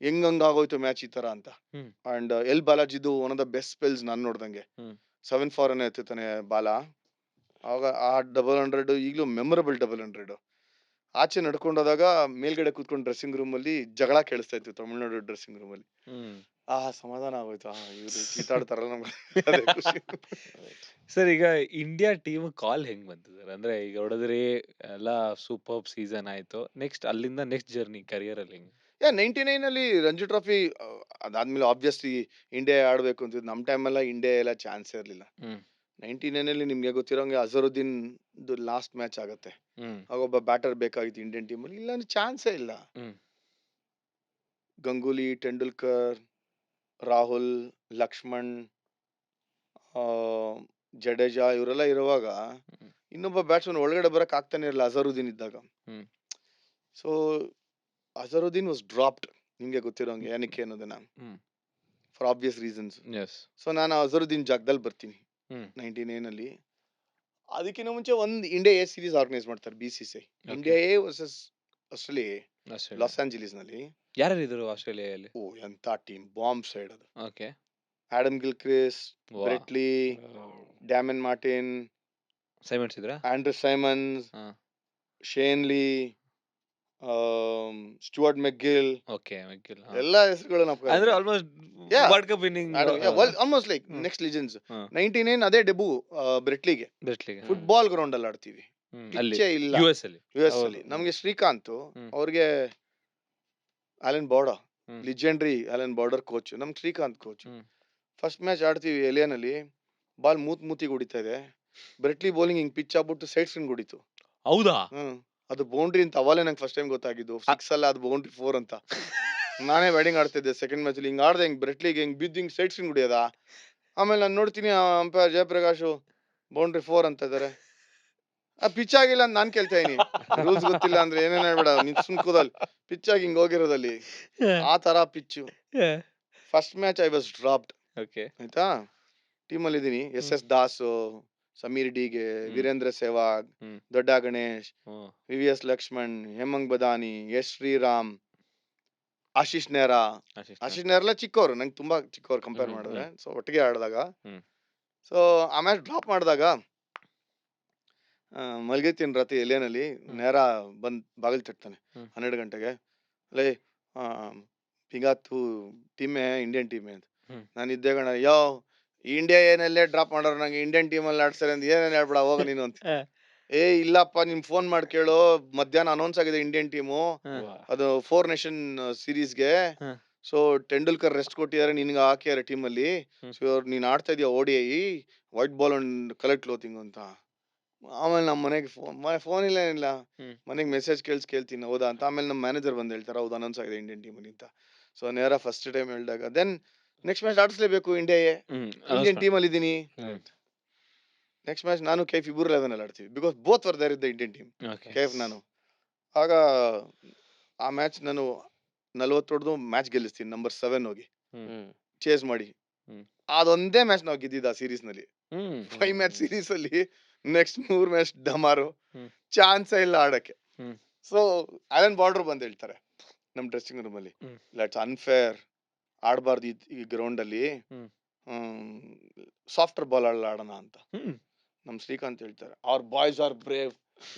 ಹೆಂಗ್ ಆಗೋಯ್ತು ಮ್ಯಾಚ್ ಈ ತರ ಅಂತ. ಹ್ಮ್. ಅಂಡ್ ಎಲ್ ಬಾಲಾಜಿದು one of the best spells ನಾನು ನೋಡ್ದಂಗೆ. ಹ್ಮ್. 7 4 ಎತ್ತುತ್ತಾನೆ ಬಾಲ. ಆವಾಗ ಆ 100 ಈಗಲೂ ಮೆಮೊರಬಲ್ 100. ಆಚೆ ನಡ್ಕೊಂಡೋದಾಗ ಮೇಲ್ಗಡೆ ಕೂತ್ಕೊಂಡು ಡ್ರೆಸ್ಸಿಂಗ್ ರೂಮ್ ಅಲ್ಲಿ ಜಗಳ ಕೇಳಿಸ್ತಾ ಇತ್ತು ತಮಿಳ್ನಾಡು ಡ್ರೆಸ್ಸಿಂಗ್ ರೂಮ್ ಅಲ್ಲಿ. ಹ್ಮ್. ಸಮಾಧಾನ ಆಗೋಯ್ತು. ಇವ್ರು ಕಿತ್ತಾಡ್ತಾರಲ್ಲ ನಮ್ಗೆ ಅದೇ ಖುಷಿ. ಸರ್ ಈಗ ಇಂಡಿಯಾ ಟೀಮ್ ಕಾಲ್ ಹೆಂಗ್ ಬಂತು ಸರ್? ಅಂದ್ರೆ ಈಗ ಹೊಡೆದ್ರಿ ಎಲ್ಲ ಸೂಪರ್ ಸೀಸನ್ ಆಯ್ತು, ನೆಕ್ಸ್ಟ್ ಅಲ್ಲಿಂದ ನೆಕ್ಸ್ಟ್ ಜರ್ನಿ ಕರಿಯರ್ ಅಲ್ಲಿ ಹೆಂಗ್? 99 ಅಲ್ಲಿ ರಂಜಿ ಟ್ರಾಫಿ ಅದಾದ್ಮೇಲೆ ಆಬ್ವಿಯಸ್ಲಿ ಇಂಡಿಯಾ ಆಡ್ಬೇಕು ಅಂತ. ನಮ್ ಟೈಮೆಲ್ಲ ಇಂಡಿಯಾ ಎಲ್ಲ ಚಾನ್ಸ್ ಇರ್ಲಿಲ್ಲ. ಹ್ಮ್. 99 ಅಲ್ಲಿ ನಿಮ್ಗೆ ಗೊತ್ತಿರೋಂಗೆ ಅಜರುದ್ದೀನ್ ಲಾಸ್ಟ್ ಮ್ಯಾಚ್ ಆಗತ್ತೆ. ಹ್ಮ್. ಆಗೊಬ್ಬ ಬ್ಯಾಟರ್ ಬೇಕಾಗಿತ್ತು ಇಂಡಿಯನ್ ಟೀಮ್ ಅಲ್ಲಿ, ಇಲ್ಲ ಚಾನ್ಸೇ ಇಲ್ಲ. ಹ್ಮ್. ಗಂಗೂಲಿ, ತೆಂಡೂಲ್ಕರ್, ರಾಹುಲ್, ಲಕ್ಷ್ಮಣ್, ಆ, ಜಡೇಜಾ ಇವರೆಲ್ಲ ಇರುವಾಗ ಹ್ಮ್. ಇನ್ನೊಬ್ಬ ಬ್ಯಾಟ್ಸ್ಮನ್ ಒಳಗಡೆ ಬರಕ್ ಆಗ್ತಾನೆ ಇರಲಿಲ್ಲ ಅಜರುದ್ದೀನ್ ಇದ್ದಾಗ. Hmm. So Azharuddin was dropped, ನಿಮ್ಗೆ ಗೊತ್ತಿರೋಂಗೆ ಏನಕ್ಕೆ ಅನ್ನೋದನ್ನ, hmm. For obvious reasons. Yes. So ನಾನು ಅಜರುದ್ದೀನ್ ಜಾಗದಲ್ಲಿ ಬರ್ತೀನಿ ಹ್ಮ್. 99 ಅಲ್ಲಿ. ಅದಕ್ಕಿಂತ ಮುಂಚೆ ಒಂದು ಇಂಡಿಯಾ ಎ ಸೀರೀಸ್ ಆರ್ಗನೈಸ್ ಮಾಡ್ತಾರೆ BCCI. India A versus Australia, Los Angeles ನಲ್ಲಿ. ಯಾರ್ಯಾರು ಇದ್ರು ಆಸ್ಟ್ರೇಲಿಯಾದಲ್ಲಿ? ಎಂತ ಟೀಮ್, ಬಾಂಬ್ ಸೈಡ್ ಅದು. Okay. Adam Gilchrist, Waugh. Brett Lee, Damien Martyn, Symonds ಇದ್ರಾ? ಆಂಡ್ರೂ ಸೈಮನ್ಸ್, ಹಾ. Shane Lee, Stuart MacGill, okay, MacGill. ಎಲ್ಲ ಹೆಸರುಗಳು ಅಂದ್ರೆ almost Yeah. World cup winning almost like hmm. Next legends. Hmm. 99 ಅದೇ ಡೆಬ್ಯೂ ಬ್ರೆಟ್ಲಿಗೆ. ಬ್ರೆಟ್ಲಿಗೆ. ಫುಟ್ಬಾಲ್ ಗ್ರೌಂಡ್ ಅಲ್ಲಿ ಆಡ್ತೀವಿ, ಅಲ್ಲಿ ಪಿಚ್ಚೇ ಇಲ್ಲ. US ಅಲ್ಲಿ. US ಹೌದು. ಅಲ್ಲಿ ನಮ್ಗೆ ಶ್ರೀಕಾಂತ್, ಹ್ಮ್. ಅವ್ರಿಗೆ ಅಲೆನ್ ಬಾರ್ಡರ್, ಹ್ಮ್. ಲಿಜೆಂಡ್ರಿ ಅಲೆನ್ ಬಾರ್ಡರ್ ಕೋಚ್, ನಮ್ಗೆ ಶ್ರೀಕಾಂತ್ ಕೋಚ್. ಹ್ಮ್. ಫಸ್ಟ್ ಮ್ಯಾಚ್ ಆಡ್ತೀವಿ ಎಲಿಯನಲ್ಲಿ, ಬಾಲ್ ಮೂತಿಗೆ ಹೊಡಿತಾ ಇದೆ, ಬ್ರೆಟ್ಲಿ ಬೌಲಿಂಗ್ ಹಿಂಗ್ ಪಿಚ್ ಆಗ್ಬಿಟ್ಟು ಸೈಡ್ ಸ್ಪಿನ್ ಹೊಡಿತು. ಹೌದಾ? ಅದು ಬೌಂಡ್ರಿ ಅಂತ ಅವಾಗಲೇ ನಂಗೆ ಫಸ್ಟ್ ಟೈಮ್ ಗೊತ್ತಾಗಿದ್ದು. 6 ಅಲ್ಲ, ಅದು ಬೌಂಡ್ರಿ 4 ಅಂತ. ನಾನೇ ಬ್ಯಾಟಿಂಗ್ ಆಡ್ತಿದ್ದೆ ಸೆಕೆಂಡ್ ಮ್ಯಾಚ್ ಅಲ್ಲಿ, ಹಿಂಗ್ ಆಡ್ದೆ, ಹಿಂಗ್ ಬ್ರೆಟ್ಲಿಗೆ ಹಿಂಗ್ ಬಿದ್ದು ಹಿಂಗ್ ಸೈಡ್ ಸ್ಪಿನ್ ಹೊಡಿಯೋದ. ಆಮೇಲೆ ನಾನು ನೋಡ್ತೀನಿ ಅಂಪೈರ್ ಜಯಪ್ರಕಾಶ್ ಬೌಂಡ್ರಿ 4 ಅಂತ ಇದಾರೆ. ಪಿಚ್ ಆಗಿಲ್ಲ ಅಂತ ನಾನ್ ಕೇಳ್ತಾ ಇದೀನಿ. ರೂಲ್ಸ್ ಗೊತ್ತಿಲ್ಲ ಅಂದ್ರೆ ಏನೇನ್ ಹೇಳ್ಬೇಡ, ನಿನ್ ಸುಮ್ ಕೂದಲ್ ಪಿಚ್ ಆಗಿ ಹಿಂಗ್ ಹೋಗಿರೋದಲ್ಲಿ ಆ ತರ pitch. First match I was dropped. Okay. ಆಯ್ತಾ, ಟೀಮಲ್ಲಿ ಇದೀನಿ. SS ದಾಸ್, ಸಮೀರ್ ಡಿಗೆ, Veerendra Sehwag, hmm. Dodda Ganesh, hmm. VVS Laxman, Hemant Badani, S Sriram, Ashish Nehra. Ashish Nehra ಚಿಕ್ಕವ್ರು, ನಂಗೆ ತುಂಬಾ ಚಿಕ್ಕವ್ರು ಕಂಪೇರ್ ಹ್ಮ್, ಮಾಡಿದ್ರೆ. ಸೊ ಒಟ್ಟಿಗೆ ಆಡಿದಾಗ, ಹ್ಮ್. ಸೊ ಆ ಮ್ಯಾಚ್ ಡ್ರಾಪ್ ಮಾಡಿದಾಗ ಮಲ್ಗಿರ್ತೀನಿ ರಾತ್ರಿ ಎಲೆನಲ್ಲಿ. ನೆಹರಾ ಬಂದ್ ಬಾಗಿಲು ತಟ್ತಾನೆ 12 ಗಂಟೆಗೆ. ಲೇ ಪಿಂಗಾತು ಟೀಮೇ ಇಂಡಿಯನ್ ಟೀಮೇ ಅಂತ. ನಾನು ಇದ್ದೆ ಗಣ, ಇಂಡಿಯಾ ಏನಲ್ಲೇ ಡ್ರಾಪ್ ಮಾಡೋರು, ನಂಗೆ ಇಂಡಿಯನ್ ಟೀಮಲ್ಲಿ ಆಡ್ತಾರೆ ಅಂತ ಏನೇನು ಹೇಳ್ಬೇಡ ಹೋಗ ನೀನು ಅಂತ. ಇಲ್ಲಪ್ಪ, ನಿಮ್ ಫೋನ್ ಮಾಡಿ ಕೇಳು, ಮಧ್ಯಾಹ್ನ ಅನೌನ್ಸ್ ಆಗಿದೆ ಇಂಡಿಯನ್ ಟೀಮು, ಅದು 4 ನೇಷನ್ ಸೀರೀಸ್ಗೆ. ಸೊ ತೆಂಡೂಲ್ಕರ್ ರೆಸ್ಟ್ ಕೊಟ್ಟಿದ್ದಾರೆ, ನಿನ್ಗೆ ಹಾಕಿದ್ದಾರೆ ಟೀಮಲ್ಲಿ. ಸೊ ನೀನ್ ಆಡ್ತಾ ಇದೀಯ ODI, white ball and colour clothing ಅಂತ. ಆಮೇಲೆ ನಮ್ಮ ಮನೆಗೆ ಫೋನ್ ಇಲ್ಲ ಏನಿಲ್ಲ, ಮನೆಗೆ ಮೆಸೇಜ್ ಕೇಳ್ತೀನಿ, ಹೌದಾ ಅಂತ. ಆಮೇಲೆ ನಮ್ಮ ಮ್ಯಾನೇಜರ್ ಬಂದು ಹೇಳ್ತಾರೆ, ಹೌದು ಅನೌನ್ಸ್ ಆಗಿದೆ ಇಂಡಿಯನ್ ಟೀಮಲ್ಲಿ ಅಂತ. ಸೊ ನೇರ ಫಸ್ಟ್ ಟೈಮ್ ಹೇಳಿದಾಗ, ದೆನ್ ನೆಕ್ಸ್ಟ್ ಮ್ಯಾಚ್ ಆಡಿಸ್ಲೇಬೇಕು ಇಂಡಿಯಾ, ಇಂಡಿಯನ್ ಟೀಮಲ್ಲಿ ಇದ್ದೀನಿ. ನೆಕ್ಸ್ಟ್ ಮ್ಯಾಚ್ ನಾನು KF ಇಬ್ಬರು 11 ಅಲ್ಲಿ ಆಡ್ತೀವಿ, because both were there in the Indian team. KF ನಾನು ಆಗ ಆ ಮ್ಯಾಚ್ ನಾನು 40 ಹೊಡೆದು ಮ್ಯಾಚ್ ಗೆಲ್ಲಿಸ್ತೀನಿ, ನಂಬರ್ 7 ಹೋಗಿ ಚೇಸ್ ಮಾಡಿ. ಅದೊಂದೇ ಮ್ಯಾಚ್ ನಾವು ಗೆದ್ದಿದ್ದ ಆ ಸೀರೀಸ್ ನಲ್ಲಿ. 5 ಮ್ಯಾಚ್ ಸೀರೀಸ್ ಅಲ್ಲಿ ನೆಕ್ಸ್ಟ್ 3 ಮ್ಯಾಚ್ ಡಮಾರು, ಚಾನ್ಸೇ ಇಲ್ಲ ಆಡಕ್ಕೆ. ಸೊ ಅಲೆನ್ ಬಾರ್ಡರ್ ಬಂದ್ ಹೇಳ್ತಾರೆ ನಮ್ ಡ್ರೆಸ್ಸಿಂಗ್ ರೂಮ್ ಅಲ್ಲಿ, ಇಟ್ಸ್ ಅನ್ಫೇರ್, ಆಡಬಾರ್ದು ಈ ಗ್ರೌಂಡ್ ಅಲ್ಲಿ, ಸಾಫ್ಟರ್ ಬಾಲ್ ಆಡೋಣ ಅಂತ. ನಮ್ ಶ್ರೀಕಾಂತ್ ಹೇಳ್ತಾರೆ, ಅವ್ರ ಬಾಯ್ಸ್ ಆರ್ ಬ್ರೇವ್,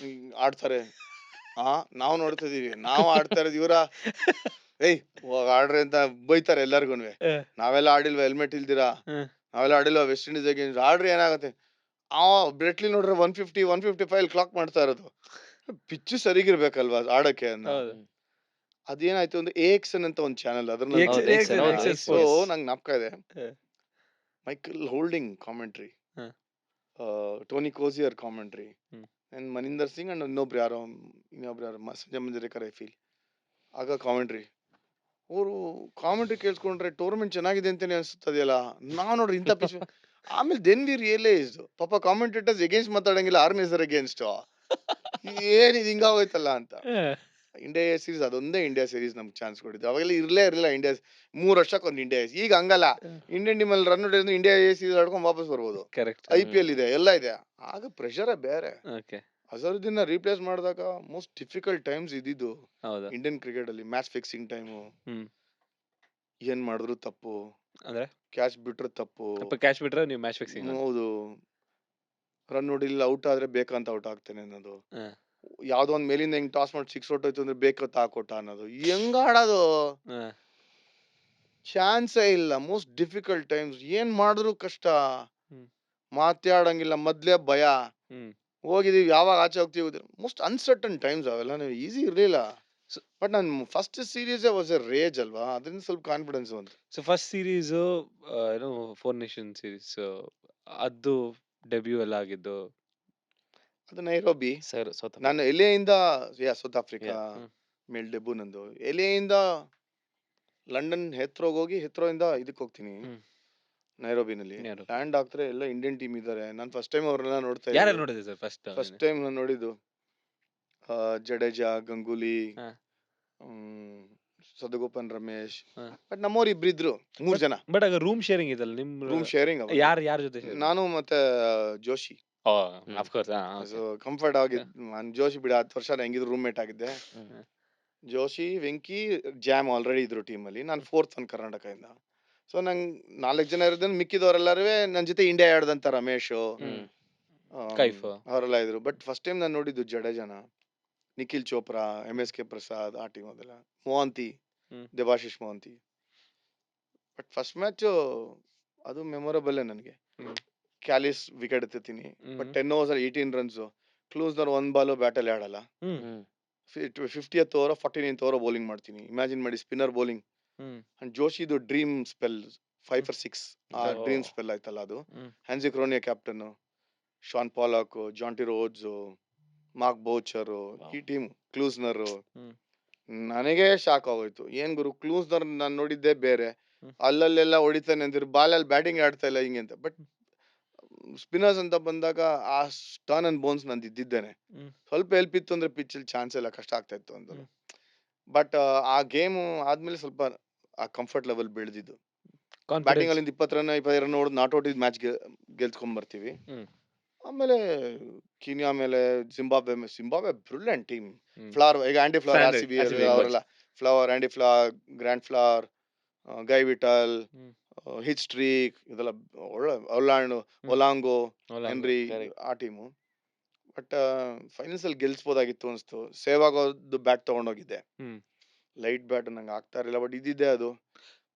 ಆಡ್ತಾರೆ. ನಾವು ನೋಡ್ತಾ ಇದೀವಿ, ನಾವು ಆಡ್ತಾ ಇರೋದು, ಇವರ ಆಡ್ರಿ ಅಂತ ಬೈತಾರೆ ಎಲ್ಲಾರ್ಗು. ನಾವೆಲ್ಲ ಆಡಿಲ್ವಾ, ಹೆಲ್ಮೆಟ್ ಇಲ್ದಿರಾ, ನಾವೆಲ್ಲ ಆಡಿಲ್ವಾ ವೆಸ್ಟ್ ಇಂಡೀಸ್ ಅಗೇನ್ಸ್ಟ್, ಆಡ್ರಿ ಏನಾಗತ್ತೆ. ಬ್ರೆಟ್ಲಿ ನೋಡ್ರೆ 150 155 ಕ್ಲಾಕ್ ಮಾಡ್ತಾ ಇರೋದು. ಪಿಚ್ಚು ಸರಿಗಿರ್ಬೇಕಲ್ವಾ ಆಡಕ್ಕೆ ಅಂತ. ಅದೇನಾಯ್ತು ಅಂದ್ರೆ AXN ಅಂತ ಒಂದು ಚಾನೆಲ್, ಅದ್ರಲ್ಲಿ ಸೊ ನಂಗೆ ಜ್ಞಾಪಕ ಇದೆ, Michael Holding commentary, Tony Cozier commentary, and Maninder Singh and ಇನ್ನೊಬ್ರು ಯಾರೋ ಸಂಜಯ್ ಮಂಜರೇಕರ್ ಐ ಫೀಲ್. ಆಗ ಕಾಮೆಂಟ್ರಿ, ಅವರು ಕಾಮೆಂಟ್ರಿ ಕೇಳಿಸ್ಕೊಂಡ್ರೆ ಟೂರ್ನಮೆಂಟ್ ಚೆನ್ನಾಗಿದೆ ಅಂತಾನೆ ಅನ್ಸುತ್ತದೆಯಲ್ಲ. ನಾವ್ ನೋಡ್ರಿ ಇಂಥ ಪಿಚ್. ಆಮೇಲೆ ದೆನ್ ವಿ ರಿಯಲೈಸ್ಡ್, ಪಾಪ ಕಾಮೆಂಟೇಟರ್ಸ್ ಎಗೇನ್ಸ್ಟ್ ಮಾತಾಡಂಗಿಲ್ಲ, ಆರ್ಗನೈಸರ್ ಎಗೇನ್ಸ್ಟ್. ಏನಿದು ಹಿಂಗಾಗೋಯ್ತಲ್ಲ ಅಂತ. ಇಂಡಿಯಾ ಸೀರೀಸ್ ಅದೊಂದೇ ಇಂಡಿಯಾ ಸೀರೀಸ್ ನಮ್ಗೆ ಚಾನ್ಸ್ ಕೊಟ್ಟಿದ್ದು. ಅವಾಗೆಲ್ಲ ಇರಲಿಲ್ಲ ಇಂಡಿಯಾ, 3 ವರ್ಷಕ್ಕೊಂದು ಇಂಡಿಯಾ. ಈಗ ಹಂಗಲ್ಲ, ಇಂಡಿಯನ್ ಟೀಮ್ ಅಲ್ಲಿ ರನ್ ಇಂಡಿಯಾ ಸೀರೀಸ್ ಆಡ್ಕೊಂಡು ವಾಪಸ್ ಬರ್ಬೋದು. IPL ಇದೆ, ಎಲ್ಲ ಇದೆ. ಆಗ ಪ್ರೆಷರೇ ಬೇರೆ. ಅಜರುದ್ದೀನ್ ರೀಪ್ಲೇಸ್ ಮಾಡಿದಾಗ ಮೋಸ್ಟ್ ಡಿಫಿಕಲ್ಟ್ ಟೈಮ್ಸ್ ಇದ್ದಿದ್ದು ಹೌದಾ? ಇಂಡಿಯನ್ ಕ್ರಿಕೆಟ್ ಅಲ್ಲಿ. ಮ್ಯಾಚ್ ಫಿಕ್ಸಿಂಗ್ ಟೈಮು, ಹ್ಮ್. ಏನ್ ಮಾಡಿದ್ರು ತಪ್ಪು, ಅಂದ್ರೆ ಕ್ಯಾಚ್ ಬಿಟ್ರೆ ತಪ್ಪು. ಕ್ಯಾಚ್ ಬಿಟ್ರೆ ನೀವು ಮ್ಯಾಚ್ ಫಿಕ್ಸಿಂಗ್. ಹೌದು, ರನ್ ನೋಡಿಲ್ಲ ಔಟ್ ಆದ್ರೆ ಬೇಕಂತ ಔಟ್ ಆಗ್ತೇನೆ ಅನ್ನೋದು. ಹಾ. ಯಾವ್ದೋ ಒಂದ್ ಮೇಲಿಂದ ಹೆಂಗ್ ಟಾಸ್ ಮಾಡಿ 6 ಹೊಟ್ಟೋಯ್ತು ಅಂದ್ರೆ ಬೇಕಂತ ಹಾಕೊಟ್ಟ ಅನ್ನೋದು. ಹೆಂಗ್ ಆಡೋದು, ಹಾ. ಚಾನ್ಸೇ ಇಲ್ಲ. ಮೋಸ್ಟ್ ಡಿಫಿಕಲ್ಟ್ ಟೈಮ್ಸ್, ಏನ್ ಮಾಡಿದ್ರು ಕಷ್ಟ. ಹ್ಮ್. ಮಾತಾಡಂಗಿಲ್ಲ, ಮೊದ್ಲೇ ಭಯ. ಹ್ಮ್. ಹೋಗಿದೀವಿ, ಯಾವಾಗ ಆಚೆ ಹೋಗ್ತೀವಿ, ಮೋಸ್ಟ್ ಅನ್ಸರ್ಟನ್ ಟೈಮ್ಸ್ ಅವೆಲ್ಲ. ಈಸಿ ಇರ್ಲಿಲ್ಲ. So- ಬಟ್ ನನ್ ಫಸ್ಟ್ ಸೀರೀಸ್ ವಾಸ್ ಎ ರೇಜ್ ಅಲ್ವಾ, ಅದರಿಂದ ಸ್ವಲ್ಪ ಕಾನ್ಫಿಡೆನ್ಸ್ ಬಂತು. ಸೊ ಫಸ್ಟ್ ಸೀರೀಸ್ ಏನೋ 4 ನೇಷನ್ ಸೀರೀಸ್ ಅದು ಡೆಬ್ಯೂ ಎಲ್ಲ ಆಗಿದ್ದು. ಅದು ನೈರೋಬಿ. ಸರ್ ಸೌತ್ ನಾನು ಎಲೆಯಿಂದ ಸೌತ್ ಆಫ್ರಿಕಾ ಹ್ಮ್. ಮೇಲ್ ಡೆಬ್ಬು ನಂದು. ಎಲೆಯಿಂದ ಲಂಡನ್ ಹೆತ್ರೋಗ್ ಹೋಗಿ ಹೆತ್ರೋಯಿಂದ ಇದಕ್ಕೆ ಹೋಗ್ತೀನಿ, ಹ್ಮ್. ನೈರೋಬಿನಲ್ಲಿ ನೈರೋಬಿ. ಲ್ಯಾಂಡ್ ಆಗ್ತಾರೆ. ಎಲ್ಲ ಇಂಡಿಯನ್ ಟೀಮ್ ಇದ್ದಾರೆ. ನಾನು ಫಸ್ಟ್ ಟೈಮ್ ಅವ್ರನ್ನ ನೋಡ್ತಾ ಯಾರು ಇದ್ದೆ. ನೋಡಿದೆ ಸರ್ ಫಸ್ಟ್? ಫಸ್ಟ್ ಟೈಮ್ ನಾನು ನೋಡಿದ್ದು ಜಡೇಜಾ, ಗಂಗೂಲಿ, ಹಾ. ಸದಗೋಪನ್ ರಮೇಶ್. ಹಾ. ಬಟ್ ನಮ್ಮವ್ರು ಇಬ್ರಿದ್ರು, 3 ಜನ. ಬಟ್ ಆಗ ರೂಮ್ ಶೇರಿಂಗ್ ಇದಲ್ಲ ನಿಮ್? Room sharing. ಯಾರ ಜೊತೆ sharing? ನಾನು ಮತ್ತೆ Joshi. Of course. So comfort ಆಗಿದ್. ನಾನು ಜೋಶಿ ಬಿಡ 10 ವರ್ಷ ಹೆಂಗಿದ್ರು ರೂಮ್ ಮೇಟ್ ಆಗಿದ್ದೆ. ಜೋಶಿ, ವೆಂಕಿ, ಜಾಮ್ ಆಲ್ರೆಡಿ ಇದ್ರು ಟೀಮಲ್ಲಿ. ನಾನು 4th ಒನ್ ಕರ್ನಾಟಕದಿಂದ. ಸೊ ನಂಗೆ 4 ಜನ ಇರೋದನ್ನ ಮಿಕ್ಕಿದವರೆಲ್ಲರೂ ನನ್ನ ಜೊತೆ ಇಂಡಿಯಾ ಆಡ್ದಂತ ರಮೇಶ್, ಕೈಫ್ ಅವರೆಲ್ಲ ಇದ್ರು. ಬಟ್ ಫಸ್ಟ್ ಟೈಮ್ ನಾನು ನೋಡಿದ್ದು ಜಡೇಜಾನ, ನಿಖಿಲ್ ಚೋಪ್ರಾ, MSK ಪ್ರಸಾದ್, ಆ ಟೀಮ್ ಅದೆಲ್ಲ, Mohanty, Debashish Mohanty. But first match ಅದು ಮೆಮೊರಬಲ್ ನನಗೆ. ಕ್ಯಾಲಿಸ್ ವಿಕೆಟ್ ಎತ್ತೀನಿ. But 10 overs 18 runs. Klusener 1 ball ಬ್ಯಾಟಲ್ಲಿ ಆಡಲ್ಲ. 50th over 49th over bowling ಮಾಡ್ತೀನಿ. ಇಮ್ಯಾಜಿನ್ ಮಾಡಿ, ಸ್ಪಿನ್ನರ್ ಬೌಲಿಂಗ್. ಅಂಡ್ ಜೋಶಿದು ಡ್ರೀಮ್ ಸ್ಪೆಲ್ 5 for 6. ಆ ಡ್ರೀಮ್ ಸ್ಪೆಲ್ ಆಯ್ತಲ್ಲ ಅದು. Hansie Cronje captain, Shaun Pollock, Jonty Rhodes, Mark Boucher, ಈ ಟೀಮ್. ಕ್ಲೂಸ್ನರ್ ನನಗೆ ಶಾಕ್ ಆಗೋಯ್ತು. ಏನ್ ಗುರು, ಕ್ಲೂಸ್ನರ್ ನಾನು ನೋಡಿದ್ದೆ ಬೇರೆ, ಅಲ್ಲಲ್ಲೆಲ್ಲ ಹೊಡಿತಾನೆ ಅಂದಿರು, ಬಾಲಲ್ಲಿ ಬ್ಯಾಟಿಂಗ್ ಆಡ್ತಾ ಇಲ್ಲ ಹಿಂಗೆ ಅಂತ. ಬಟ್ ಸ್ಪಿನ್ನರ್ಸ್ ಅಂತ ಬಂದಾಗ ಆ ಟರ್ನ್ ಅಂಡ್ ಬೋನ್ಸ್ ನಂದು ಇದ್ದಿದ್ದೇನೆ. ಸ್ವಲ್ಪ ಹೆಲ್ಪ್ ಇತ್ತು ಅಂದ್ರೆ ಪಿಚ್ಚಲ್ಲಿ ಚಾನ್ಸ್ ಎಲ್ಲ ಕಷ್ಟ ಆಗ್ತಾ ಇತ್ತು ಅಂತ. ಬಟ್ ಆ ಗೇಮ್ ಆದ್ಮೇಲೆ ಸ್ವಲ್ಪ ಆ ಕಂಫರ್ಟ್ ಲೆವೆಲ್ ಬೆಳೆದಿದ್ದು. ಬ್ಯಾಟಿಂಗ್ ಅಲ್ಲಿ 20 ರನ್ 25 ರನ್ ಹೊಡೆದು ನಾಟ್ ಔಟ್ ಇದ್ ಮ್ಯಾಚ್ ಗೆಲ್ಸ್ಕೊಂಡ್ ಬರ್ತೀವಿ. ಆಮೇಲೆ ಕೀನ್ಯಾ ಮೇಲೆ ಜಿಂಬಾಬ್ವೆ ಬ್ರಿಲಿಯಂಟ್ ಟೀಮ್. ಫ್ಲವರ್, ಈಗ ಆಂಡಿ ಫ್ಲವರ್, RCB ಅವರೆಲ್ಲ, Flower, Andy Flower, Grant Flower, Guy Whittall, Heath Streak, ಇದೆಲ್ಲ ಒಳ್ಳೆ ಒಲಾಂಗೋ, ಹೆನ್ರಿ, ಆ ಟೀಮು. ಬಟ್ ಫೈನಲ್ಸ್ ಅಲ್ಲಿ ಗೆಲ್ಸ್ಬೋದಾಗಿತ್ತು ಅನ್ಸ್ತು. ಸೇವಾಗೋದು ಬ್ಯಾಟ್ ತಗೊಂಡೋಗಿದ್ದೆ, ಲೈಟ್ ಬ್ಯಾಟ್, ನಂಗೆ ಆಗ್ತಾ ಇರಲಿಲ್ಲ. ಬಟ್ ಇದ್ದಿದ್ದೆ ಅದು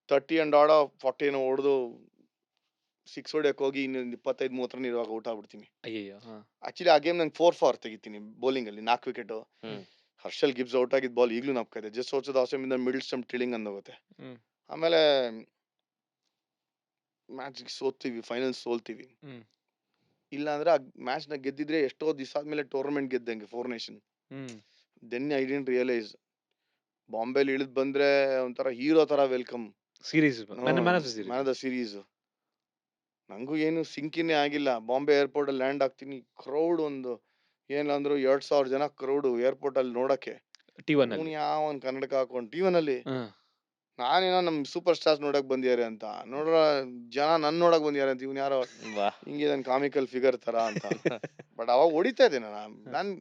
30 and ಆಡ 40 ಹೊಡೆದು 6 ಹೊಡಿಯಕ್ ಹೋಗಿ ಇನ್ನೊಂದು 25-30 ರನ್ ಇರುವಾಗ ಔಟ್ ಆಗ್ಬಿಡ್ತೀನಿ. ಆಕ್ಚುಲಿ ಆ ಗೇಮ್ ನಂಗೆ 4 for ತೆಗಿತೀನಿ ಬೌಲಿಂಗ್ ಅಲ್ಲಿ, 4 ವಿಕೆಟ್. ಹರ್ಷಲ್ ಗಿಬ್ಸ್ ಔಟ್ ಆಗಿದ್ ಬಾಲ್ ಈಗ್ಲೂ ನಾಪ್ಕ ಇದೆ. ಜಸ್ಟ್ ಔಟ್ಸೈಡ್ ಆಫ್ ಸ್ಟಂಪ್ ಇಂದ ಮಿಡಲ್ ಸ್ಟಂಪ್ ಟಿಲಿಂಗ್ ಅಂದೋಗುತ್ತೆ. ಆಮೇಲೆ ಮ್ಯಾಚ್ ಸೋಲ್ತೀವಿ, ಫೈನಲ್ ಸೋಲ್ತೀವಿ. ಇಲ್ಲ ಅಂದ್ರೆ ಆ ಮ್ಯಾಚ್ ನ ಗೆದ್ದಿದ್ರೆ ಎಷ್ಟೋ ದಿವಸ ಆದ್ಮೇಲೆ ಟೂರ್ನಮೆಂಟ್ ಗೆದ್ದಂಗೆ 4 nation. Then I didn't realise, ಬಾಂಬೆಲಿ ಇಳಿದ್ ಬಂದ್ರೆ ಒಂಥರ ಹೀರೋ ತರ welcome. Series man of the series. ನಂಗೂ ಏನು ಸಿಂಕಿನೇ ಆಗಿಲ್ಲ. ಬಾಂಬೆ ಏರ್ಪೋರ್ಟ್ ಅಲ್ಲಿ ಲ್ಯಾಂಡ್ ಆಗ್ತೀನಿ, ಕ್ರೌಡ್ ಒಂದು ಏನಂದ್ರು 2,000 ಜನ ಕ್ರೌಡ್ ಏರ್ಪೋರ್ಟ್ ಅಲ್ಲಿ ನೋಡಕ್ಕೆ. ಯಾವನ್ ಕನ್ನಡಕ ಹಾಕೊಂಡ್ T1 ಅಲ್ಲಿ. ನಾನೇನೋ ನಮ್ ಸೂಪರ್ ಸ್ಟಾರ್ಸ್ ನೋಡಕ್ ಬಂದಿದ್ದಾರೆ ಅಂತ ನೋಡ್ರ, ಜನ ನನ್ ನೋಡಕ್ ಬಂದಿದ್ದಾರೆ ಅಂತ. ಇವ್ನು ಯಾರೋ ಹಿಂಗೆ ನನ್ ಕಾಮಿಕಲ್ ಫಿಗರ್ ತರ ಅಂತ. ಬಟ್ ಅವಾಗ ಹೊಡಿತಾ ಇದ್ದೇನೆ ನಾನ್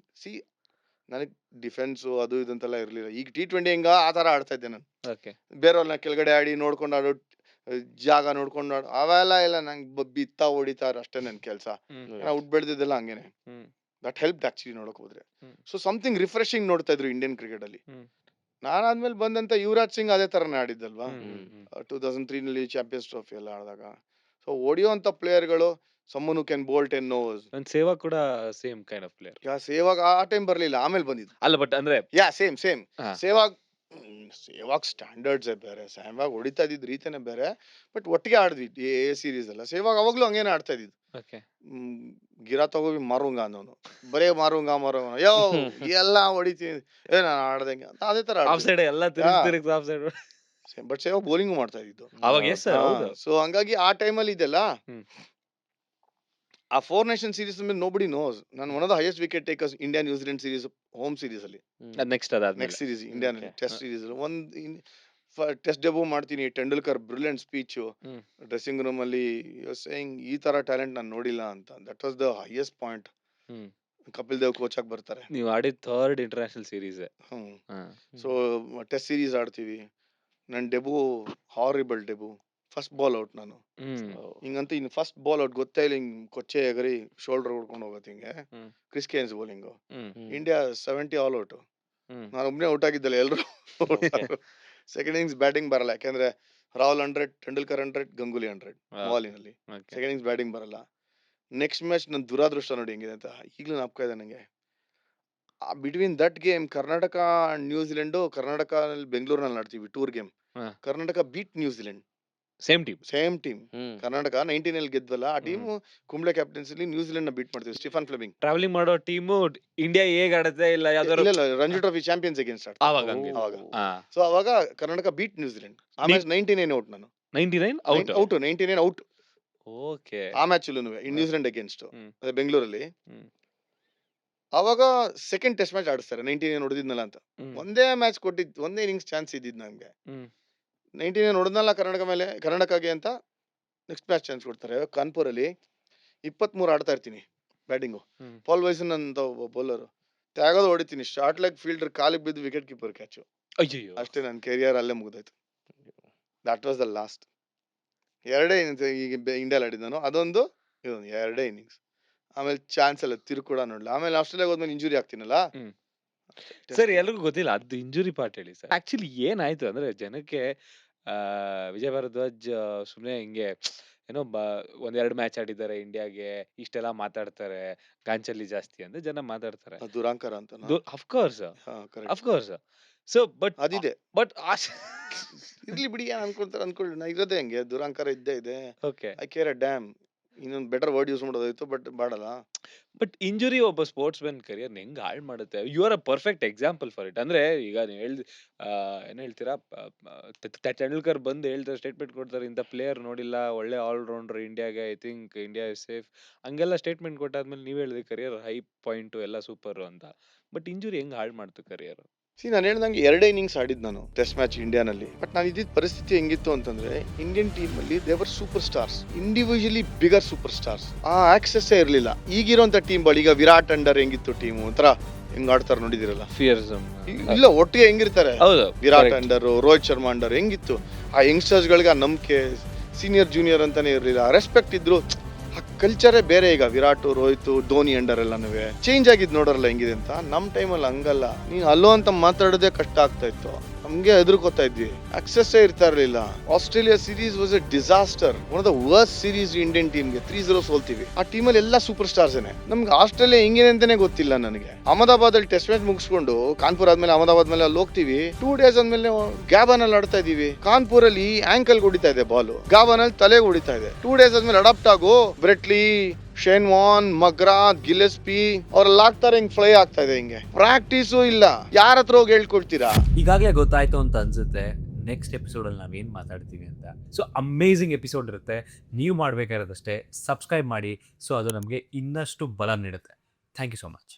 ನನಗ್ ಡಿಫೆನ್ಸ್ ಅದು ಇದಂತೆಲ್ಲ ಇರ್ಲಿಲ್ಲ. ಈಗ T20 ಹೆಂಗ ಆ ತರ ಆಡ್ತಾ ಇದ್ದೆ ನಾನು. ಬೇರೆಯವ್ರನ್ನ ಕೆಳಗಡೆ ಆಡಿ ನೋಡ್ಕೊಂಡು ಆಡೋ, ಜಾಗ ನೋಡ್ಕೊಂಡು ಆಡೋ, ಅವೆಲ್ಲ ಇಲ್ಲ. ನಂಗೆ ಬಿತ್ತ ಹೊಡಿತಾರ ಅಷ್ಟೇ ನನ್ ಕೆಲ್ಸ. ಉಟ್ ಬೆಳ್ದಿದ್ದೆಲ್ಲ ಹಂಗೇನೆ. ದಟ್ ಹೆಲ್ಪ್ ಆಕ್ಚುಲಿ ನೋಡಕ್ ಹೋದ್ರೆ. ಸೊ ಸಮಥಿಂಗ್ ರಿಫ್ರೆಶಿಂಗ್ ನೋಡ್ತಾ ಇದ್ರು ಇಂಡಿಯನ್ ಕ್ರಿಕೆಟ್ ಅಲ್ಲಿ. ನಾನಾದ್ಮೇಲೆ ಬಂದಂತ ಯುವರಾಜ್ ಸಿಂಗ್ ಅದೇ ತರನೇ ಆಡಿದ್ದಲ್ವಾ 2003 ನಲ್ಲಿ ಚಾಂಪಿಯನ್ಸ್ ಟ್ರೋಫಿ ಎಲ್ಲ ಆಡಿದಾಗ. ಸೊ ಹೊಡಿಯೋಂತ ಪ್ಲೇಯರ್ಗಳು, someone who can bowl 10 overs. Sehwag ಕೂಡ same kind of player. Sehwag ಆ ಟೈಮ್ ಬರ್ಲಿಲ್ಲ, ಆಮೇಲೆ ಬಂದಿದ್ದು. ಅಲ್ಲ ಬಟ್ ಅಂದ್ರೆ ಸೇಮ್ ಸೇವಾಗ್ ಸ್ಟ್ಯಾಂಡರ್ಡ್ಸ್ ಬೇರೆ, ಸೇವಾಗ್ ಹೊಡಿತಾ ಇದ್ದಿದ್ ರೀತಿನೇ ಬೇರೆ. ಬಟ್ ಒಟ್ಟಿಗೆ ಆಡಿದ್ವಿ ಎ ಸೀರೀಸ್ ಎಲ್ಲ. ಸೇವಾಗ್ ಅವಾಗ್ಲೂ ಹಂಗೇನೆ ಆಡ್ತಾ ಇದ್ದಿದ್ದು. ಗಿರಾ ತಗೋಬಿ ಮಾರುಂಗ ಅನ್ನೋನು, ಬರೇ ಮಾರುಂಗ ಯೋ ಎಲ್ಲ ಹೊಡಿತೀನಿ ನಾನು ಆಡ್ದಂಗೆ ಅಂತ ಅದೇ ತರ. ಆಫ್ ಸೈಡ್ ಎಲ್ಲ ತಿರುಗಿ of side. But Sehwag bowling ಮಾಡ್ತಾ ಇದ್ದು ಅವಾಗ. ಸೊ ಹಂಗಾಗಿ ಆ ಟೈಮಲ್ಲಿ ಇದೆಲ್ಲ. ಆ 4 ನೇಷನ್ ಸೀರೀಸ್ ಮೇಲೆ ನೋಬಡಿ ನೋಸ್. ನಾನು one of the highest wicket takers India New Zealand series, home series ಅಲ್ಲಿ. Next series India test series test debut ಮಾಡ್ತೀನಿ. Tendulkar brilliant speech dressing room ಅಲ್ಲಿ, ಸೇಯಿಂಗ್ ಈ ತರ ಟ್ಯಾಲೆಂಟ್ ನಾನು ನೋಡಿಲ್ಲ ಅಂತ. That was the highest point. Kapil Dev coach ಆಗಿ ಬರ್ತಾರೆ. ನೀವು ಆಡಿದ third international series. So test series ಆಡ್ತೀವಿ. ನನ್ನ debut horrible debut, first ball out ನಾನು. ಹಿಂಗಂತ ಇನ್ನು ಫಸ್ಟ್ ಬಾಲ್ ಔಟ್ ಗೊತ್ತೇ ಇಲ್ಲ, ಹಿಂಗ್ ಕೊಚ್ಚೆ ಎಗರಿ ಶೋಲ್ಡರ್ ಹೊಡ್ಕೊಂಡು ಹೋಗುತ್ತೆ ಹಿಂಗೆ. Chris Cairns bowling, India 70 all out. ನಾನು ಒಬ್ಬನೇ ಔಟ್ ಆಗಿದ್ದಲ್ಲ, ಎಲ್ಲರೂ ಸೆಕೆಂಡ್ ಇನ್ನಿಂಗ್ಸ್ ಬ್ಯಾಟಿಂಗ್ ಬರಲ್ಲ, ಯಾಕೆಂದ್ರೆ Rahul 100, Tendulkar 100, Ganguly 100 ಮಾಲಿನಲ್ಲಿ. Second innings batting ಬರಲ್ಲ. ನೆಕ್ಸ್ಟ್ ಮ್ಯಾಚ್ ನನ್ನ ದುರಾದೃಷ್ಟ ನೋಡಿ ಹೆಂಗಿದೆ ಅಂತ ಈಗಲೂ ನಾಪ್ಕ ಇದೆ ನನಗೆ. Between that game Karnataka and New Zealand, Karnataka ಬೆಂಗಳೂರಿನಲ್ಲಿ ಆಡ್ತೀವಿ tour game. Karnataka beet New Zealand, same team. Karnataka 19 ಗೆದ್ವಲ್ಲ, ಆ ಟೀಮ್ ಕುಂಬ್ಳೆ ಕ್ಯಾಪ್ಟನ್ಸಿಲಿ ನ್ಯೂಜಿಲೆಂಡ್ ನ ಬೀಟ್ ಮಾಡ್ತೀವಿ. ಸ್ಟಿಫನ್ ಫ್ಲೆಮಿಂಗ್ ಟ್ರಾವೆಲಿಂಗ್ ಮಾಡೋ ಟೀಮು ಇಂಡಿಯಾ ಹೇಗ್ ಆಡುತ್ತೆ ಇಲ್ಲ ಯಾವ್ದಾದ್ರು ಇಲ್ಲ ರಂಜಿ ಟ್ರೋಫಿ ಚಾಂಪಿಯನ್ಸ್ ಅಗೇನ್ಸ್ಟ್ ಆವಾಗ ಅವಾಗ. ಸೊ ಅವಾಗ ಕರ್ನಾಟಕ ಬೀಟ್ ನ್ಯೂಜಿಲೆಂಡ್. ಆ ಮ್ಯಾಚ್ 99 ಔಟ್, ನಾನು 99 ಔಟ್. 99 ಔಟ್. ಓಕೆ. ಆ ಮ್ಯಾಚ್ ನ್ಯೂಜಿಲೆಂಡ್ ಅಗೇನ್ಸ್ಟ್ ಅದೇ ಬೆಂಗಳೂರಲ್ಲಿ. ಅವಾಗ ಸೆಕೆಂಡ್ ಟೆಸ್ಟ್ ಮ್ಯಾಚ್ ಆಡಿಸ್ತಾರೆ 99 ಹೊಡೆದಿದ್ನಲ್ಲ ಅಂತ. ಒಂದೇ ಮ್ಯಾಚ್ ಕೊಟ್ಟಿದ್, ಒಂದೇ ಇನ್ನಿಂಗ್ಸ್ ಚಾನ್ಸ್ ಇದ್ದಿದ್ ನಮ್ಗೆ. 99 ಹೊಡೆದ್ನಲ್ಲ ಕರ್ನಾಟಕ ಮೇಲೆ, ಕರ್ನಾಟಕಗೆ ಅಂತ ನೆಕ್ಸ್ಟ್ ಮ್ಯಾಚ್ ಚಾನ್ಸ್ ಕೊಡ್ತಾರೆ. ಕಾನ್ಪುರಲ್ಲಿ 23 ಆಡ್ತಾ ಇರ್ತೀನಿ ಬ್ಯಾಟಿಂಗು. ಪಾಲ್ ವೈಸನ್ ಅಂತ ಒಬ್ಬ ಬೌಲರ್, ತ್ಯಾಗದ ಹೊಡಿತೀನಿ, ಶಾರ್ಟ್ ಲೆಗ್ ಫೀಲ್ಡರ್ ಕಾಲಿಗೆ ಬಿದ್ದು ವಿಕೆಟ್ ಕೀಪರ್ ಕ್ಯಾಚು. ಅಯ್ಯೋ, ಅಷ್ಟೇ, ನನ್ನ ಕೆರಿಯರ್ ಅಲ್ಲೇ ಮುಗ್ದೋಯ್ತು. That was the last. ಎರಡೇ ಇನ್ನಿಂಗ್ಸ್ ಈಗ ಇಂಡಿಯಾಲ್ ಆಡಿದ್ ನಾನು, ಅದೊಂದು ಇದೊಂದು, ಎರಡೇ ಇನ್ನಿಂಗ್ಸ್. ಆಮೇಲೆ ಚಾನ್ಸ್ ಎಲ್ಲ ತಿರು ಕೂಡ ನೋಡ್ಲ. ಆಮೇಲೆ ಆಸ್ಟ್ರೇಲಿಯಾಗ ಹೋದ್ಮೇಲೆ ಇಂಜುರಿ ಆಗ್ತೀನಲ್ಲ. ಸರ್ ಎಲ್ರಿಗೂ ಗೊತ್ತಿಲ್ಲ ಅದು ಇಂಜುರಿ ಪಾರ್ಟ್ ಹೇಳಿ ಸರ್. ಆಕ್ಚುಲಿ ಏನಾಯ್ತು ಅಂದ್ರೆ ಜನಕ್ಕೆ ವಿಜಯ್ ಭಾರದ್ವಾಜ್ ಸುಮ್ನೆ ಹಿಂಗೆ ಏನೋ ಒಂದೆರಡು ಮ್ಯಾಚ್ ಆಡಿದ್ದಾರೆ ಇಂಡಿಯಾಗೆ, ಇಷ್ಟೆಲ್ಲ ಮಾತಾಡ್ತಾರೆ, ಗಾಂಚಲಿ ಜಾಸ್ತಿ ಅಂದ್ರೆ ಜನ ಮಾತಾಡ್ತಾರೆ. ದುರಾಂಕರ ಅಂತ. ಅಫ್ಕೋರ್ಸ್. ಸೊ ಬಟ್ ಅದಿದೆ, ಬಟ್ ಇರ್ಲಿ ಬಿಡಿ, ಏನ್ ಅನ್ಕೊಳ್ತಾರೆ ಅನ್ಕೊಳ್ಳಿ, ನಾ ಇರೋದೇ ಹಂಗೆ, ದುರಾಂಕರ ಇದ್ದೇ ಇದೆ. Okay, I care a damn. ಇನ್ನೊಂದು ಬೆಟರ್ ವರ್ಡ್ ಯೂಸ್ ಮಾಡೋದಾಯ್ತು, ಬಟ್ ಮಾಡಲ್ಲ. ಬಟ್ ಇಂಜುರಿ ಒಬ್ಬ ಸ್ಪೋರ್ಟ್ಸ್ ಮ್ಯಾನ್ ಕರಿಯರ್ ಹೆಂಗ್ ಹಾಳು ಮಾಡುತ್ತೆ. You are a perfect example for it. ಅಂದ್ರೆ ಈಗ ನೀವು ಏನ್ ಹೇಳ್ತೀರಾ, ತೆಂಡೂಲ್ಕರ್ ಬಂದು ಹೇಳ್ತಾರೆ, ಸ್ಟೇಟ್ಮೆಂಟ್ ಕೊಡ್ತಾರೆ, ಇಂಥ ಪ್ಲೇಯರ್ ನೋಡಿಲ್ಲ, ಒಳ್ಳೆ ಆಲ್ರೌಂಡರ್ ಇಂಡಿಯಾಗೆ, I think India is safe, ಹಂಗೆಲ್ಲ ಸ್ಟೇಟ್ಮೆಂಟ್ ಕೊಟ್ಟಾದ್ಮೇಲೆ ನೀವ್ ಹೇಳಿದ್ರಿ ಕರಿಯರ್ ಹೈ ಪಾಯಿಂಟ್ ಎಲ್ಲ ಸೂಪರ್ ಅಂತ. ಬಟ್ ಇಂಜುರಿ ಹೆಂಗ್ ಹಾಳು ಮಾಡ್ತು ಕರಿಯರ್? ನಾನು ಹೇಳ್ದಂಗೆ ಎರಡೇ ಇನ್ನಿಂಗ್ಸ್ ಆಡಿದ್ ನಾನು ಟೆಸ್ಟ್ ಮ್ಯಾಚ್ ಇಂಡಿಯಾನಲ್ಲಿ. ಬಟ್ ನಾನು ಇದ್ದಿದ್ದ ಪರಿಸ್ಥಿತಿ ಹೆಂಗಿತ್ತು ಅಂತಂದ್ರೆ, ಇಂಡಿಯನ್ ಟೀಮ್ ಅಲ್ಲಿ ದೇವರ್ super stars, individually bigger super stars. ಆ ಆಕ್ಸೆಸ್ ಇರ್ಲಿಲ್ಲ. ಈಗಿರೋಂತ ಟೀಮ್ ಬಳಿ, ಈಗ ವಿರಾಟ್ ಅಂಡರ್ ಹೆಂಗಿತ್ತು ಟೀಮ್, ಒಂಥರ ಹೆಂಗ್ ಆಡ್ತಾರ ನೋಡಿದಿರಲ್ಲ, ಫಿಯರ್ಸಮ್. ಇಲ್ಲ ಒಟ್ಟಿಗೆ ಹೆಂಗಿರ್ತಾರೆ, ವಿರಾಟ್ ಅಂಡರ್, ರೋಹಿತ್ ಶರ್ಮಾ ಅಂಡರ್ ಹೆಂಗಿತ್ತು. ಆ ಯಂಗ್ಸ್ಟರ್ಸ್ ಗಳಿಗೆ ಆ ನಂಬಿಕೆ, ಸೀನಿಯರ್ ಜೂನಿಯರ್ ಅಂತಾನೆ ಇರ್ಲಿಲ್ಲ, ರೆಸ್ಪೆಕ್ಟ್ ಇದ್ರು. ಆ ಕಲ್ಚರೇ ಬೇರೆ. ಈಗ ವಿರಾಟ್, ರೋಹಿತ್, ಧೋನಿ ಅಂಡರ್ ಎಲ್ಲಾನು ಚೇಂಜ್ ಆಗಿದ್ ನೋಡೋರಲ್ಲ ಹೆಂಗಿದೆ ಅಂತ. ನಮ್ ಟೈಮಲ್ಲಿ ಹಂಗಲ್ಲ. ನೀನ್ ಅಲ್ಲೋ ಅಂತ ಮಾತಾಡೋದೇ ಕಷ್ಟ ಆಗ್ತಾ ಇತ್ತು, ನಮ್ಗೆ ಎದುರ್ಕೋತಾ ಇದ್ವಿ, ಅಕ್ಸೆಸ್ ಇರ್ತಾ ಇರ್ಲಿಲ್ಲ. Australia series was A disaster, one of the worst series Indian ಟೀಮ್ಗೆ. 3-0 ಸೋಲ್ತೀವಿ. ಆ ಟೀಮಲ್ಲಿ ಎಲ್ಲ ಸೂಪರ್ ಸ್ಟಾರ್ಸ್. ನಮ್ಗೆ ಆಸ್ಟ್ರೇಲಿಯಾ ಹೆಂಗಿದೆ ಅಂತಾನೆ ಗೊತ್ತಿಲ್ಲ ನನಗೆ. ಅಹಮದಾಬಾದ್ ಅಲ್ಲಿ ಟೆಸ್ಟ್ ಮ್ಯಾಚ್ ಮುಗಿಸ್ಕೊಂಡು ಕಾನ್ಪುರ್ ಆದ್ಮೇಲೆ ಅಹಮದಾಬಾದ್ ಮೇಲೆ ಅಲ್ಲಿ ಹೋಗ್ತೀವಿ. 2 days ಆದ್ಮೇಲೆ ಗ್ಯಾಬನ್ ಅಲ್ಲಿ ಆಡ್ತಾ ಇದೀವಿ. ಕಾನ್ಪುರ್ ಅಲ್ಲಿ ಆಂಕಲ್ ಹೊಡಿತಾ ಇದೆ ಬಾಲು, ಗಾಬನ್ ಅಲ್ಲಿ ತಲೆಗೆ ಹೊಡಿತಾ ಇದೆ. 2 days ಆದ್ಮೇಲೆ ಅಡಾಪ್ಟ್ ಆಗೋ ಬ್ರೆಟ್ಲಿ, ಶೇನ್ ವಾನ್, ಮಗ್ರಾತ್, ಗಿಲೆಸ್ಪಿ ಅವ್ರೆಲ್ಲ ಆಗ್ತಾರೆ, ಹಿಂಗ್ ಫ್ಲೈ ಆಗ್ತಾ ಇದೆ. ಹಿಂಗೆ ಪ್ರಾಕ್ಟೀಸು ಇಲ್ಲ. ಯಾರ ಹತ್ರ ಹೋಗಿ ಹೇಳ್ಕೊಳ್ತೀರಾ? ಈಗಾಗಲೇ ಗೊತ್ತಾಯ್ತು ಅಂತ ಅನ್ಸುತ್ತೆ ನೆಕ್ಸ್ಟ್ ಎಪಿಸೋಡಲ್ಲಿ ನಾವೇನು ಮಾತಾಡ್ತೀವಿ ಅಂತ. ಸೊ ಅಮೇಝಿಂಗ್ ಎಪಿಸೋಡ್ ಇರುತ್ತೆ. ನೀವು ಮಾಡಬೇಕಾಗಿರೋದಷ್ಟೇ ಸಬ್ಸ್ಕ್ರೈಬ್ ಮಾಡಿ. ಸೊ ಅದು ನಮಗೆ ಇನ್ನಷ್ಟು ಬಲ ನೀಡುತ್ತೆ. Thank you so much.